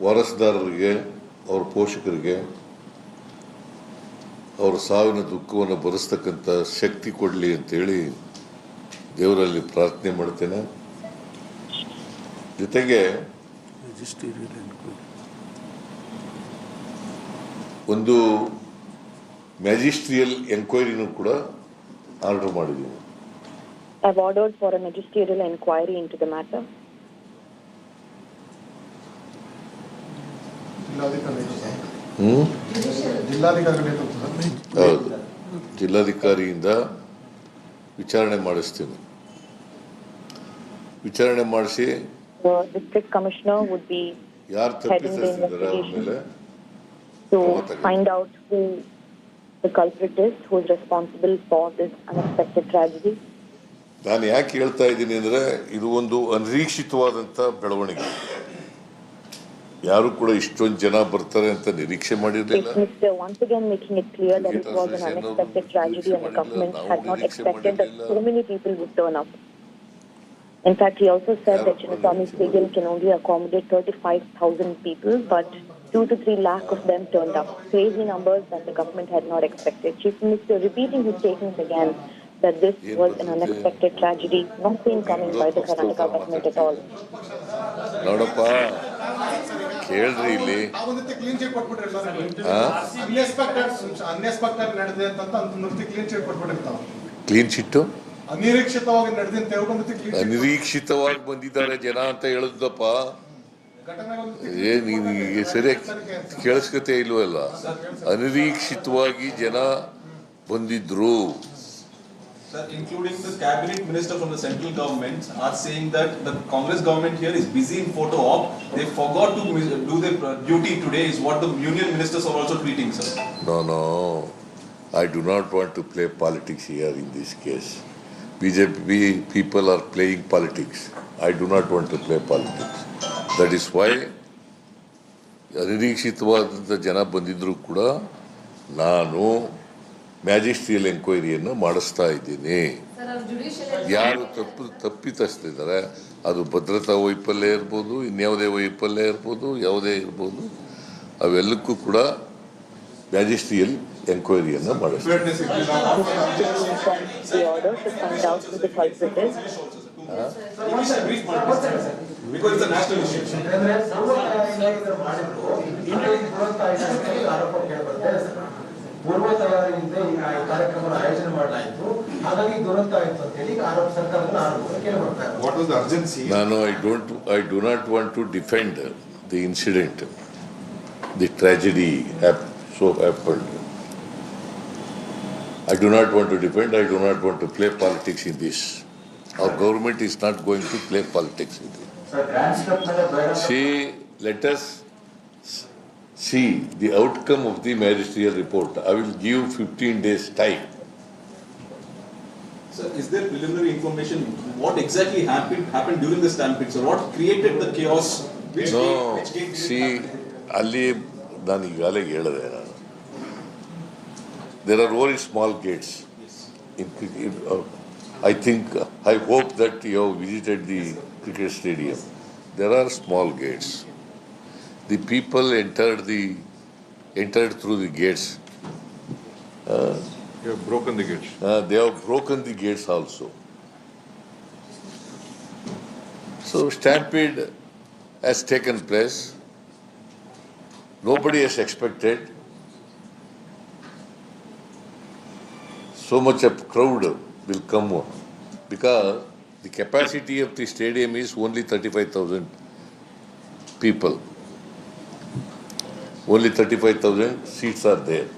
ವಾರಸುದಾರರಿಗೆ, ಅವ್ರ ಪೋಷಕರಿಗೆ ಅವರ ಸಾವಿನ ದುಃಖವನ್ನು ಭರಿಸ್ತಕ್ಕಂಥ ಶಕ್ತಿ ಕೊಡಲಿ ಅಂತೇಳಿ ದೇವರಲ್ಲಿ ಪ್ರಾರ್ಥನೆ ಮಾಡ್ತೇನೆ. ಜೊತೆಗೆ ಒಂದು ಮ್ಯಾಜಿಸ್ಟ್ರಿಯಲ್ ಎನ್ಕ್ವೈರಿನೂ ಕೂಡ ಆರ್ಡರ್ ಮಾಡಿದ್ದೀನಿ. I've ordered for a magisterial inquiry into the matter. ಹೌದು, ಜಿಲ್ಲಾಧಿಕಾರಿಯಿಂದ ವಿಚಾರಣೆ ಮಾಡಿಸ್ತೀನಿ. ವಿಚಾರಣೆ ಮಾಡಿಸಿ The district commissioner would be ಯಾರು heading the ತಪ್ಪಿಸಿದ್ದಾರೆ ಅವ್ರ ಮೇಲೆ to find out who the culprit is, who is responsible for this unexpected tragedy. ನಾನು ಯಾಕೆ ಹೇಳ್ತಾ ಇದ್ದೀನಿ ಅಂದ್ರೆ ಇದು ಒಂದು ಅನಿರೀಕ್ಷಿತವಾದಂತ ಬೆಳವಣಿಗೆ. ಯಾರು ಕೂಡ ಇಷ್ಟೊಂದು ಜನ ಬರ್ತಾರೆ ಅಂತ ನಿರೀಕ್ಷೆ ಮಾಡಿರಲಿಲ್ಲ. Once again making it clear that it was an unexpected tragedy and the government had not expected that so many people would turn up. In fact, he also said that Chinnaswamy Stadium can only accommodate 35,000 people, but 2 to 3 lakh of them turned up. Crazy numbers that the government had not expected. Chief Minister repeating his statements again that this was an unexpected tragedy, not seen coming by the Karnataka government at all. ನೋಡಪ್ಪ, ಕೇಳ್ರಿ ಇಲ್ಲಿ clean ಚಿಟ್ಟು ಅನಿರೀಕ್ಷಿತವಾಗಿ ಬಂದಿದ್ದಾರೆ ಜನ ಅಂತ ಹೇಳಿದ್ದಪ್ಪ. ನೀನು ಸರಿಯಾಗಿ ಕೇಳಿಸ್ಕತೆ ಇಲ್ವಲ್ಲ. ಅನಿರೀಕ್ಷಿತವಾಗಿ ಜನ ಬಂದಿದ್ರು. Sir, including the cabinet minister from the central government are saying that the Congress government here is busy in photo op. They forgot to do their duty today is what the union ministers are also tweeting, sir. No. I do not want to play politics here in this case. BJP people are playing politics. I do not want to play politics. That is why ಅನಿರೀಕ್ಷಿತವಾದಂಥ ಜನ ಬಂದಿದ್ರು ಕೂಡ ನಾನು magisterial ಎಂಕ್ವೈರಿಯನ್ನು ಮಾಡಿಸ್ತಾ ಇದ್ದೀನಿ. ಯಾರು ತಪ್ಪಿತಸ್ಥರಿದ್ದಾರೆ, ಅದು ಭದ್ರತಾ ವೈಫಲ್ಯ ಇರ್ಬೋದು, ಇನ್ಯಾವುದೇ ವೈಫಲ್ಯ ಇರ್ಬೋದು, ಯಾವುದೇ ಇರ್ಬೋದು, ಅವೆಲ್ಲಕ್ಕೂ ಕೂಡ ಮ್ಯಾಜಿಸ್ಟ್ರಿಯಲ್ ಎಂಕ್ವೈರಿಯನ್ನು ಮಾಡಿಸ್ತೀವಿ. The order to find out who the culprit is. Because it's a national issue. ಪೂರ್ವ ತಯಾರಿಯಿಂದ ಈ ಕಾರ್ಯಕ್ರಮ ಆಯೋಜನೆ ಮಾಡಲಾಯಿತು, ಹಾಗಾಗಿ ದುರಂತ ಆಯಿತು ಅಂತ ಹೇಳಿ ಆರೋಪ ಸರ್ಕಾರದ ಆರೋಪ ಕೇಳಿಬರ್ತಾ ಇದೆ. What was the urgency? I do not want to defend the incident, the tragedy so happened. I do not want to defend. I do not want to play politics in this. Our government is not going to play politics in this. See, let us see the outcome of the magisterial report. I will give 15 days time. Sir, is there preliminary information what exactly happened during the stampede? So what created the chaos? See, ಅಲ್ಲಿ ನಾನು ಈಗಾಗಲೇ ಹೇಳಿದೆ, there are very small gates. I hope that you have visited the cricket stadium. There are small gates. The people entered through the gates. You have broken the gates. They have broken the gates also. So stampede has taken place. Nobody has expected so much of crowd will come because the capacity of the stadium is only 35,000 people. Only 35,000 seats are there.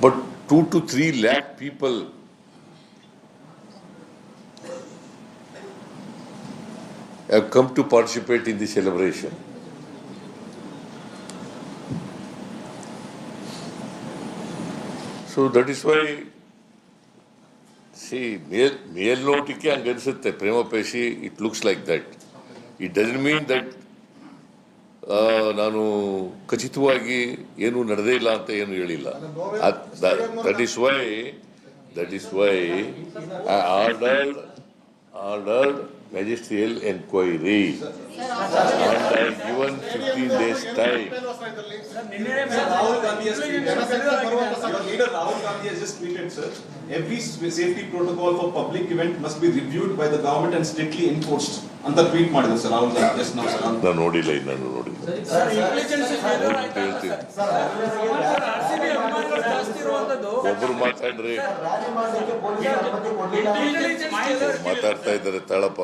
But 2 to 3 lakh people have come to participate in the celebration. So that is why, see, ಮೇಲ್ನೋಟಕ್ಕೆ ಹಂಗನ್ಸುತ್ತೆ, ಪ್ರೇಮ ಪೇಶಿ, it looks like that. It doesn't mean that ನಾನು ಖಚಿತವಾಗಿ ಏನು ನಡೆದೇ ಇಲ್ಲ ಅಂತ ಏನು ಹೇಳಿಲ್ಲ. That is why I ordered magisterial inquiry and I given 15 days time. Rahul Gandhi has tweeted. Your leader Rahul Gandhi has just tweeted, sir. Every safety protocol for public event must be reviewed by the government and strictly enforced. ಅಂತ tweet ಮಾಡಿದ್ರು sir Rahul Gandhi just now, sir. ನಾನು ನೋಡಿಲ್ಲ. ಒಬ್ಬರು ಮಾತಾಡ್ರಿ, ಮಾತಾಡ್ತಾ ಇದ್ದಾರೆ ತಾಳಪ್ಪ.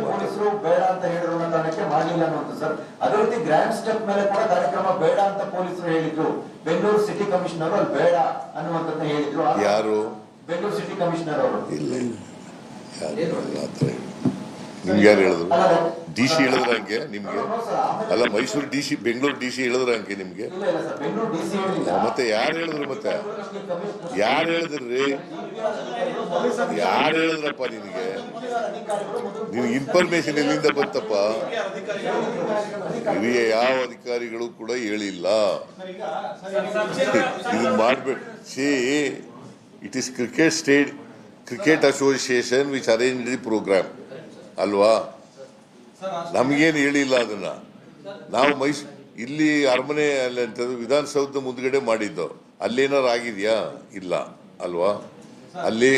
ಪೊಲೀಸರು ಬೇಡ ಅಂತ ಹೇಳಿದ್ರು ಅನ್ನೋದಕ್ಕೆ ಮಾಡಿಲ್ಲ ಅನ್ನೋದು ಸರ್. ಅದೇ ರೀತಿ ಗ್ರ್ಯಾಂಡ್ ಸ್ಟೆಪ್ ಮೇಲೆ ಕೂಡ ಕಾರ್ಯಕ್ರಮ ಬೇಡ ಅಂತ ಪೊಲೀಸರು ಹೇಳಿದ್ರು. ಬೆಂಗಳೂರು ಸಿಟಿ ಕಮಿಷನರ್ ಅಲ್ಲಿ ಬೇಡ ಅನ್ನುವಂಥದ್ದನ್ನ ಹೇಳಿದ್ರು. ಯಾರು? ಬೆಂಗಳೂರು ಸಿಟಿ ಕಮಿಷನರ್ ಅವರು. ಇಲ್ಲ, ನಿಮ್ಗೆ ಯಾರು ಹೇಳಿದ್ರು? DC ಹೇಳಿದ್ರ ಹಂಗೆ ನಿಮ್ಗೆ? ಅಲ್ಲ, ಮೈಸೂರು DC, ಬೆಂಗಳೂರು DC ಹೇಳಿದ್ರ ಹಂಗೆ ನಿಮ್ಗೆ? ಮತ್ತೆ ಯಾರು ಹೇಳಿದ್ರು? ಮತ್ತೆ ಯಾರು ಹೇಳಿದ್ರಿ? ಯಾರು ಹೇಳಿದ್ರಪ್ಪ ನಿನಗೆ? ನೀವು ಇನ್ಫಾರ್ಮೇಶನ್ ಎಲ್ಲಿಂದ ಬಂತಪ್ಪ? ಹಿರಿಯ ಯಾವ ಅಧಿಕಾರಿಗಳು ಕೂಡ ಹೇಳಿಲ್ಲ. ಇದನ್ನ ಮಾಡ್ಬೇಕು. See, it is cricket association which arrange the programme ಅಲ್ವಾ? ನಮಗೇನು ಹೇಳಿಲ್ಲ ಅದನ್ನ. ನಾವು ಇಲ್ಲಿ ಅರಮನೆ ಅಂತ ವಿಧಾನಸೌಧದ ಮುಂದ್ಗಡೆ ಮಾಡಿದ್ದು. ಅಲ್ಲೇನಾರು ಆಗಿದೆಯಾ? ಇಲ್ಲ ಅಲ್ವಾ? ಅಲ್ಲಿ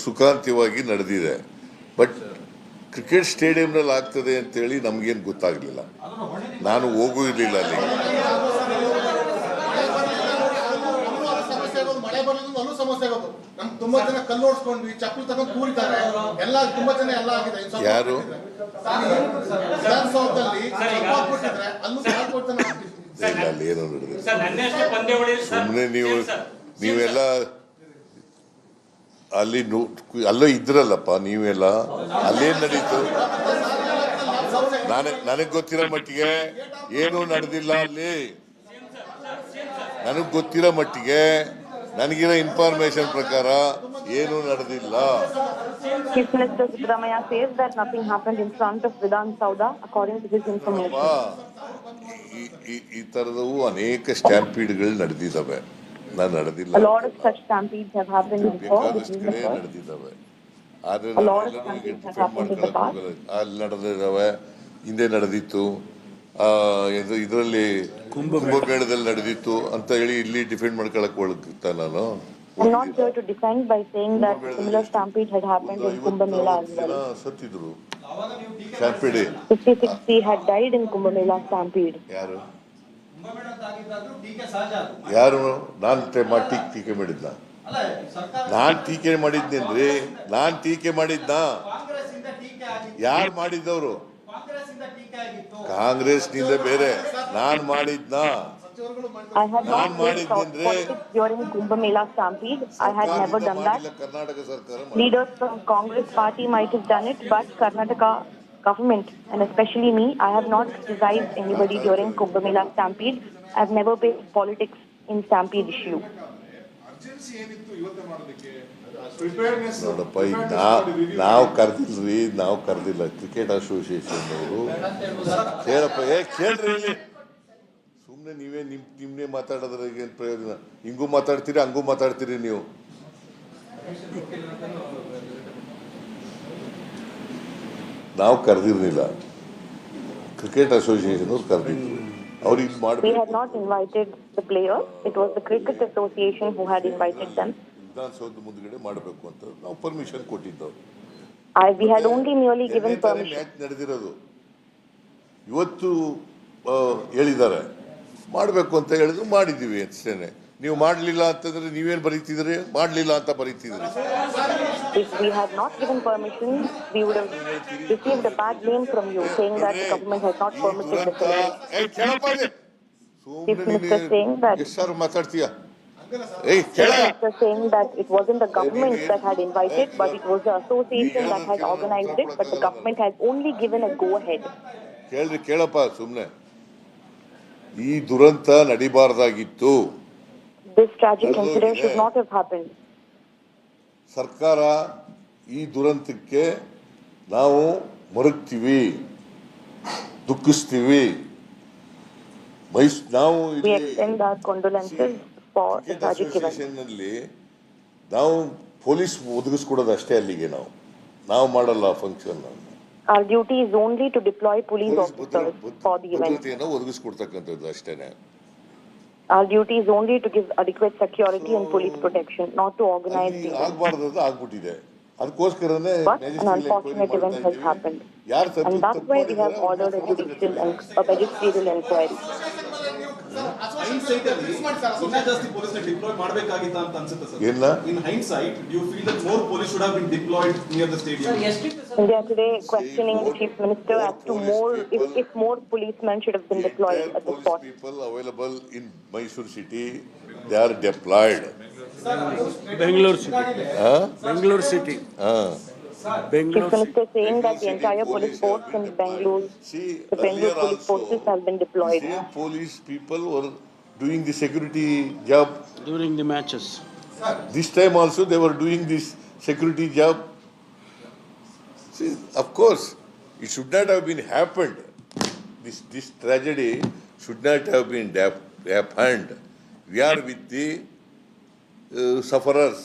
ಸುಖಾಂತ್ಯವಾಗಿ ನಡೆದಿದೆ. ಬಟ್ ಕ್ರಿಕೆಟ್ ಸ್ಟೇಡಿಯಂನಲ್ಲಿ ಆಗ್ತದೆ ಅಂತೇಳಿ ನಮಗೇನು ಗೊತ್ತಾಗಲಿಲ್ಲ. ನಾನು ಹೋಗೂ ಇರಲಿಲ್ಲ ಅಲ್ಲಿ. ಮಳೆ ಬರೋದು ಸಮಸ್ಯೆ ಆಗೋದು. ನಮ್ ತುಂಬಾ ಜನ ಕಲ್ಲು ಓಡಿಸ್ಕೊಂಡ್ವಿ, ಚಪ್ಪಲಿ ತಗೊಂಡು ಕೂರಿದ್ದಾರೆ. ಎಲ್ಲ ತುಂಬಾ ಜನ ಎಲ್ಲ ಆಗಿದೆ. ಯಾರು ವಿಧಾನಸೌಧದಲ್ಲಿ ಅಲ್ಲೂ ಅಲ್ಲಿ ಏನೋ ನಡೆದಿದೆ. ಸುಮ್ಮನೆ ನೀವೆಲ್ಲ ಅಲ್ಲಿ ಅಲ್ಲೋ ಇದ್ರಲ್ಲಪ್ಪ ನೀವೆಲ್ಲ. ಅಲ್ಲೇನ್ ನಡೀತು? ನನಗ್ ಗೊತ್ತಿರೋ ಮಟ್ಟಿಗೆ ಏನು ನಡೆದಿಲ್ಲ ಅಲ್ಲಿ. ನನಗ್ ಗೊತ್ತಿರೋ ಮಟ್ಟಿಗೆ, ನನಗಿರೋ ಇನ್ಫಾರ್ಮೇಶನ್ ಪ್ರಕಾರ ಏನು ನಡೆದಿಲ್ಲ. Chief Minister Siddaramaiah says that nothing happened in front of Vidhan Sauda, according to his information. ಈ ತರದವು ಅನೇಕ ಸ್ಟ್ಯಾಂಪೀಡ್ಗಳು ನಡೆದಿದ್ದಾವೆ. ನಾನು ನಡೆದಿಲ್ಲ. A lot of such stampedes have happened before. ನಡೆದಿದ್ದಾವೆ. ಆದ್ರೆ ಅಲ್ಲಿ ನಡೆದಿದ್ದಾವೆ, ಹಿಂದೆ ನಡೆದಿತ್ತು. ಇದರಲ್ಲಿ ಕುಂಭಮೇಳದಲ್ಲಿ ನಡೆದಿತ್ತು ಅಂತ ಹೇಳಿ ಇಲ್ಲಿ ಡಿಫೆಂಡ್ ಮಾಡ್ಕೊಳಕ್ ಒಳಗ್ತಾ ನಾನು. I'm not here to defend by saying that similar stampede had happened in Kumbh Mela as well. ಸತ್ತಿದ್ರು. ಸ್ಟಾಂಪೀಡ್ 50-60 had died in Kumbh Mela stampede. ಯಾರು ನಾನು ಟೀಕೆ ಮಾಡಿದ್ನ? ನಾನ್ ಟೀಕೆ ಮಾಡಿದ್ನೇನ್ರಿ? ನಾನ್ ಟೀಕೆ ಮಾಡಿದ್ನ? ಯಾರು ಮಾಡಿದ್ದವರು? ಕಾಂಗ್ರೆಸ್ ನಿಂದ ಬೇರೆ. ನಾನ್ ಮಾಡಿದ್ನ? I had not played politics during Kumbh Mela stampede. I had never done that. Leaders from Congress party might have done it, but Karnataka government and especially me, I have not criticized anybody during Kumbh Mela stampede. I have never played politics in stampede issue. ನೋಡಪ್ಪ, ನಾವು ಕರೆದಿಲ್ಲ cricket association ಅವರು. ಕೇಳಪ್ಪ, ಕೇಳ್ರಿ ಇಲ್ಲಿ. ಸುಮ್ಮನೆ ನೀವೇ ನಿಮ್ನೆ ಮಾತಾಡೋದ್ರ ಏನು ಪ್ರಯೋಜನ? ಹಿಂಗೂ ಮಾತಾಡ್ತೀರಿ, ಹಂಗೂ ಮಾತಾಡ್ತೀರಿ ನೀವು. ನಾವು ಕರೆದಿರ್ಲಿಲ್ಲ, ಕ್ರಿಕೆಟ್ ಅಸೋಸಿಯೇಷನ್ ಅವ್ರು ಕರೆದಿದ್ರು. ಅವ್ರಿಗೆ We had not invited the players. It was the cricket association who had invited them. Vidhana Soudha ಮುಂದ್ಗಡೆ ಮಾಡಬೇಕು ಅಂತ ನಾವು ಪರ್ಮಿಷನ್ ಕೊಟ್ಟಿದ್ದವು. We had only merely given permission. Match ನಡೆದಿರೋದು ಇವತ್ತು ಹೇಳಿದ್ದಾರೆ ಮಾಡಬೇಕು ಅಂತ ಹೇಳಿದ್ರು, ಮಾಡಿದ್ದೀವಿ ಅಷ್ಟೇನೆ. ನೀವು ಮಾಡಲಿಲ್ಲ ಅಂತಂದ್ರೆ ನೀವೇನು ಬರೀತಿದ್ರಿ? ಮಾಡಲಿಲ್ಲ ಅಂತ ಬರೀತಿದ್ರಿ. If we had not given permission, we would have received a bad name from you, saying that the government has not permitted the celebration. Chief Minister saying that saying that it wasn't the government that had invited, but it was the association that had organized it, but the government has only given a go-ahead. ಕೇಳಪ್ಪ ಸುಮ್ಮನೆ. ಈ ದುರಂತ ನಡಿಬಾರ್ದಾಗಿತ್ತು. This tragic incident should not have happened. ಸರ್ಕಾರ ಈ ದುರಂತಕ್ಕೆ ನಾವು ಮರುಗ್ತೀವಿ, ದುಃಖಿಸ್ತೀವಿ. ನಾವು We extend our condolences for the tragic event. ನಾವು police ಒದಗಿಸ್ಕೊಡೋದು ಅಷ್ಟೇ. ಅಲ್ಲಿಗೆ ನಾವು ಮಾಡಲ್ಲ function. Our duty is only to deploy police officers for the event. ಒದಗಿಸ್ಕೊಡ್ತಕ್ಕಂಥದ್ದು ಅಷ್ಟೇನೆ. Our duty is only to give adequate security and police protection, not to organize the event. ಆಗಬಾರ್ದು ಆಗ್ಬಿಟ್ಟಿದೆ. ಅದಕ್ಕೋಸ್ಕರನೇ But an unfortunate event has happened. And that's why we have ordered a magisterial inquiry. In hindsight, do you feel that more police should have been deployed near the stadium? They are today questioning the Chief Minister as to if more policemen should have been deployed at the spot. People available in Mysore city, they are deployed. Bengaluru city. Chief Minister saying that the entire police force in Bengaluru, the Bengaluru police forces have been deployed. Police people were doing the security job during the matches. This time also they were doing this security job. See, of course, it should not have been happened. This tragedy should not have been happened. We are with the sufferers,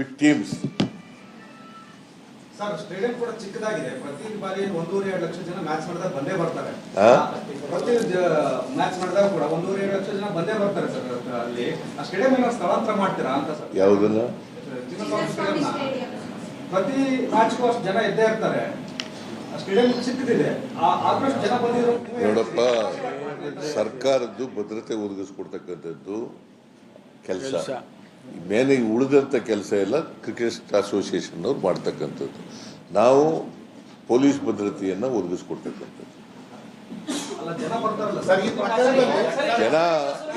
victims. Sir, stadium ಕೂಡ ಚಿಕ್ಕದಾಗಿದೆ. ಪ್ರತಿ ಬಾರಿ 1.5 ಲಕ್ಷ ಜನ match ಮಾಡಿದಾಗ ಬಂದೇ ಬರ್ತಾರೆ. ಪ್ರತಿ match ಮಾಡಿದಾಗ ಕೂಡ 1.5 ಲಕ್ಷ ಜನ ಬಂದೇ ಬರ್ತಾರೆ ಸರ್. ಅಲ್ಲಿ ಆ ಸ್ಟೇಡಿಯಂ ಏನೋ ಸ್ಥಳಾಂತರ ಮಾಡ್ತೀರಾ ಅಂತ ಸರ್? ಯಾವುದನ್ನ? ಪ್ರತಿ ಮ್ಯಾಚ್ಗೂ ಅಷ್ಟು ಜನ ಇದ್ದೇ ಇರ್ತಾರೆ. ಆ ಸ್ಟೇಡಿಯಂ ಚಿಕ್ಕದಿದೆ, ಆದಷ್ಟು ಜನ ಬಂದಿರೋ. ನೋಡಪ್ಪ, ಸರ್ಕಾರದ್ದು ಭದ್ರತೆ ಒದಗಿಸ್ಕೊಡ್ತಕ್ಕಂಥದ್ದು ಕೆಲಸ. ಮೇಲೆ ಉಳಿದಂಥ ಕೆಲಸ ಎಲ್ಲ ಕ್ರಿಕೆಟ್ ಅಸೋಸಿಯೇಷನ್ ಅವ್ರು ಮಾಡ್ತಕ್ಕಂಥದ್ದು. ನಾವು ಪೊಲೀಸ್ ಭದ್ರತೆಯನ್ನು ಒದಗಿಸ್ಕೊಡ್ತಕ್ಕಂಥದ್ದು. ಜನ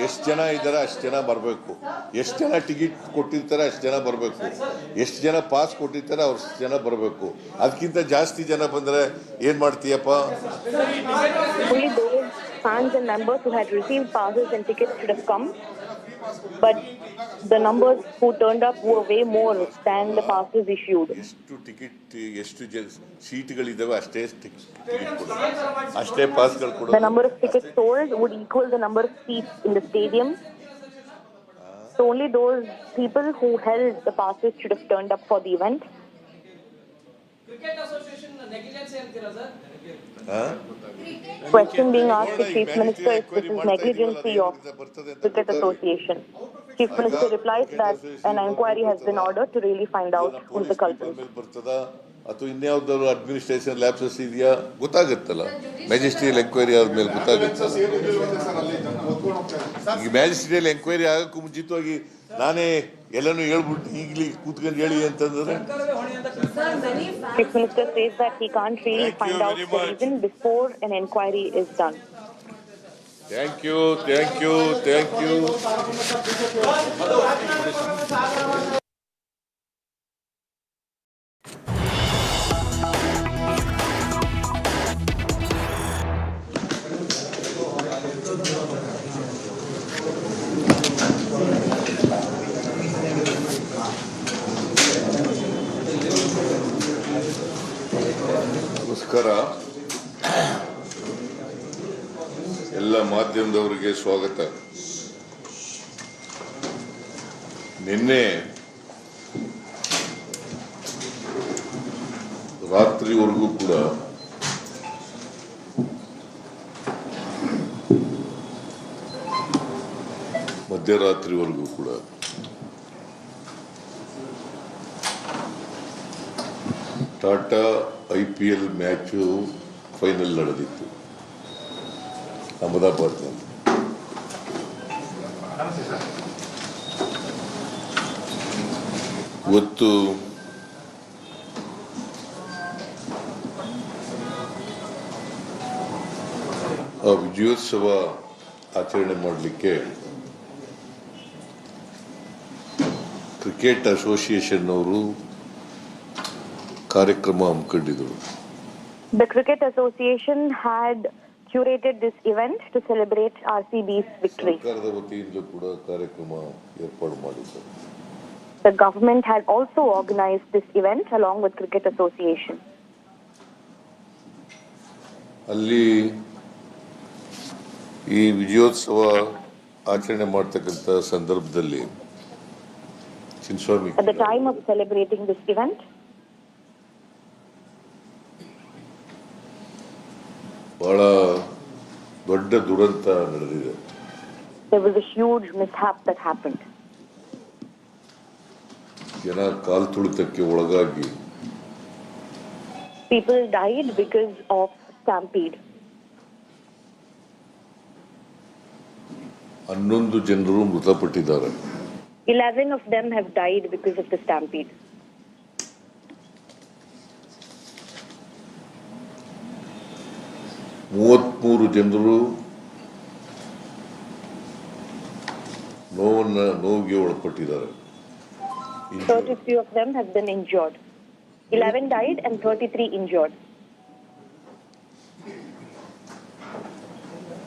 ಎಷ್ಟು ಜನ ಇದ್ದಾರೆ ಅಷ್ಟು ಜನ ಬರಬೇಕು. ಎಷ್ಟು ಜನ ಟಿಕೆಟ್ ಕೊಟ್ಟಿರ್ತಾರೆ ಅಷ್ಟು ಜನ ಬರಬೇಕು. ಎಷ್ಟು ಜನ ಪಾಸ್ ಕೊಟ್ಟಿರ್ತಾರೆ ಅಷ್ಟು ಜನ ಬರಬೇಕು. ಅದಕ್ಕಿಂತ ಜಾಸ್ತಿ ಜನ ಬಂದರೆ ಏನು ಮಾಡ್ತೀಯಪ್ಪ? Fans and members who had received passes and tickets should have come, but the numbers who turned up were way more than the passes issued. ಎಷ್ಟು ಟಿಕೆಟ್, ಎಷ್ಟು ಸೀಟ್ಗಳಿದ್ದಾವೆ ಅಷ್ಟೇ ಟಿಕೆಟ್ ಕೊಡೋದು, ಅಷ್ಟೇ ಪಾಸ್ಗಳು ಕೊಡೋದು. The number of tickets sold would equal the number of seats in the stadium. So only those people who held the passes should have turned up for the event. Cricket Association negligence anತೀರಾ sir? Question being asked to Chief Minister if this is negligency of Cricket Association. Chief Minister replies that an inquiry has been ordered to really find out who's the culprit. ಬರ್ತದ ಅಥವಾ ಇನ್ಯಾವ್ದಾದ್ರು administration lapses ಇದೆಯಾ ಗೊತ್ತಾಗುತ್ತಲ್ಲ. Magisterial enquiry ಆದ್ಮೇಲೆ ಗೊತ್ತಾಗುತ್ತಲ್ಲ. ಈಗ magisterial enquiry ಆಗಕ್ಕೂ ಮುಂಚಿತವಾಗಿ ನಾನೇ ಎಲ್ಲನೂ ಹೇಳ್ಬಿಟ್ಟು ಈಗಲೇ ಕೂತ್ಕೊಂಡು ಹೇಳಿ ಅಂತಂದ್ರೆ Chief Minister says that he can't really find out the reason before an inquiry is done. Thank you, thank you, thank you. ನಮಸ್ಕಾರ. ಎಲ್ಲ ಮಾಧ್ಯಮದವರಿಗೆ ಸ್ವಾಗತ. ನಿನ್ನೆ ರಾತ್ರಿವರೆಗೂ ಕೂಡ ಮಧ್ಯರಾತ್ರಿವರೆಗೂ ಕೂಡ ಟಾಟಾ IPL ಮ್ಯಾಚು ಫೈನಲ್ ನಡೆದಿತ್ತು ಅಹಮದಾಬಾದ್ನಲ್ಲಿ. ಇವತ್ತು ಆ ವಿಜಯೋತ್ಸವ ಆಚರಣೆ ಮಾಡಲಿಕ್ಕೆ ಕ್ರಿಕೆಟ್ ಅಸೋಸಿಯೇಷನ್ ಅವರು ಕಾರ್ಯಕ್ರಮ ಹಮ್ಮಿಕೊಂಡಿದ್ರು. The Cricket Association had curated this event to celebrate RCB's victory. ಸರ್ಕಾರದ ವತಿಯಿಂದಲೂ ಕೂಡ ಕಾರ್ಯಕ್ರಮ ಏರ್ಪಾಡು ಮಾಡಿದ್ದಾರೆ. The government had also organized this event along with Cricket Association. ಅಲ್ಲಿ ಈ ವಿಜಯೋತ್ಸವ ಆಚರಣೆ ಮಾಡತಕ್ಕಂಥ ಸಂದರ್ಭದಲ್ಲಿ Chinnaswamy At the time of celebrating this event, ಬಹಳ ದೊಡ್ಡ ದುರಂತ ನಡೆದಿದೆ. there was a huge mishap that happened. ಜನ ಕಾಲ್ ತುಳಿತಕ್ಕೆ ಒಳಗಾಗಿ People died because of Stampede. 11 ಜನರು ಮೃತಪಟ್ಟಿದ್ದಾರೆ. 11 of them have died because of the Stampede. 33 ಜನರು ನೋವಿಗೆ ಒಳಪಟ್ಟಿದ್ದಾರೆ. 33 of them have been injured. 11 died and 33 injured.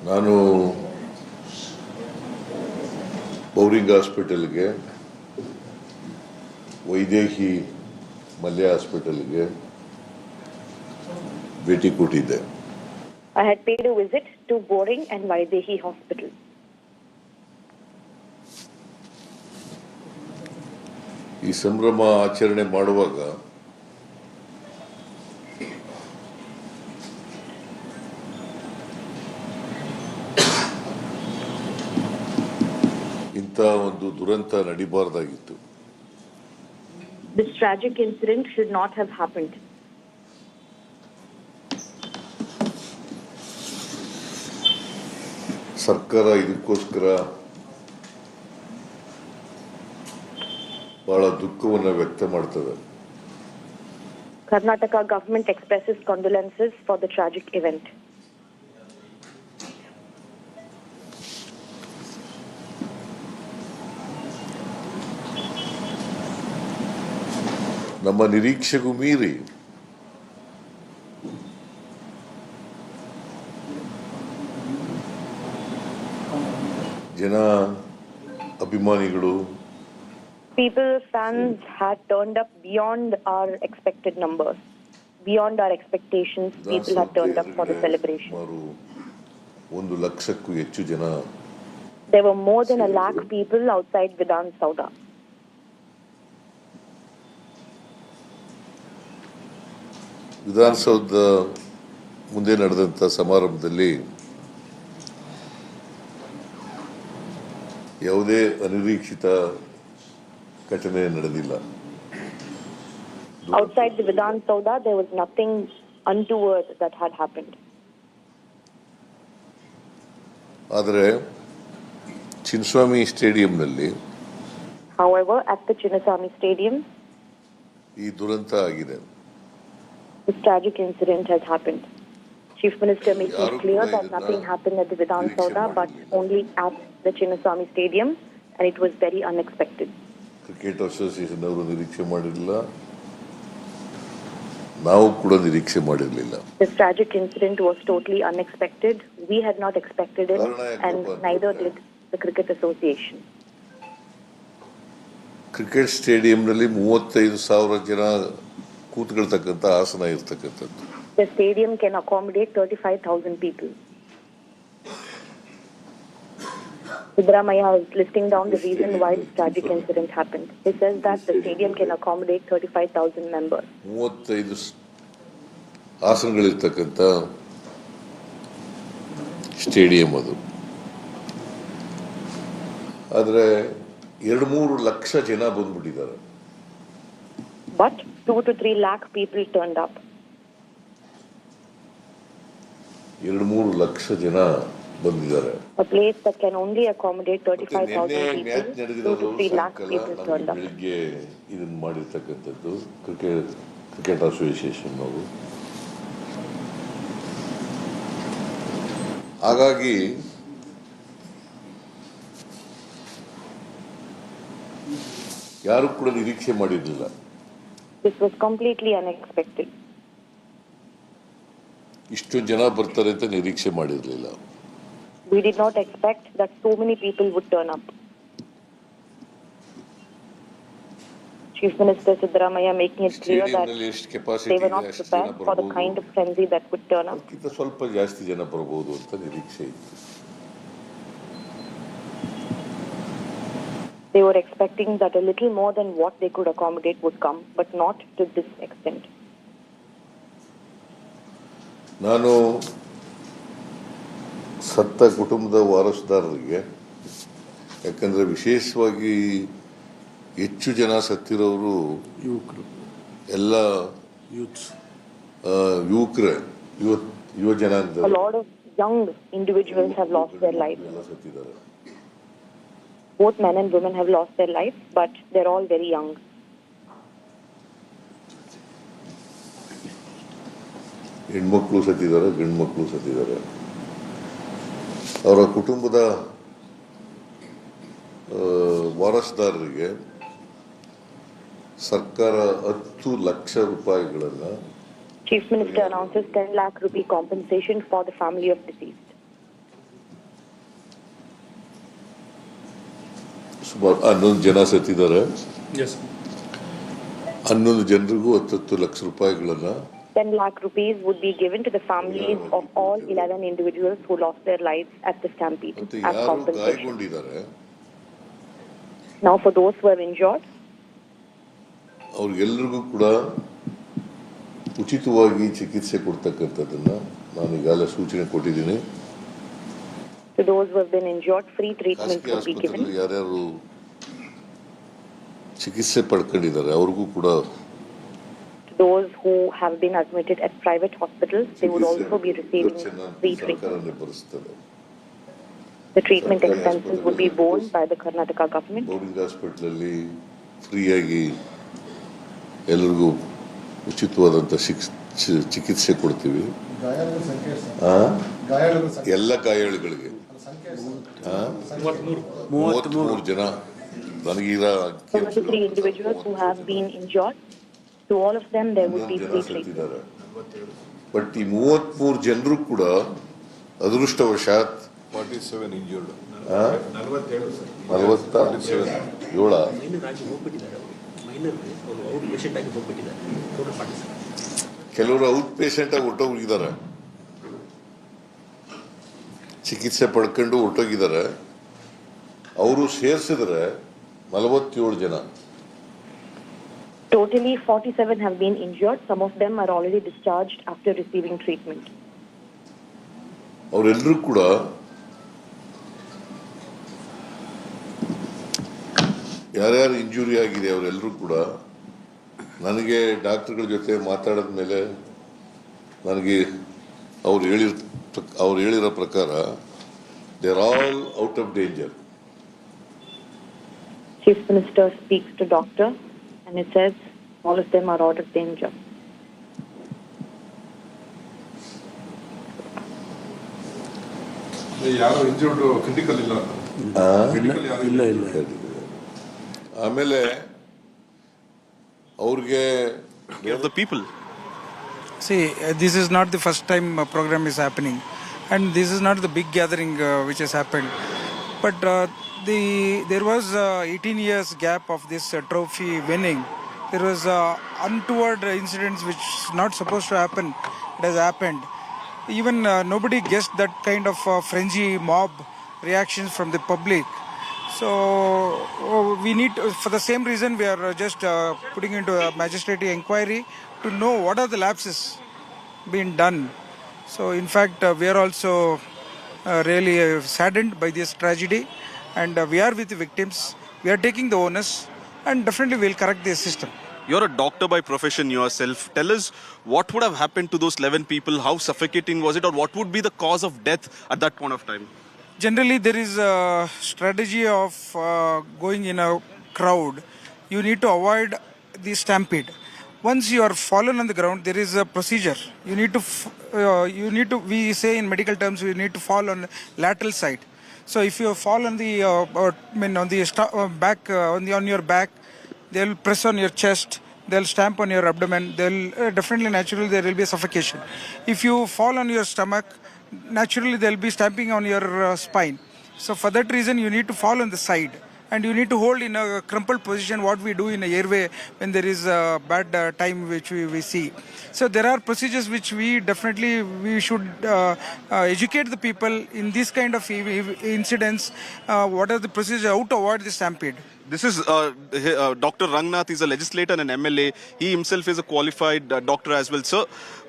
ನಾನು ಬೌರಿಂಗ್ ಹಾಸ್ಪಿಟಲ್ಗೆ, ವೈದೇಹಿ ಮಲ್ಯ ಹಾಸ್ಪಿಟಲ್ಗೆ ಭೇಟಿ ಕೊಟ್ಟಿದ್ದೆ. I had paid a visit to Boring and Vaidehi Hospital. ಈ ಸಂಭ್ರಮ ಆಚರಣೆ ಮಾಡುವಾಗ ಇಂಥ ಒಂದು ದುರಂತ ನಡಿಬಾರ್ದಾಗಿತ್ತು. This tragic incident should not have happened. ಸರ್ಕಾರ ಇದಕ್ಕೋಸ್ಕರ ಬಹಳ ದುಃಖವನ್ನು ವ್ಯಕ್ತ ಮಾಡ್ತದೆ. Karnataka government expresses condolences for the tragic event. ನಮ್ಮ ನಿರೀಕ್ಷೆಗೂ ಮೀರಿ ಜನ ಅಭಿಮಾನಿಗಳು People, fans had turned up beyond our expected numbers. Beyond our expectations, people had turned up for the celebration. ಸುಮಾರು 1 ಲಕ್ಷಕ್ಕೂ ಹೆಚ್ಚು ಜನ. There were more than 1 lakh people outside Vidhan Sauda. Vidhana Soudha ಮುಂದೆ ನಡೆದಂಥ ಸಮಾರಂಭದಲ್ಲಿ ಯಾವುದೇ ಅನಿರೀಕ್ಷಿತ ಘಟನೆ ನಡೆದಿಲ್ಲ. Outside the Vidhan Sauda, there was nothing untoward that had happened. ಆದರೆ Chinnaswamy ಸ್ಟೇಡಿಯಂನಲ್ಲಿ However, at the Chinnaswamy Stadium, ಈ ದುರಂತ ಆಗಿದೆ. this tragic incident has happened. Chief Minister making it clear that nothing happened at the Vidhan Sauda, but only at the Chinnaswamy Stadium, and it was very unexpected. Cricket association ಅವರು ನಿರೀಕ್ಷೆ ಮಾಡಿರಲಿಲ್ಲ, ನಾವು ಕೂಡ ನಿರೀಕ್ಷೆ ಮಾಡಿರಲಿಲ್ಲ. This tragic incident was totally unexpected. We had not expected it, and neither did the Cricket Association. Cricket ಸ್ಟೇಡಿಯಂನಲ್ಲಿ 35,000 ಜನ ಕೂತ್ಕೊಳ್ತಕ್ಕಂಥ ಆಸನ ಇರ್ತಕ್ಕಂಥದ್ದು. The stadium can accommodate 35,000 people. Siddaramaiah is listing down the reason why this tragic incident happened. He says that the stadium can accommodate 35,000 members. 35 ಆಸನಗಳಿರ್ತಕ್ಕಂಥ stadium ಅದು. ಆದರೆ 2-3 ಲಕ್ಷ ಜನ ಬಂದ್ಬಿಟ್ಟಿದ್ದಾರೆ. But 2 to 3 lakh people turned up. 2-3 lakh ಜನ ಬಂದಿದ್ದಾರೆ. A place that can only accommodate 35,000 people, 2 to 3 lakh people turned up. ಬೆಳಿಗ್ಗೆ ಇದನ್ನು ಮಾಡಿರ್ತಕ್ಕಂಥದ್ದು cricket association ಅವರು. ಹಾಗಾಗಿ ಯಾರು ಕೂಡ ನಿರೀಕ್ಷೆ ಮಾಡಿರಲಿಲ್ಲ. This was completely unexpected. ಇಷ್ಟು ಜನ ಬರ್ತಾರೆ ಅಂತ ನಿರೀಕ್ಷೆ ಮಾಡಿರಲಿಲ್ಲ. We did not expect that so many people would turn up. Chief Minister Siddaramaiah making it clear that they were not prepared for the kind of frenzy that would turn up. ಸ್ವಲ್ಪ ಜಾಸ್ತಿ ಜನ ಬರಬಹುದು ಅಂತ ನಿರೀಕ್ಷೆ ಇತ್ತು. They were expecting that a little more than what they could accommodate would come, but not to this extent. ನಾನು ಸತ್ತ ಕುಟುಂಬದ ವಾರಸುದಾರರಿಗೆ, ಯಾಕಂದ್ರೆ ವಿಶೇಷವಾಗಿ ಹೆಚ್ಚು ಜನ ಸತ್ತಿರೋರು ಎಲ್ಲ ಯುವಕರೇ, ಯುವ ಜನಾಂಗ. A lot of young individuals have lost their lives. ಸತ್ತಿದ್ದಾರೆ. Both men and women have lost their lives, but they're all very young. ಹೆಣ್ಮಕ್ಳು ಸತ್ತಿದ್ದಾರೆ, ಗಂಡು ಮಕ್ಕಳು ಸತ್ತಿದ್ದಾರೆ. ಅವರ ಕುಟುಂಬದ ವಾರಸುದಾರರಿಗೆ ಸರ್ಕಾರ 10 ಲಕ್ಷ ರೂಪಾಯಿಗಳನ್ನು Chief Minister announces 10 lakh rupee compensation for the family of deceased. ಸುಮಾರು 11 ಜನ ಸತ್ತಿದ್ದಾರೆ. 11 ಜನರಿಗೂ 10 ಲಕ್ಷ ರೂಪಾಯಿಗಳನ್ನು 10 lakh rupees would be given to the families of all 11 individuals who lost their lives at the Stampede as compensation. Now for those who are injured, ಅವ್ರಿಗೆಲ್ಲರಿಗೂ ಕೂಡ ಉಚಿತವಾಗಿ ಚಿಕಿತ್ಸೆ ಕೊಡ್ತಕ್ಕಂಥದ್ದನ್ನ ನಾನು ಈಗಾಗಲೇ ಸೂಚನೆ ಕೊಟ್ಟಿದ್ದೀನಿ. to those who have been injured, free treatment would be given. ಯಾರ್ಯಾರು ಚಿಕಿತ್ಸೆ ಪಡ್ಕೊಂಡಿದ್ದಾರೆ ಅವ್ರಿಗೂ ಕೂಡ Those who have been admitted at private hospitals, they would also be receiving free treatment. The treatment expenses would be borne by the Karnataka government. Boarding ಹಾಸ್ಪಿಟಲಲ್ಲಿ ಫ್ರೀಯಾಗಿ ಎಲ್ಲರಿಗೂ ಉಚಿತವಾದಂಥ ಚಿಕಿತ್ಸೆ ಕೊಡ್ತೀವಿ. ಎಲ್ಲ ಗಾಯಾಳುಗಳಿಗೆ 33 ಜನ. ನನಗೀಗ 73 individuals who have been injured. To all of them, there would be free treatment. But ಈ 33 ಜನರು ಕೂಡ ಅದೃಷ್ಟವಶಾತ್ 47 ಇಂಜರ್ಡ್. 47 ಕೆಲವರು ಔಟ್ ಪೇಷಂಟ್ ಆಗಿ ಹೊರಟೋಗಿದ್ದಾರೆ, ಚಿಕಿತ್ಸೆ ಪಡ್ಕೊಂಡು ಹೊರಟೋಗಿದ್ದಾರೆ. ಅವರು ಸೇರಿಸಿದ್ರೆ 47 ಜನ. Totally 47 have been injured. Some of them are already discharged after receiving treatment. ಅವರೆಲ್ಲರೂ ಕೂಡ ಯಾರ್ಯಾರು ಇಂಜುರಿ ಆಗಿದೆ ಅವರೆಲ್ಲರೂ ಕೂಡ ನನಗೆ ಡಾಕ್ಟರ್ಗಳ ಜೊತೆ ಮಾತಾಡಿದ ಮೇಲೆ ನನಗೆ ಅವ್ರು ಹೇಳಿರೋ ಪ್ರಕಾರ they are all out of danger. Chief Minister speaks to doctor and it says all of them are out of danger. ಯಾರು ಇಂಜರ್ಡ್ ಕ್ರಿಟಿಕಲ್ ಇಲ್ಲ. ಆಮೇಲೆ ಅವ್ರಿಗೆ the people. See, this is not the first time a program is happening, and this is not the big gathering which has happened. But there was 18 years gap of this trophy winning. There was untoward incidents which not supposed to happen. It has happened. Even nobody guessed that kind of frenzy mob reactions from the public. So we need, for the same reason, we are just putting into a magistrate inquiry to know what are the lapses being done. So in fact, we are also really saddened by this tragedy, and we are with the victims. We are taking the onus, and definitely we will correct the system. You're a doctor by profession yourself. Tell us what would have happened to those 11 people, how suffocating was it, or what would be the cause of death at that point of time? Generally, there is a strategy of going in a crowd. You need to avoid the stampede. Once you are fallen on the ground, there is a procedure. You need to, we say in medical terms, you need to fall on the lateral side. So if you fall on the, back, on your back, they'll press on your chest, they'll stamp on your abdomen, they'll definitely, naturally, there will be a suffocation. If you fall on your stomach, naturally they'll be stamping on your spine. So for that reason, you need to fall on the side, and you need to hold in a crumpled position, what we do in a airway when there is a bad time which we see. So there are procedures which we should educate the people in this kind of incidents. What are the procedures, how to avoid the stampede? This is Dr. Rangnath is a legislator and an MLA. He himself is a qualified doctor as well, sir.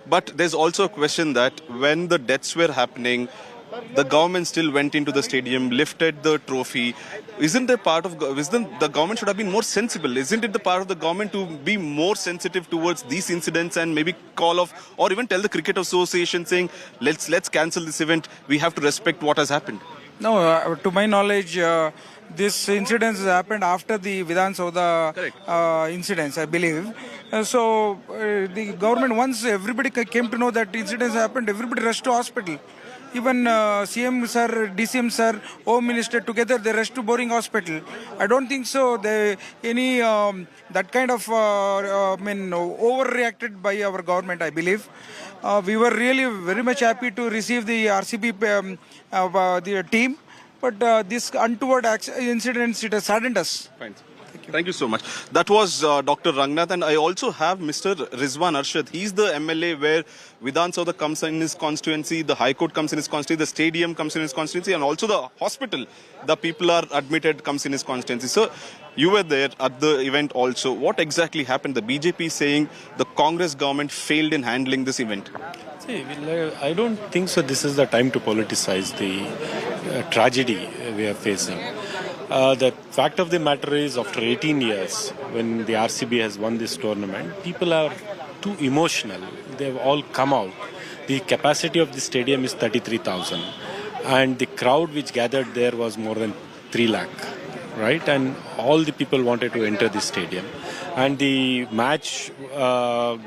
But there's also a question that when the deaths were happening, the government still went into the stadium, lifted the trophy. Isn't the government should have been more sensible? Isn't it the part of the government to be more sensitive towards these incidents and maybe call off or even tell the cricket association saying, let's cancel this event. We have to respect what has happened. No, to my knowledge, this incident has happened after the Vidhan Saudha incidents, I believe. The government, once everybody came to know that incidents happened, everybody rushed to hospital. Even CM sir, DCM sir, Home Minister together, they rushed to Boring Hospital. I don't think so. That kind of overreacted by our government, I believe. We were really very much happy to receive the RCB the team. But this untoward incidents, it has saddened us. Fine. Thank you so much. That was Dr. Rangnath, and I also have Mr. Rizwan Arshad. He's the MLA where Vidhan Saudha comes in his constituency, the High Court comes in his constituency, the stadium comes in his constituency, and also the hospital, the people are admitted, comes in his constituency. So you were there at the event also. What exactly happened? The BJP is saying the Congress government failed in handling this event. See, I don't think so. This is the time to politicize the tragedy we are facing. The fact of the matter is, after 18 years, when the RCB has won this tournament, people are too emotional. They've all come out. The capacity of the stadium is 33,000, and the crowd which gathered there was more than 3 lakh, right? And all the people wanted to enter the stadium. And the match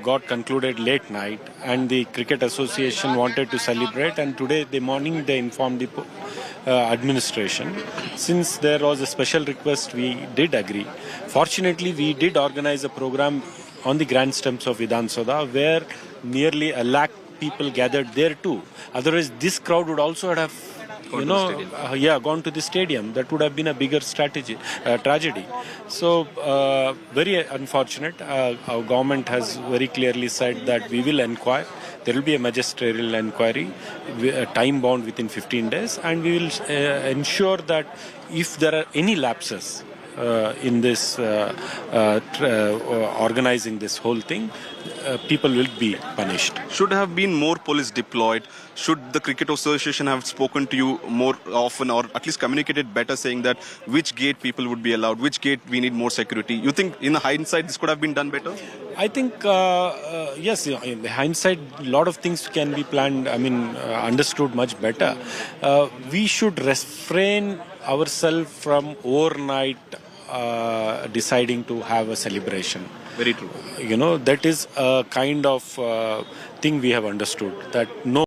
got concluded late night, and the Cricket Association wanted to celebrate, and today the morning they informed the administration. Since there was a special request, we did agree. Fortunately, we did organize a program on the grand stumps of Vidhan Saudha where nearly 1 lakh people gathered there too. Otherwise, this crowd would also have gone to the stadium. That would have been a bigger tragedy. So, very unfortunate. Our government has very clearly said that we will inquire. There will be a magisterial inquiry, time bound within 15 days, and we will ensure that if there are any lapses, in this organizing this whole thing, people will be punished. Should have been more police deployed? Should the Cricket Association have spoken to you more often, or at least communicated better, saying that which gate people would be allowed, which gate we need more security? You think in hindsight this could have been done better? I think, yes, in hindsight, a lot of things can be planned, understood much better. We should refrain ourselves from overnight deciding to have a celebration. Very true. That is a kind of thing we have understood, that no